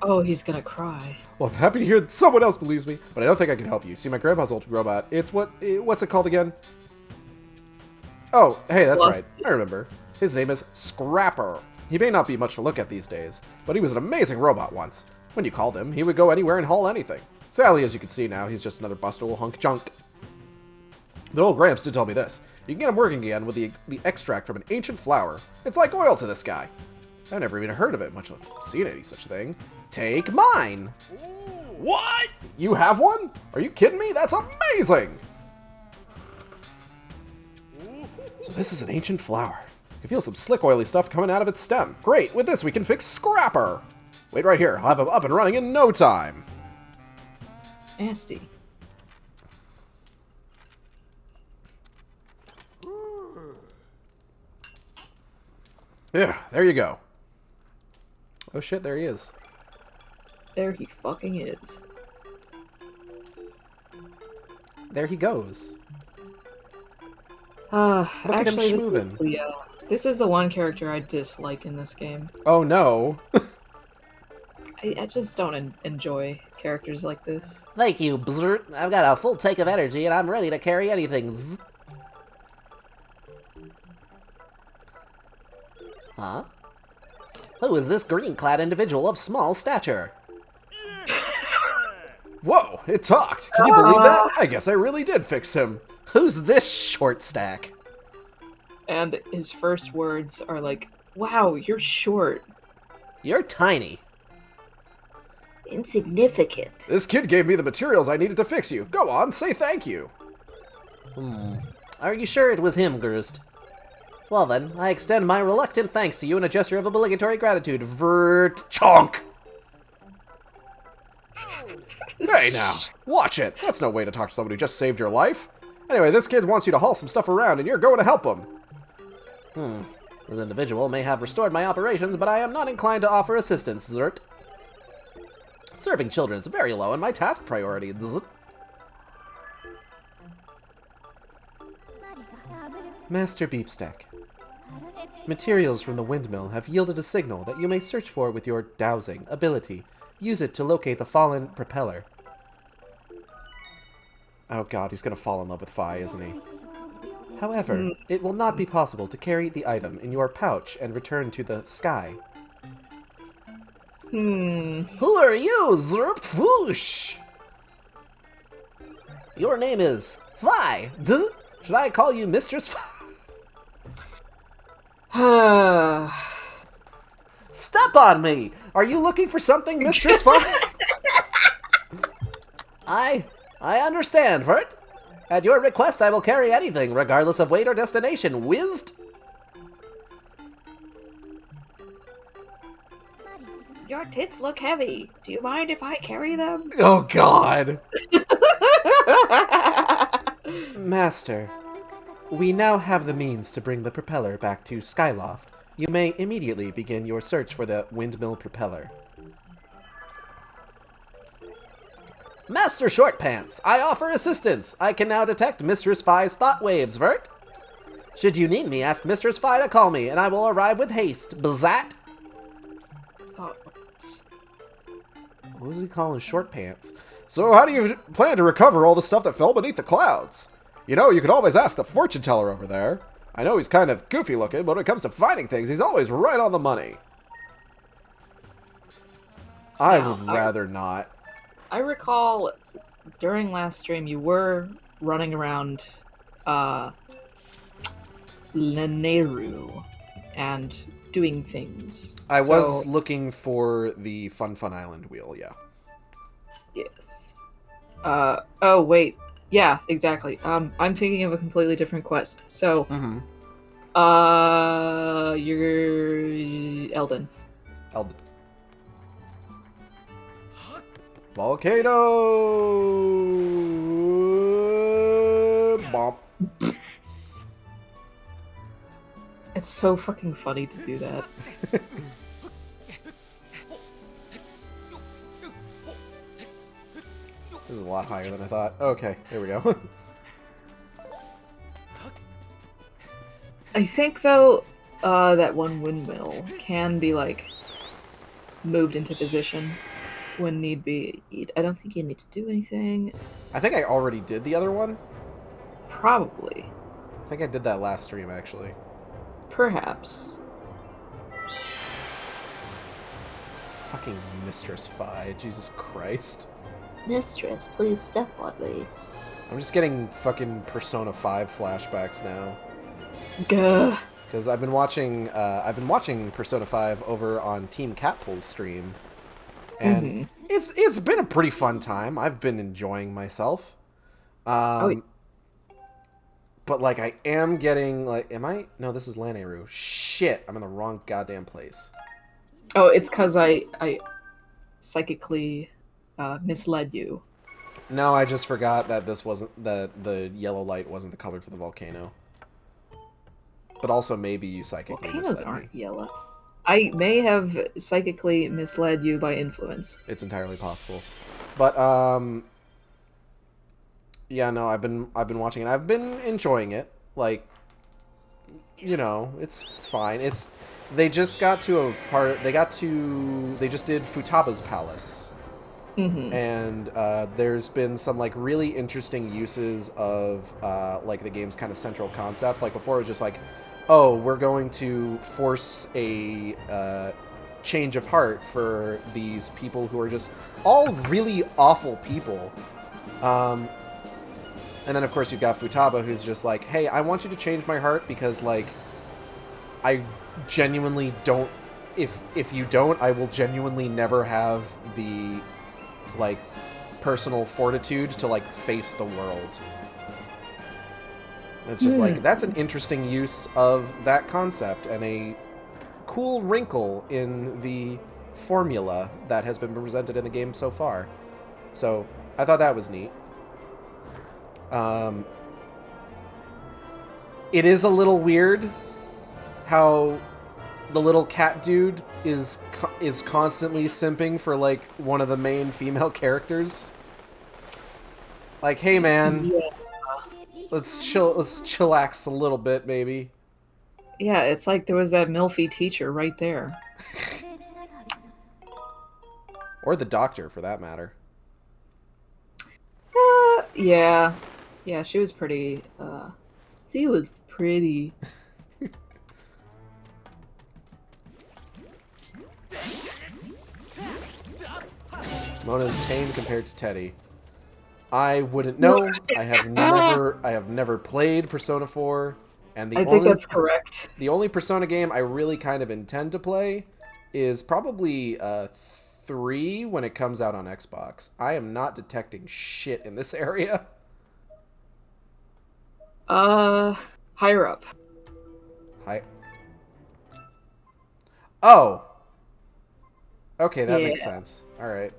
Oh, he's gonna cry. Well, I'm happy to hear that someone else believes me, but I don't think I can help you. See, my grandpa's old robot, it's what's it called again? Oh, hey, that's right. I remember. His name is Scrapper. He may not be much to look at these days, but he was an amazing robot once. When you called him, he would go anywhere and haul anything. Sadly, as you can see now, he's just another busted little hunk of junk. But old Gramps did tell me this. You can get him working again with the extract from an ancient flower. It's like oil to this guy. I've never even heard of it, much less seen any such thing. Take mine! What? You have one? Are you kidding me? That's amazing! So this is an ancient flower. I can feel some slick oily stuff coming out of its stem. Great, with this we can fix Scrapper! Wait right here, I'll have him up and running in no time. Nasty. Yeah, there you go. Oh shit, there he is. There he fucking is. There he goes. Look at him actually, schmoovin'. this is the one character I dislike in this game. Oh no. I just don't enjoy characters like this. Thank you, Blizzard. I've got a full tank of energy and I'm ready to carry anything. Zzz. Huh? Who is this green-clad individual of small stature? Whoa, it talked! Can you believe that? I guess I really did fix him. Who's this short stack? And his first words are like, wow, you're short. You're tiny. Insignificant. This kid gave me the materials I needed to fix you. Go on, say thank you. Are you sure it was him, Groose? Well then, I extend my reluctant thanks to you in a gesture of obligatory gratitude. Chonk! Hey now, watch it. That's no way to talk to somebody who just saved your life. Anyway, this kid wants you to haul some stuff around and you're going to help him. This individual may have restored my operations, but I am not inclined to offer assistance, Zert. Serving children is very low on my task priority, Zert. Master Beefsteak. Materials from the windmill have yielded a signal that you may search for with your dowsing ability. Use it to locate the fallen propeller. Oh god, he's gonna fall in love with Fi, isn't he? However, it will not be possible to carry the item in your pouch and return to the sky. Who are you, Zerp Whoosh? Your name is Fi. Should I call you Mistress Fi? Step on me! Are you looking for something, Mistress Fi? I understand, Vert. At your request, I will carry anything, regardless of weight or destination. Whizzed? Your tits look heavy. Do you mind if I carry them? Oh, God. Master, we now have the means to bring the propeller back to Skyloft. You may immediately begin your search for the windmill propeller. Master Shortpants, I offer assistance. I can now detect Mistress Fi's thought waves, Vert. Should you need me, ask Mistress Fi to call me, and I will arrive with haste. Bazat? What was he calling Shortpants? So how do you plan to recover all the stuff that fell beneath the clouds? You know, you could always ask the fortune teller over there. I know he's kind of goofy looking, but when it comes to finding things, he's always right on the money. I would rather not. I recall during last stream you were running around Lanayru and doing things. I was looking for the Fun Island wheel, yeah. Yes. Oh wait. Yeah, exactly. I'm thinking of a completely different quest. So you're Elden. Volcano! Bomp. It's so fucking funny to do that. This is a lot higher than I thought. Okay, there we go. I think though, that one windmill can be like moved into position when need be. I don't think you need to do anything. I think I already did the other one. Probably. I think I did that last stream, actually. Perhaps. Fucking Mistress Fi, Jesus Christ. Mistress, please step on me. I'm just getting fucking Persona 5 flashbacks now. Gah. Because I've been watching Persona 5 over on Team Catpool's stream. And it's been a pretty fun time. I've been enjoying myself. But like I am getting like no, this is Lanayru. Shit, I'm in the wrong goddamn place. Oh, it's cause I psychically misled you. No, I just forgot that this wasn't the yellow light wasn't the color for the volcano. But also maybe you psychically Volcanoes misled aren't me. yellow. I may have psychically misled you by influence. It's entirely possible. But yeah, no, I've been watching it. I've been enjoying it. Like, you know, it's fine. They just got to a part. They just did Futaba's Palace. And there's been some like really interesting uses of like the game's kind of central concept. Like before, it was just like, oh, we're going to force a change of heart for these people who are just all really awful people. And then of course you've got Futaba, who's just like, hey, I want you to change my heart because like I genuinely don't. If you don't, I will genuinely never have the like personal fortitude to like face the world. It's just like that's an interesting use of that concept and a cool wrinkle in the formula that has been presented in the game so far. So I thought that was neat. It is a little weird how the little cat dude is constantly simping for like one of the main female characters. Like, hey man, let's chillax a little bit, maybe. Yeah, it's like there was that milfy teacher right there. Or the doctor, for that matter. Yeah, she was pretty. She was pretty. Mona's tame compared to Teddy. I wouldn't know. I have never played Persona 4, and I think that's correct. The only Persona game I really kind of intend to play is probably 3 when it comes out on Xbox. I am not detecting shit in this area. Higher up. Oh. Okay, that makes sense. All right.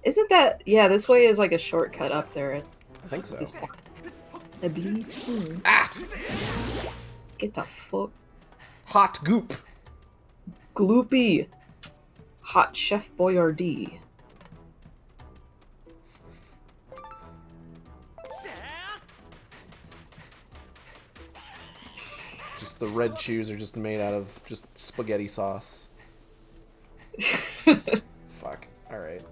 Isn't that... Yeah, this way is like a shortcut up there. I think so. This point. I believe so. Ah! Get the fuck... Hot goop. Gloopy. Hot Chef Boyardee. Just the red chews are just made out of just spaghetti sauce. Fuck. Alright.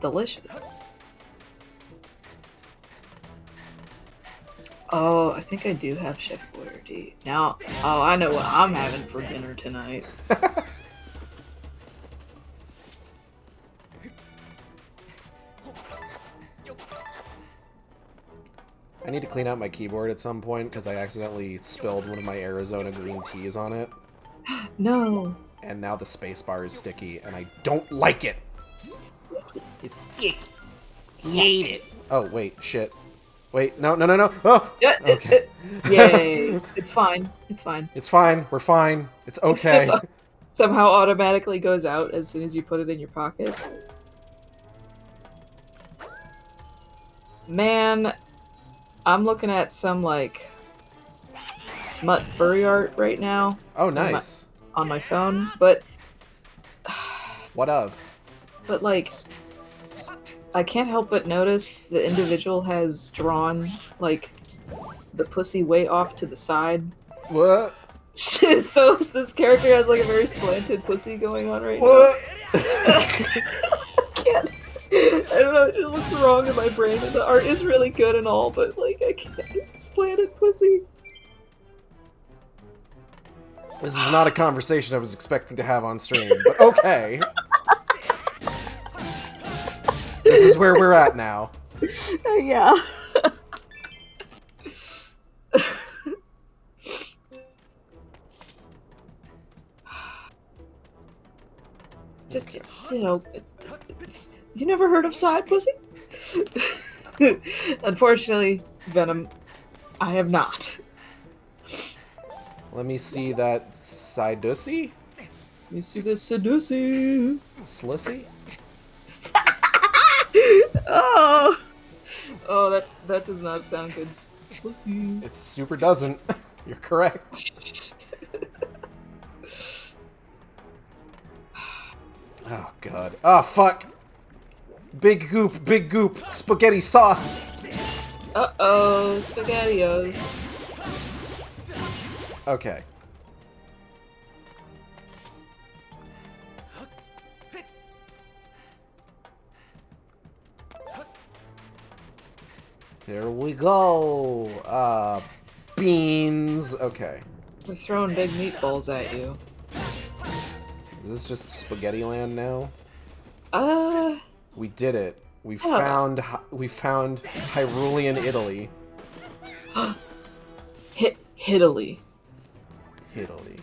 Delicious. Oh, I think I do have Chef Boyardee. Now, oh, I know what I'm having for dinner tonight. I need to clean out my keyboard at some point because I accidentally spilled one of my Arizona green teas on it. No. And now the spacebar is sticky, and I don't like it! It's sticky. Hate it. Oh, wait, shit. Wait, no. Oh! Yeah, Okay. Yay. It's fine. It's fine. It's fine. We're fine. It's It okay. just somehow automatically goes out as soon as you put it in your pocket. Man, I'm looking at some, like, smut furry art right now. Oh, nice. On my phone, but What of? like, I can't help but notice the individual has drawn, like, the pussy way off to the side. What? So this character has, like, a very slanted pussy going on right What? now. I can't. I don't know, it just looks wrong in my brain, and the art is really good and all, but, like, I can't. It's slanted pussy. This was not a conversation I was expecting to have on stream, but okay. This is where we're at now. Yeah. just you know, it's, you never heard of side pussy? Unfortunately, Venom, I have not. Let me see that Sidussy? You see this seducing? Slissy? Oh, that does not sound good. Slussy. It super doesn't. You're correct. Oh god. Oh fuck! Big goop, spaghetti sauce! Uh-oh, SpaghettiOs. Okay. There we go. Beans. Okay. We're throwing big meatballs at you. Is this just Spaghetti Land now? We did it. We found Hyrulean Italy. Hittily. Italy.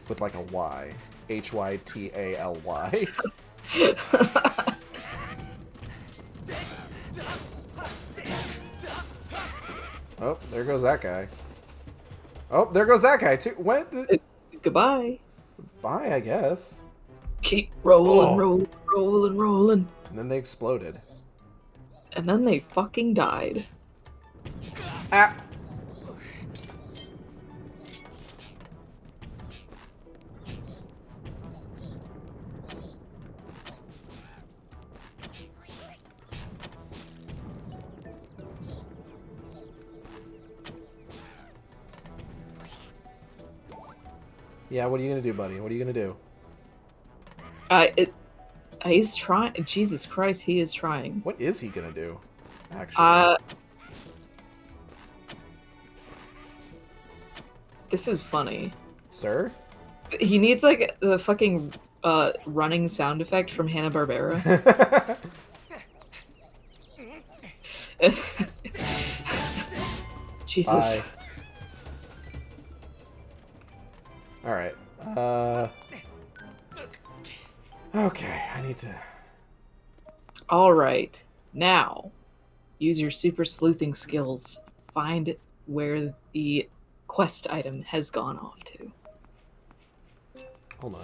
With like a Y. Hytally. Oh, there goes that guy. Oh, there goes that guy too. Goodbye. Bye, I guess. Keep rolling, Oh. rolling. And then they exploded. And then they fucking died. Ah! Yeah, what are you gonna do, buddy? What are you gonna do? He's trying. Jesus Christ, he is trying. What is he gonna do? Actually. This is funny. Sir? He needs like the fucking running sound effect from Hanna-Barbera. Jesus. Alright. Okay, I need to... Alright. Now, use your super sleuthing skills. Find where the quest item has gone off to. Hold on.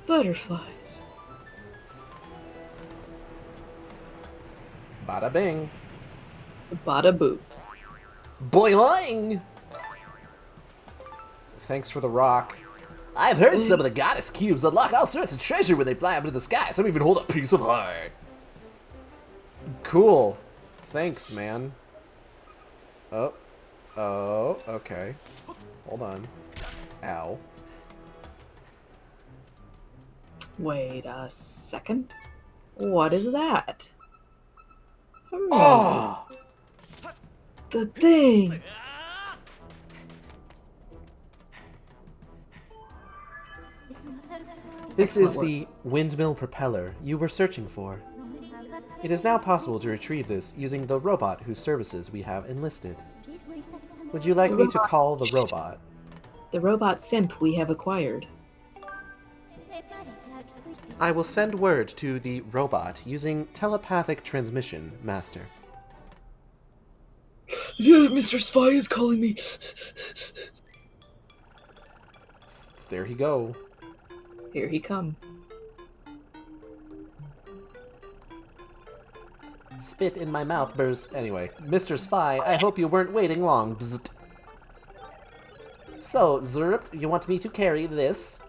Butterflies. Bada bing. Bada boop. Boing! Thanks for the rock. I've heard some of the goddess cubes unlock all sorts of treasure when they fly up into the sky. Some even hold a piece of heart. Cool. Thanks, man. Oh. Oh, okay. Hold on. Ow. Wait a second. What is that? Oh! The thing! This is the windmill propeller you were searching for. It is now possible to retrieve this using the robot whose services we have enlisted. Would you like me to call the robot? The robot simp we have acquired. I will send word to the robot using telepathic transmission, Master. Yeah, Mr. Spy is calling me. There he go. Here he come. Spit in my mouth burst. Anyway, Mr. Spy, I hope you weren't waiting long. Bzzzt. So, Zurpt, you want me to carry this?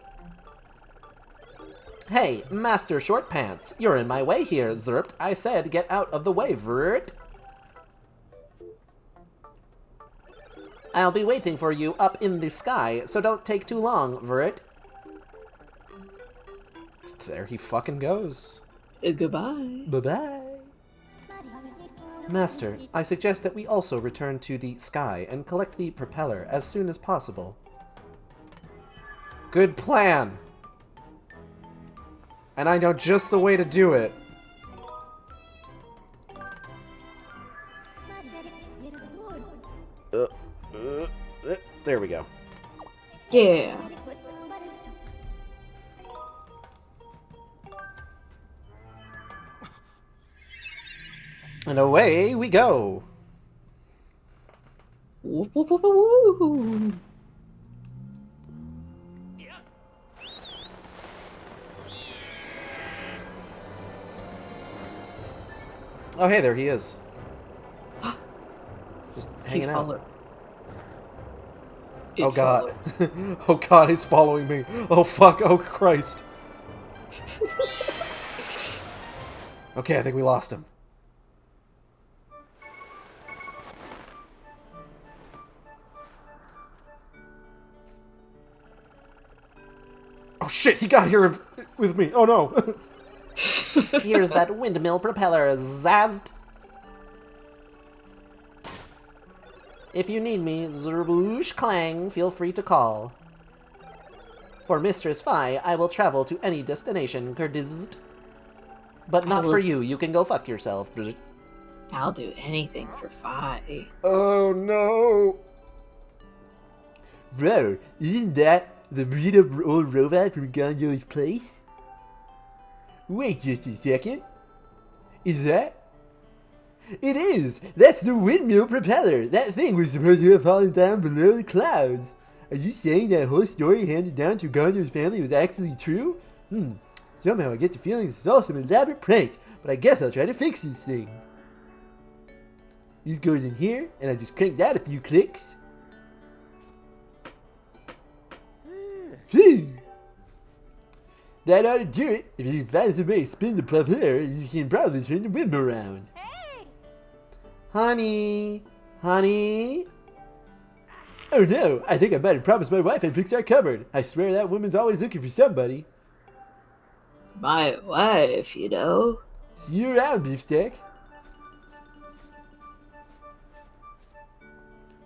Hey, Master Short Pants, you're in my way here, Zurpt. I said get out of the way, Vert. I'll be waiting for you up in the sky, so don't take too long, Vert. There he fucking goes. Goodbye. Bye-bye. Master, I suggest that we also return to the sky and collect the propeller as soon as possible. Good plan! And I know just the way to do it. There we go. Yeah. And away we go! Whoop, whoop, whoop, whoop, whoop. Oh, hey, there he is. Just hanging out. Followed. Oh It god. followed. Oh god, he's following me. Oh fuck, oh Christ. Okay, I think we lost him. Oh shit, he got here with me. Oh no. Here's that windmill propeller, zazzed. If you need me, Zerboosh Clang, feel free to call. For Mistress Fi, I will travel to any destination, Kurdizd. But not for you, you can go fuck yourself. I'll do anything for Fi. Oh no. Bro, isn't that the breed of old robot from Ganjo's place? Wait just a second. Is that? It is! That's the windmill propeller! That thing was supposed to have fallen down below the clouds. Are you saying that whole story handed down to Ganjo's family was actually true? Somehow I get the feeling this is also an elaborate prank, but I guess I'll try to fix this thing. This goes in here, and I just cranked out a few clicks. Phew! That ought to do it. If you can find some way to spin the propeller, you can probably turn the windmill around. Honey! Honey! Oh no, I think I might have promised my wife I'd fix our cupboard. I swear that woman's always looking for somebody. My wife, you know. See you around, Beefsteak.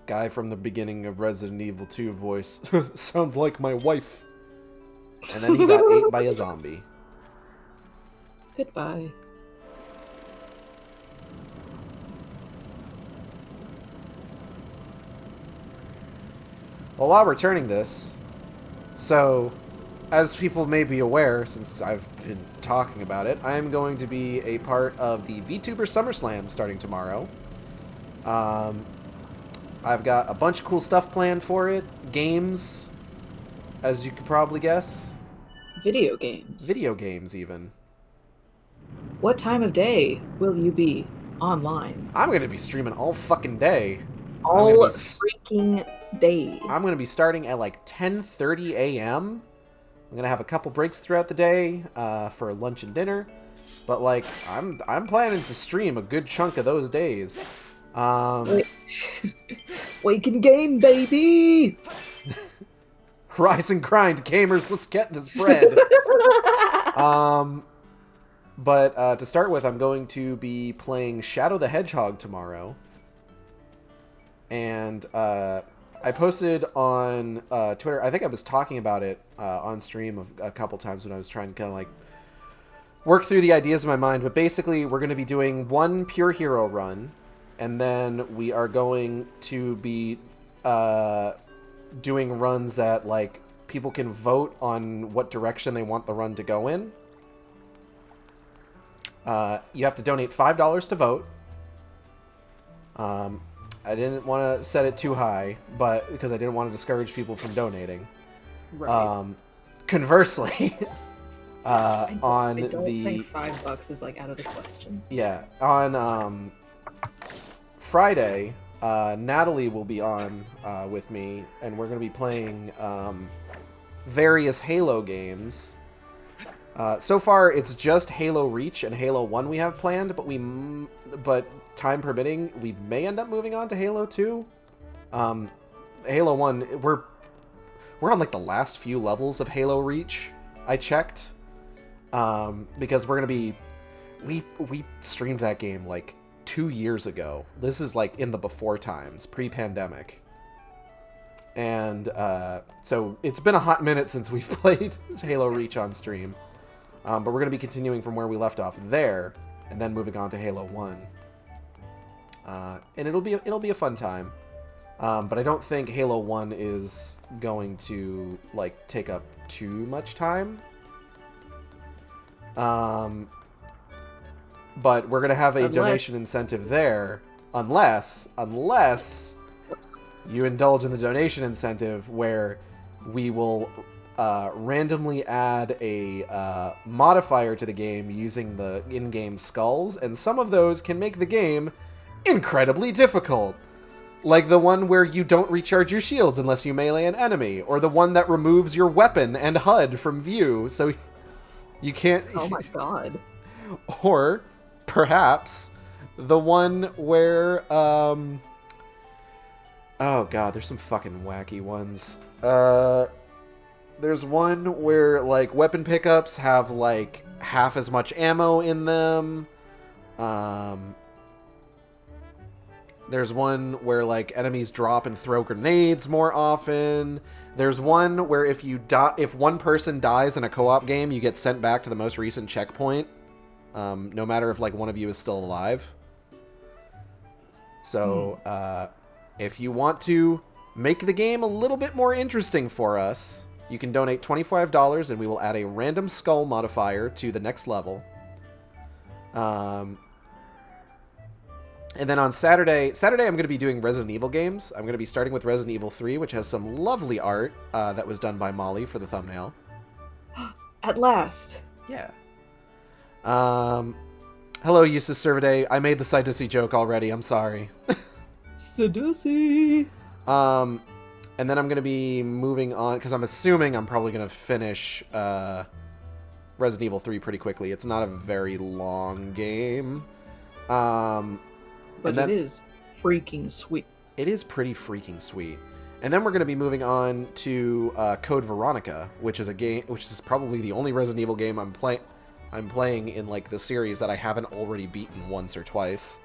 Guy from the beginning of Resident Evil 2 voice. Sounds like my wife. And then he got ate by a zombie. Goodbye. Well, while returning this, so, as people may be aware, since I've been talking about it, I am going to be a part of the VTuber SummerSlam starting tomorrow. I've got a bunch of cool stuff planned for it. Games, as you could probably guess. Video games. Video games, even. What time of day will you be? online. I'm going to be streaming all fucking day. All gonna be freaking day. I'm going to be starting at like 10:30 a.m. I'm going to have a couple breaks throughout the day for lunch and dinner. But like I'm planning to stream a good chunk of those days. Wake and game, baby! Rise and grind, gamers, let's get this bread. But to start with, I'm going to be playing Shadow the Hedgehog tomorrow. And I posted on Twitter, I think I was talking about it on stream a couple times when I was trying to kind of like work through the ideas in my mind. But basically, we're going to be doing one pure hero run. And then we are going to be doing runs that like people can vote on what direction they want the run to go in. You have to donate $5 to vote. I didn't want to set it too high, but because I didn't want to discourage people from donating. Right. Conversely, I on don't the think $5 is like out of the question. yeah, on Friday, Natalie will be on with me, and we're going to be playing various Halo games. So far, it's just Halo Reach and Halo 1 we have planned, but time permitting, we may end up moving on to Halo 2. Halo 1, we're on like the last few levels of Halo Reach, I checked. Because we're going to be... We streamed that game like 2 years ago. This is like in the before times, pre-pandemic. And so it's been a hot minute since we've played Halo Reach on stream. But we're going to be continuing from where we left off there, and then moving on to Halo 1. And it'll be a fun time. But I don't think Halo 1 is going to like take up too much time. But we're gonna have a donation incentive there, unless you indulge in the donation incentive, where we will randomly add a modifier to the game using the in-game skulls, and some of those can make the game incredibly difficult. Like the one where you don't recharge your shields unless you melee an enemy, or the one that removes your weapon and HUD from view, so you can't... Oh my god. Or, perhaps, the one where, oh god, there's some fucking wacky ones. There's one where, like, weapon pickups have, like, half as much ammo in them. There's one where, like, enemies drop and throw grenades more often. There's one where if one person dies in a co-op game, you get sent back to the most recent checkpoint. No matter if, like, one of you is still alive. So, if you want to make the game a little bit more interesting for us, you can donate $25 and we will add a random skull modifier to the next level. And then on Saturday I'm going to be doing Resident Evil games. I'm going to be starting with Resident Evil 3, which has some lovely art that was done by Molly for the thumbnail. At last. Yeah. Hello, Usus Servaday. I made the Sidussi joke already. I'm sorry. Sidussi! And then I'm going to be moving on, because I'm assuming I'm probably going to finish Resident Evil 3 pretty quickly. It's not a very long game. But it is freaking sweet. It is pretty freaking sweet. And then we're going to be moving on to Code Veronica, which is a game, which is probably the only Resident Evil game I'm playing in like the series that I haven't already beaten once or twice.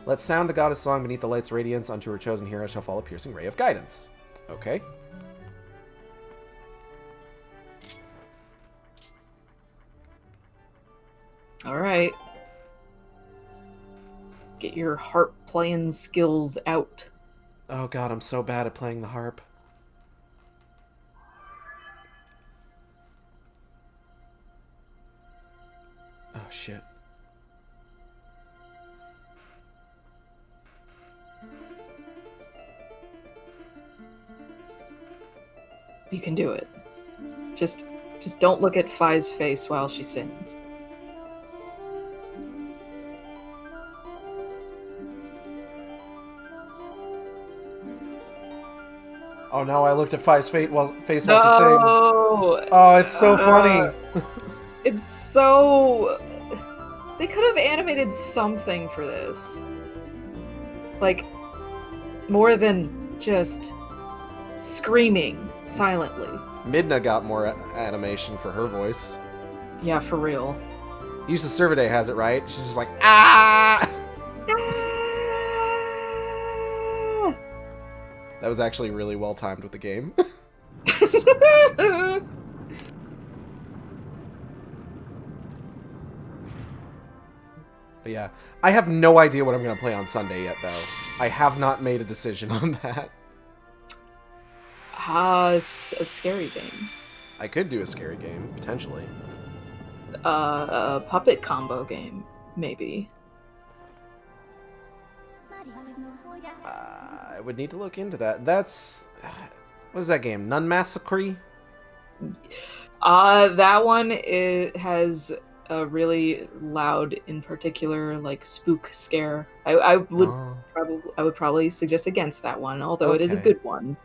Let's sound the goddess song beneath the light's radiance. Unto her chosen hero shall fall a piercing ray of guidance. Okay. All right. Get your harp playing skills out. Oh god, I'm so bad at playing the harp. Oh shit. You can do it. Just don't look at Fi's face while she sings. Oh no, I looked at Fi's face while she sings. No! Oh, it's so funny. It's so... They could have animated something for this. Like, more than just screaming silently. Midna got more animation for her voice. Yeah, for real. Use the Cervidae has it right. She's just like, ah! That was actually really well timed with the game. But yeah, I have no idea what I'm going to play on Sunday yet, though. I have not made a decision on that. A scary game. I could do a scary game, potentially. A puppet combo game, maybe. I would need to look into that. That's... What is that game? Nun Massacre? That one has a really loud, in particular, like spook scare. I would probably suggest against that one, although it is a Okay. good one.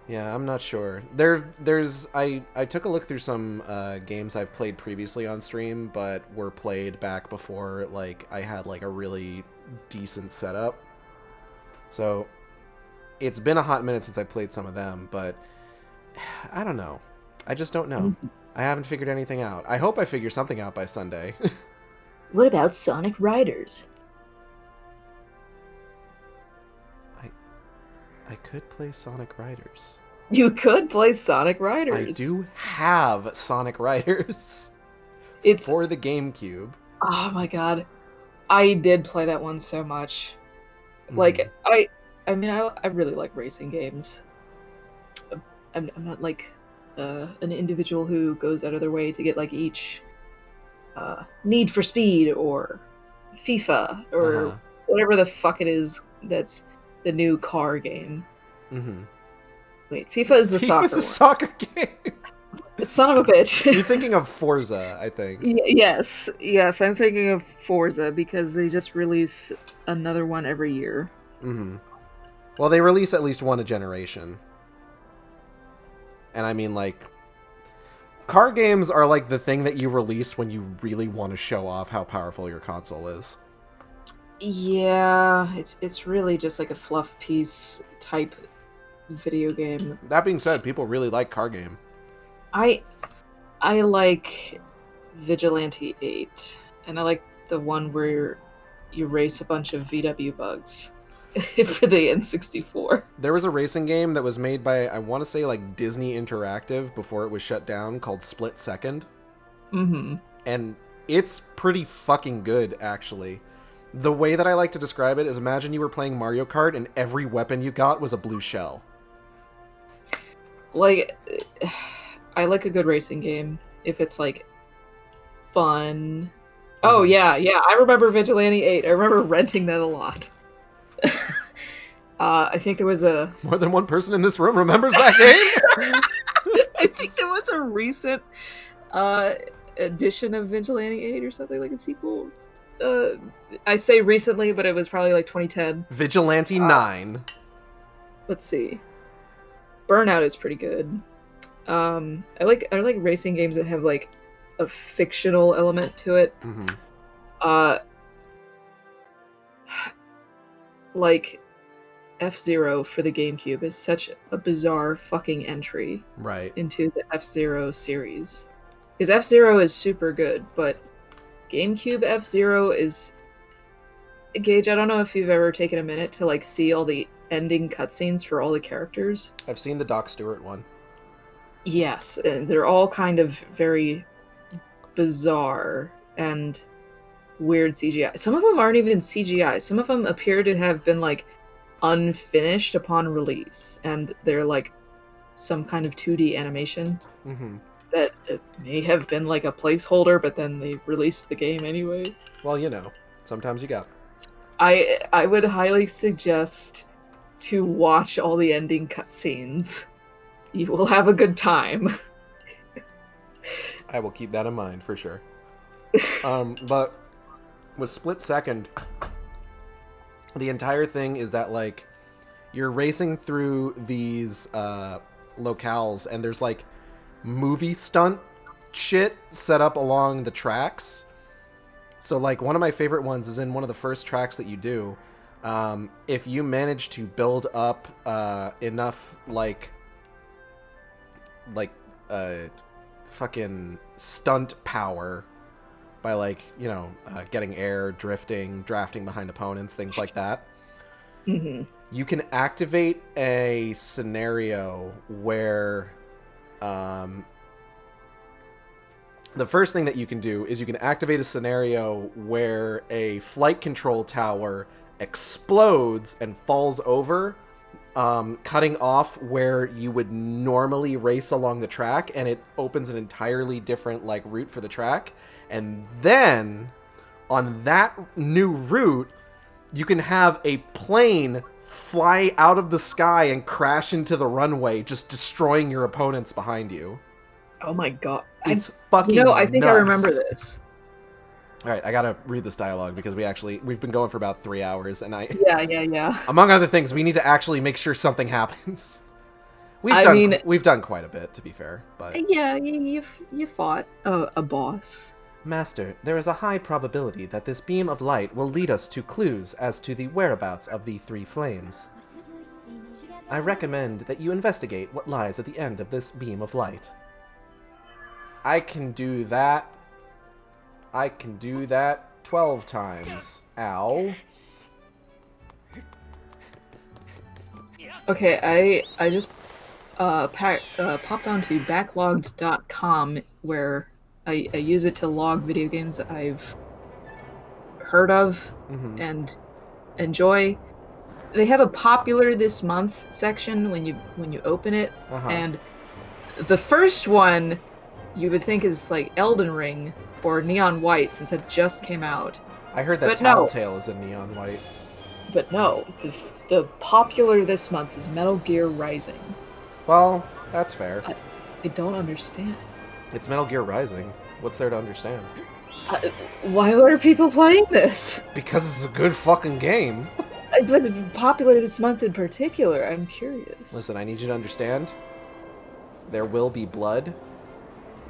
Yeah, I'm not sure. I took a look through some games I've played previously on stream, but were played back before like I had like a really decent setup. So it's been a hot minute since I played some of them, but I don't know. I just don't know. I haven't figured anything out. I hope I figure something out by Sunday. What about Sonic Riders? I could play Sonic Riders. You could play Sonic I Riders. do have Sonic Riders It's for the GameCube. oh my god, I did play that one so much. Like I mean, I really like racing games. I'm not like an individual who goes out of their way to get like each Need for Speed or FIFA or whatever the fuck it is that's the new car game. Mm-hmm. Wait, FIFA is the soccer FIFA's a one. soccer game. Son of a bitch. You're thinking of Forza, I think. Yes, I'm thinking of Forza because they just release another one every year. Mm-hmm. Well, they release at least one a generation. And I mean, like, car games are like the thing that you release when you really want to show off how powerful your console is. Yeah, it's really just like a fluff piece type video game. That being said, people really like car game. I like Vigilante 8, and I like the one where you race a bunch of VW bugs for the N64. There was a racing game that was made by, I want to say, like, Disney Interactive before it was shut down called Split Second. Mm-hmm. And it's pretty fucking good, actually. The way that I like to describe it is imagine you were playing Mario Kart and every weapon you got was a blue shell. Like, I like a good racing game if it's like fun. Oh yeah, I remember Vigilante 8. I remember renting that a lot. I think there was a More than one person in this room remembers that game? I think there was a recent edition of Vigilante 8 or something, like a sequel. I say recently, but it was probably like 2010. Vigilante 9. Let's see. Burnout is pretty good. I like racing games that have like a fictional element to it. Mm-hmm. Like F-Zero for the GameCube is such a bizarre fucking entry Right. into the F-Zero series. Because F-Zero is super good, but GameCube F-Zero is... Gage, I don't know if you've ever taken a minute to like see all the ending cutscenes for all the characters. I've seen the Doc Stewart one. Yes, and they're all kind of very bizarre and weird CGI. Some of them aren't even CGI. Some of them appear to have been like unfinished upon release, and they're like some kind of 2D animation Mm-hmm. that may have been like a placeholder, but then they released the game anyway. Well, you know, sometimes you got it. I would highly suggest to watch all the ending cutscenes. You will have a good time. I will keep that in mind for sure. But With Split Second, the entire thing is that, like, you're racing through these locales, and there's, like, movie stunt shit set up along the tracks. So, like, one of my favorite ones is in one of the first tracks that you do. If you manage to build up enough, like fucking stunt power by, like, you know, getting air, drifting, drafting behind opponents, things like that. Mm-hmm. You can activate a scenario where the first thing that you can do is you can activate a scenario where a flight control tower explodes and falls over, cutting off where you would normally race along the track, and it opens an entirely different, like, route for the track. And then on that new route, you can have a plane fly out of the sky and crash into the runway, just destroying your opponents behind you. Oh my god. It's fucking I think nuts. I remember this. All right, I gotta read this dialogue because we've been going for about 3 hours, and Yeah. among other things, we need to actually make sure something happens. We've done quite a bit, to be fair, but Yeah, you fought a boss. Master, there is a high probability that this beam of light will lead us to clues as to the whereabouts of the three flames. I recommend that you investigate what lies at the end of this beam of light. I can do that. 12 times. Ow. Okay, I just popped onto backlogged.com where I use it to log video games I've heard of and enjoy. They have a popular this month section when you open it, and the first one you would think is like Elden Ring or Neon White, since it just came out. I heard that But no. Tattletale is in Neon White. But no, the popular this month is Metal Gear Rising. Well, that's fair. I don't understand. It's Metal Gear Rising. What's there to understand? Why are people playing this? Because it's a good fucking game. But it's popular this month in particular. I'm curious. Listen, I need you to understand. There will be blood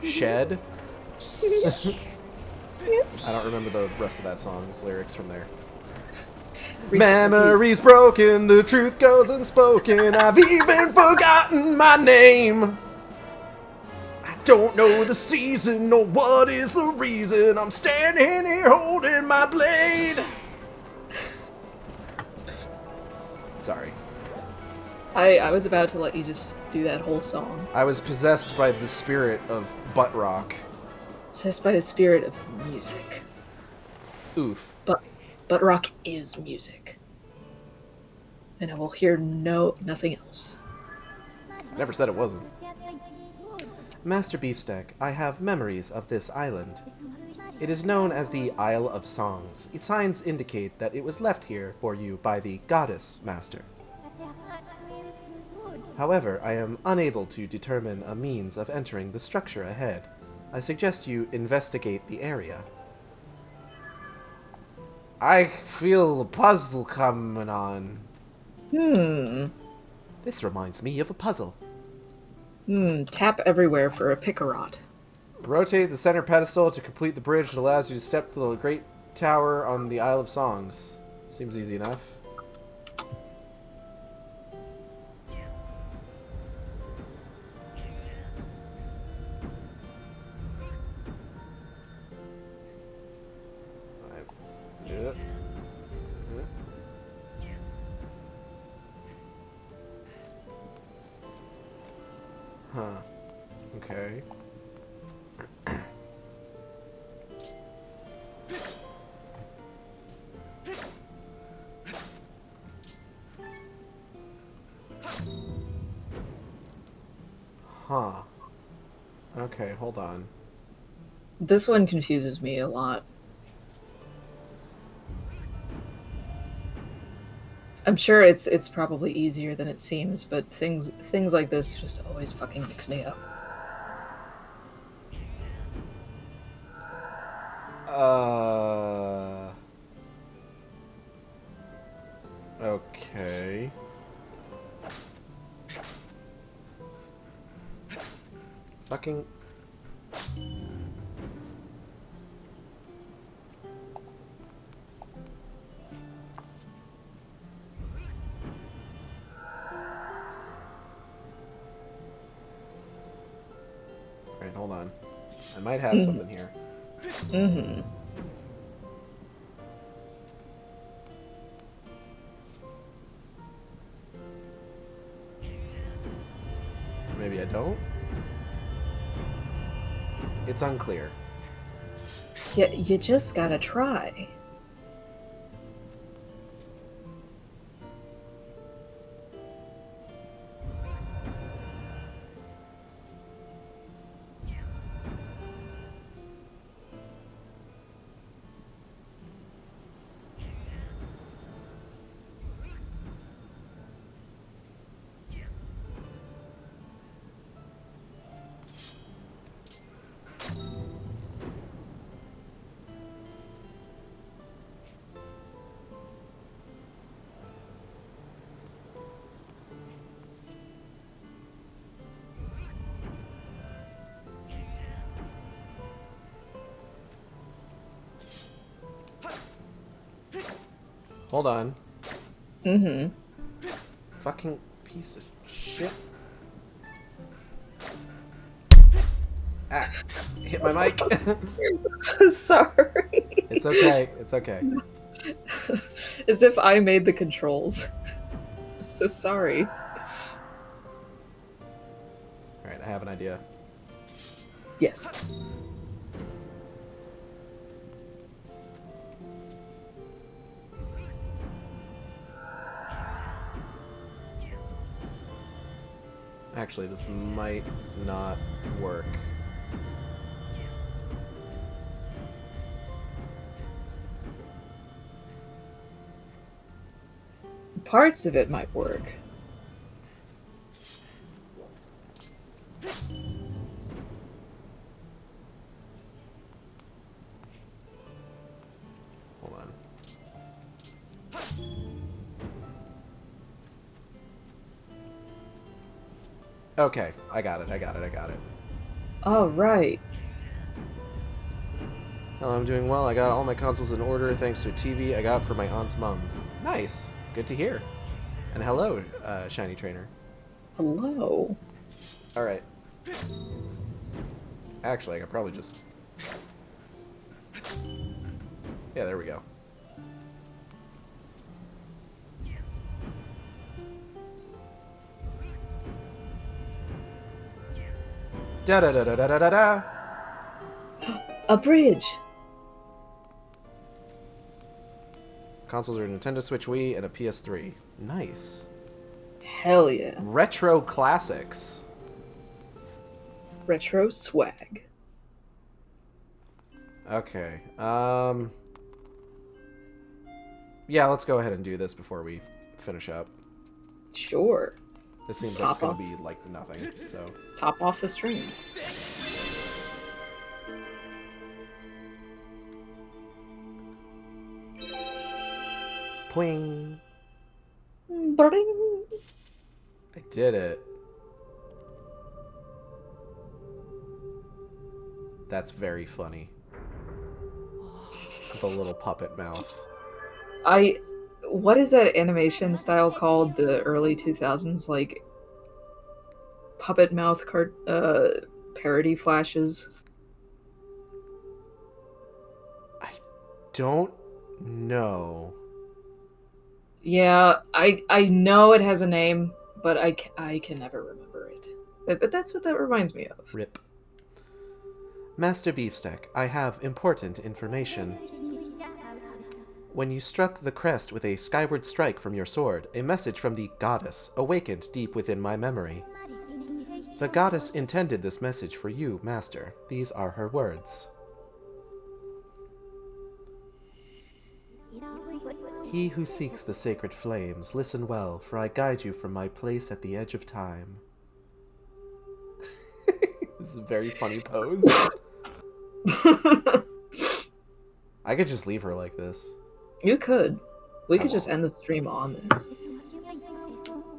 shed. I don't remember the rest of that song's lyrics from there. Memories broken, the truth goes unspoken. I've even forgotten my name. I don't know the season or what is the reason. I'm standing here holding my blade. Sorry. I was about to let you just do that whole song. I was possessed by the spirit of butt rock. Possessed by the spirit of music. Oof. But rock is music. And I will hear nothing else. Never said it wasn't. Master Beefsteak, I have memories of this island. It is known as the Isle of Songs. Its signs indicate that it was left here for you by the Goddess Master. However, I am unable to determine a means of entering the structure ahead. I suggest you investigate the area. I feel a puzzle coming on. This reminds me of a puzzle. Tap everywhere for a Picarot. Rotate the center pedestal to complete the bridge that allows you to step to the great tower on the Isle of Songs. Seems easy enough. Yeah. Huh. Okay. Huh. Okay, hold on. This one confuses me a lot. I'm sure it's probably easier than it seems, but things like this just always fucking mix me up. fucking... Alright, hold on. I might have something here. Mm-hmm. Maybe I don't? It's unclear. Yeah, you just gotta try. Hold on. Mm-hmm. Fucking piece of shit. Ah, hit my mic. So sorry. It's okay. It's okay. As if I made the controls. I'm so sorry. Alright, I have an idea. Yes. Actually, this might not work. Parts of it might work. Hold on. Okay, I got it. Oh, right. Oh, I'm doing well. I got all my consoles in order thanks to a TV I got for my aunt's mom. Nice. Good to hear. And hello, Shiny Trainer. Hello. Alright. Actually, I could probably just... Yeah, there we go. Da-da-da-da-da-da-da! A bridge. Consoles are a Nintendo Switch Wii and a PS3. Nice. Hell yeah. Retro classics. Retro swag. Okay. Yeah, let's go ahead and do this before we finish up. Sure. This seems like it's gonna be like nothing, so... Top off the stream. Poing! Bring. I did it. That's very funny. The little puppet mouth. What is that animation style called? The early 2000s, like puppet mouth parody flashes. I don't know. Yeah, I know it has a name, but I can never remember it. But that's what that reminds me of. Rip. Master Beefsteak, I have important information. When you struck the crest with a skyward strike from your sword, a message from the goddess awakened deep within my memory. The goddess intended this message for you, Master. These are her words. He who seeks the sacred flames, listen well, for I guide you from my place at the edge of time. This is a very funny pose. I could just leave her like this. You could. We could I just won't. end the stream on this.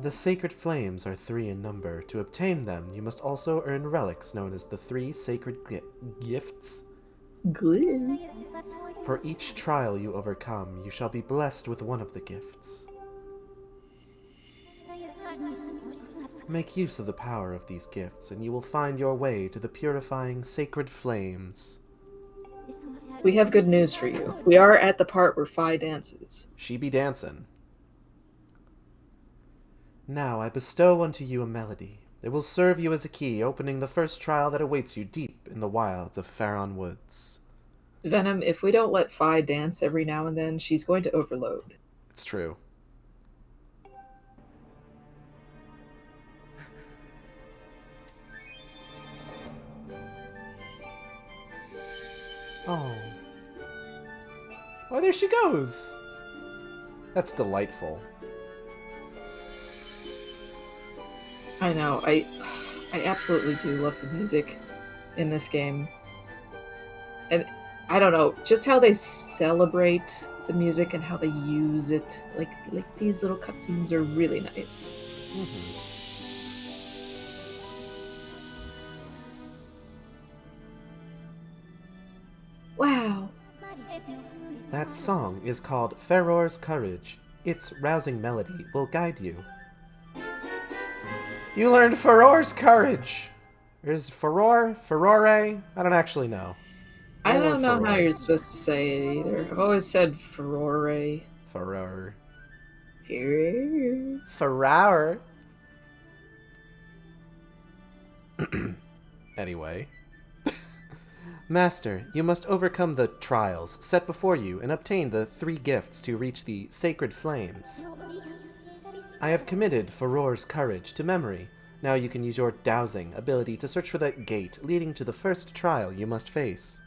The sacred flames are 3 in number. To obtain them, you must also earn relics known as the 3 sacred gifts. Good. For each trial you overcome, you shall be blessed with one of the gifts. Make use of the power of these gifts, and you will find your way to the purifying sacred flames. We have good news for you. We are at the part where Fi dances. She be dancing. Now I bestow unto you a melody. It will serve you as a key, opening the first trial that awaits you deep in the wilds of Faron Woods. Venom, if we don't let Fi dance every now and then, she's going to overload. It's true. Oh. Oh, there she goes! That's delightful. I know, I absolutely do love the music in this game. And I don't know, just how they celebrate the music and how they use it. Like these little cutscenes are really nice. Mm-hmm. Wow. That song is called Feror's Courage. Its rousing melody will guide you. You learned Feror's Courage! Is Feror? Ferore? I don't actually know. I don't know how Feror. you're supposed to say it either. I've always said Ferore. Feror. Ferrore. Ferror. Anyway. Master, you must overcome the trials set before you and obtain the 3 gifts to reach the sacred flames. I have committed Feror's Courage to memory. Now you can use your dowsing ability to search for the gate leading to the first trial you must face.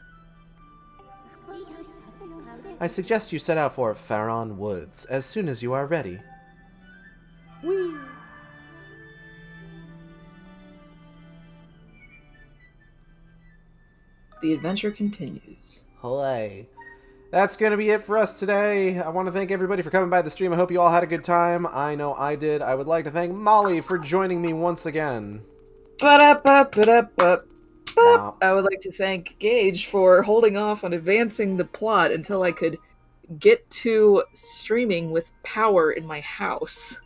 I suggest you set out for Faron Woods as soon as you are ready. Whee! The adventure continues. Hooray. That's going to be it for us today. I want to thank everybody for coming by the stream. I hope you all had a good time. I know I did. I would like to thank Molly for joining me once again. Ba-da-ba-ba-da-ba. Wow. I would like to thank Gage for holding off on advancing the plot until I could get to streaming with power in my house.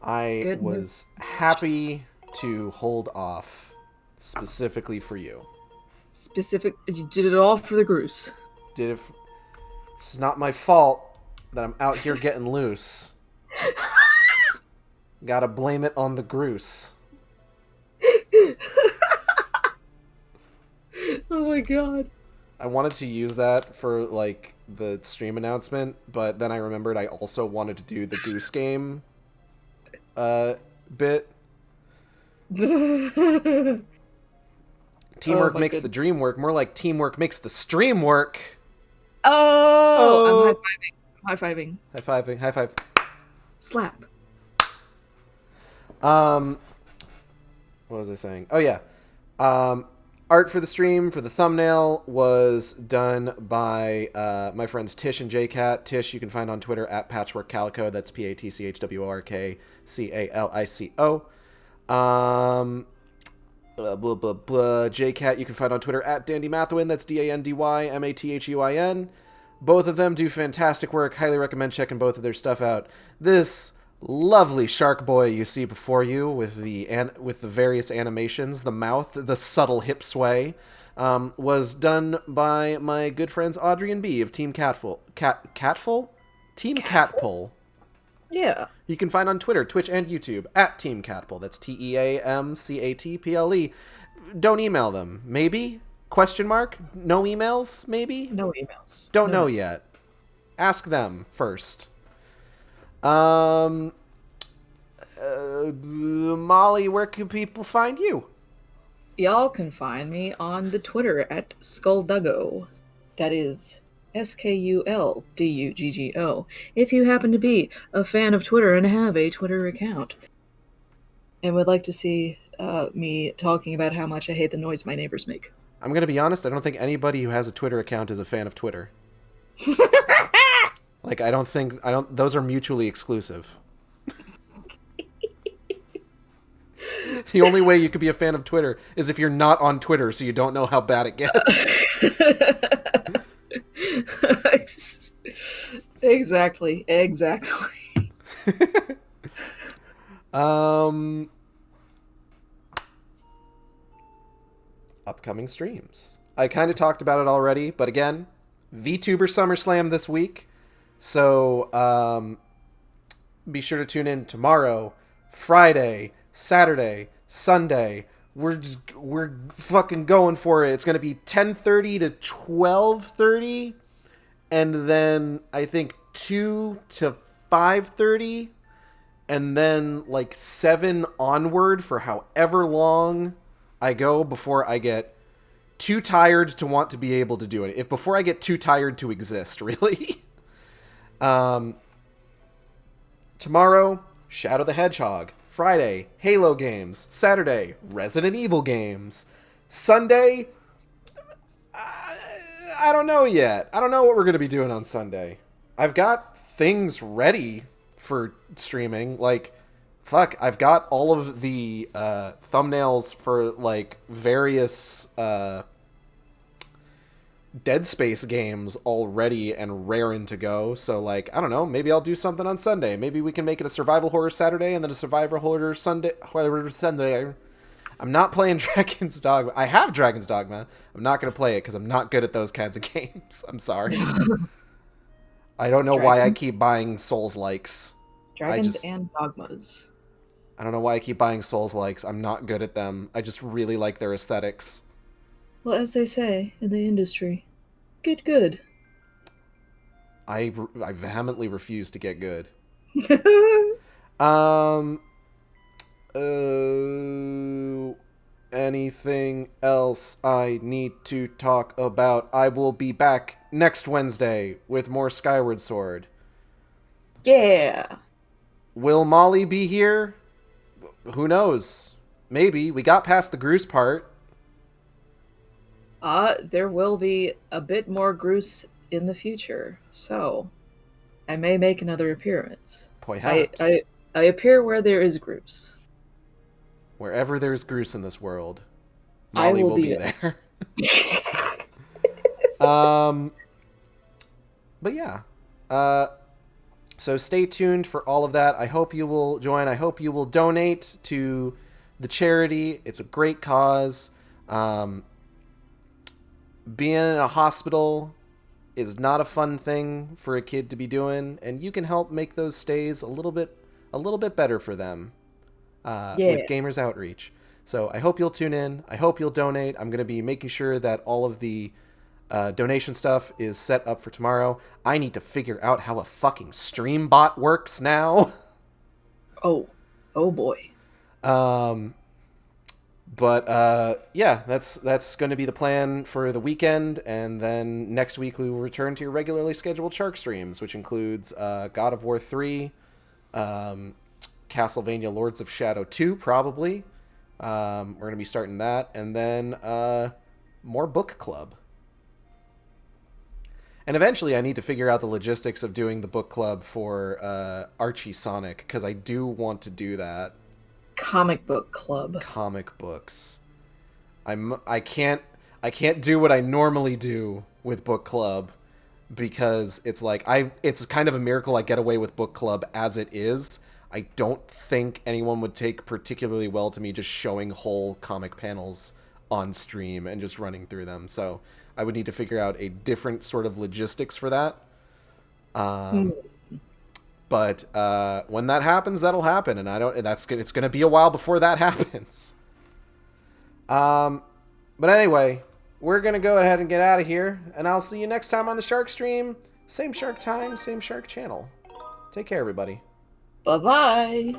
I Good was happy to hold off specifically for you. You did it all for the Groose. It's not my fault that I'm out here getting loose. Gotta blame it on the Groose. Oh my god. I wanted to use that for, like, the stream announcement, but then I remembered I also wanted to do the Goose Game bit. Teamwork makes the dream work. More like teamwork makes the stream work. Oh! I'm high-fiving. High-fiving. High five. Slap. What was I saying? Oh, yeah. Art for the stream, for the thumbnail, was done by my friends Tish and JCat. Tish, you can find on Twitter at PatchworkCalico. That's PatchworkCalico. Blah, blah, blah. JCat, you can find on Twitter at DandyMathwin. That's DandyMathuin. Both of them do fantastic work. Highly recommend checking both of their stuff out. This lovely shark boy you see before you with the various animations, the mouth, the subtle hip sway, was done by my good friends Audrey and B of Team Catful. Team Catpull. Yeah. You can find on Twitter, Twitch, and YouTube at Team Catpull. That's TEAMCATPLE. Don't email them. Maybe? Question mark? No emails? Maybe? No emails. Don't know yet. Ask them first. Molly, where can people find you? Y'all can find me on the Twitter at Skullduggo. That is SKULDUGGO. If you happen to be a fan of Twitter and have a Twitter account, and would like to see me talking about how much I hate the noise my neighbors make. I'm going to be honest, I don't think anybody who has a Twitter account is a fan of Twitter. Like, I don't, those are mutually exclusive. The only way you could be a fan of Twitter is if you're not on Twitter, so you don't know how bad it gets. Exactly. Upcoming streams. I kind of talked about it already, but again, VTuber SummerSlam this week. So, be sure to tune in tomorrow, Friday, Saturday, Sunday. We're fucking going for it. It's going to be 10:30 to 12:30, and then I think 2 to 5:30, and then like 7 onward for however long I go before I get too tired to want to be able to do it. Before I get too tired to exist, really. Tomorrow, Shadow the Hedgehog. Friday, Halo games. Saturday, Resident Evil games. Sunday, I don't know yet. I don't know what we're going to be doing on Sunday. I've got things ready for streaming. Like, fuck, I've got all of the thumbnails for, like, various Dead Space games all ready and raring to go. So, like, I don't know, maybe I'll do something on Sunday. Maybe we can make it a survival horror Saturday and then a survival horror Sunday. I'm not playing Dragon's Dogma. I have Dragon's Dogma. I'm not going to play it because I'm not good at those kinds of games. I'm sorry. I don't know why I keep buying Souls-likes. Dragons and Dogmas. I don't know why I keep buying Souls-likes. I'm not good at them. I just really like their aesthetics. Well, as they say in the industry, get good. I vehemently refuse to get good. Anything else I need to talk about? I will be back next Wednesday with more Skyward Sword. Yeah. Will Molly be here? Who knows? Maybe. We got past the Groose part. There will be a bit more Groose in the future, so I may make another appearance. Perhaps. I appear where there is Groose. Wherever there's Groose in this world, Molly will be there. But yeah. So stay tuned for all of that. I hope you will join. I hope you will donate to the charity. It's a great cause. Being in a hospital is not a fun thing for a kid to be doing, and you can help make those stays a little bit better for them with Gamers Outreach. So I hope you'll tune in. I hope you'll donate. I'm going to be making sure that all of the donation stuff is set up for tomorrow. I need to figure out how a fucking stream bot works now. Oh boy. But yeah, that's going to be the plan for the weekend, and then next week we will return to your regularly scheduled Shark streams, which includes God of War 3, Castlevania Lords of Shadow 2, probably. We're going to be starting that, and then more book club. And eventually I need to figure out the logistics of doing the book club for Archie Sonic, because I do want to do that. Comic book club. Comic books. I can't do what I normally do with book club, because it's like it's kind of a miracle I get away with book club as it is. I don't think anyone would take particularly well to me just showing whole comic panels on stream and just running through them. So I would need to figure out a different sort of logistics for that. But when that happens, that'll happen, and it's gonna be a while before that happens. But anyway, we're gonna go ahead and get out of here, and I'll see you next time on the Shark Stream. Same Shark time, same Shark channel. Take care, everybody. Bye-bye.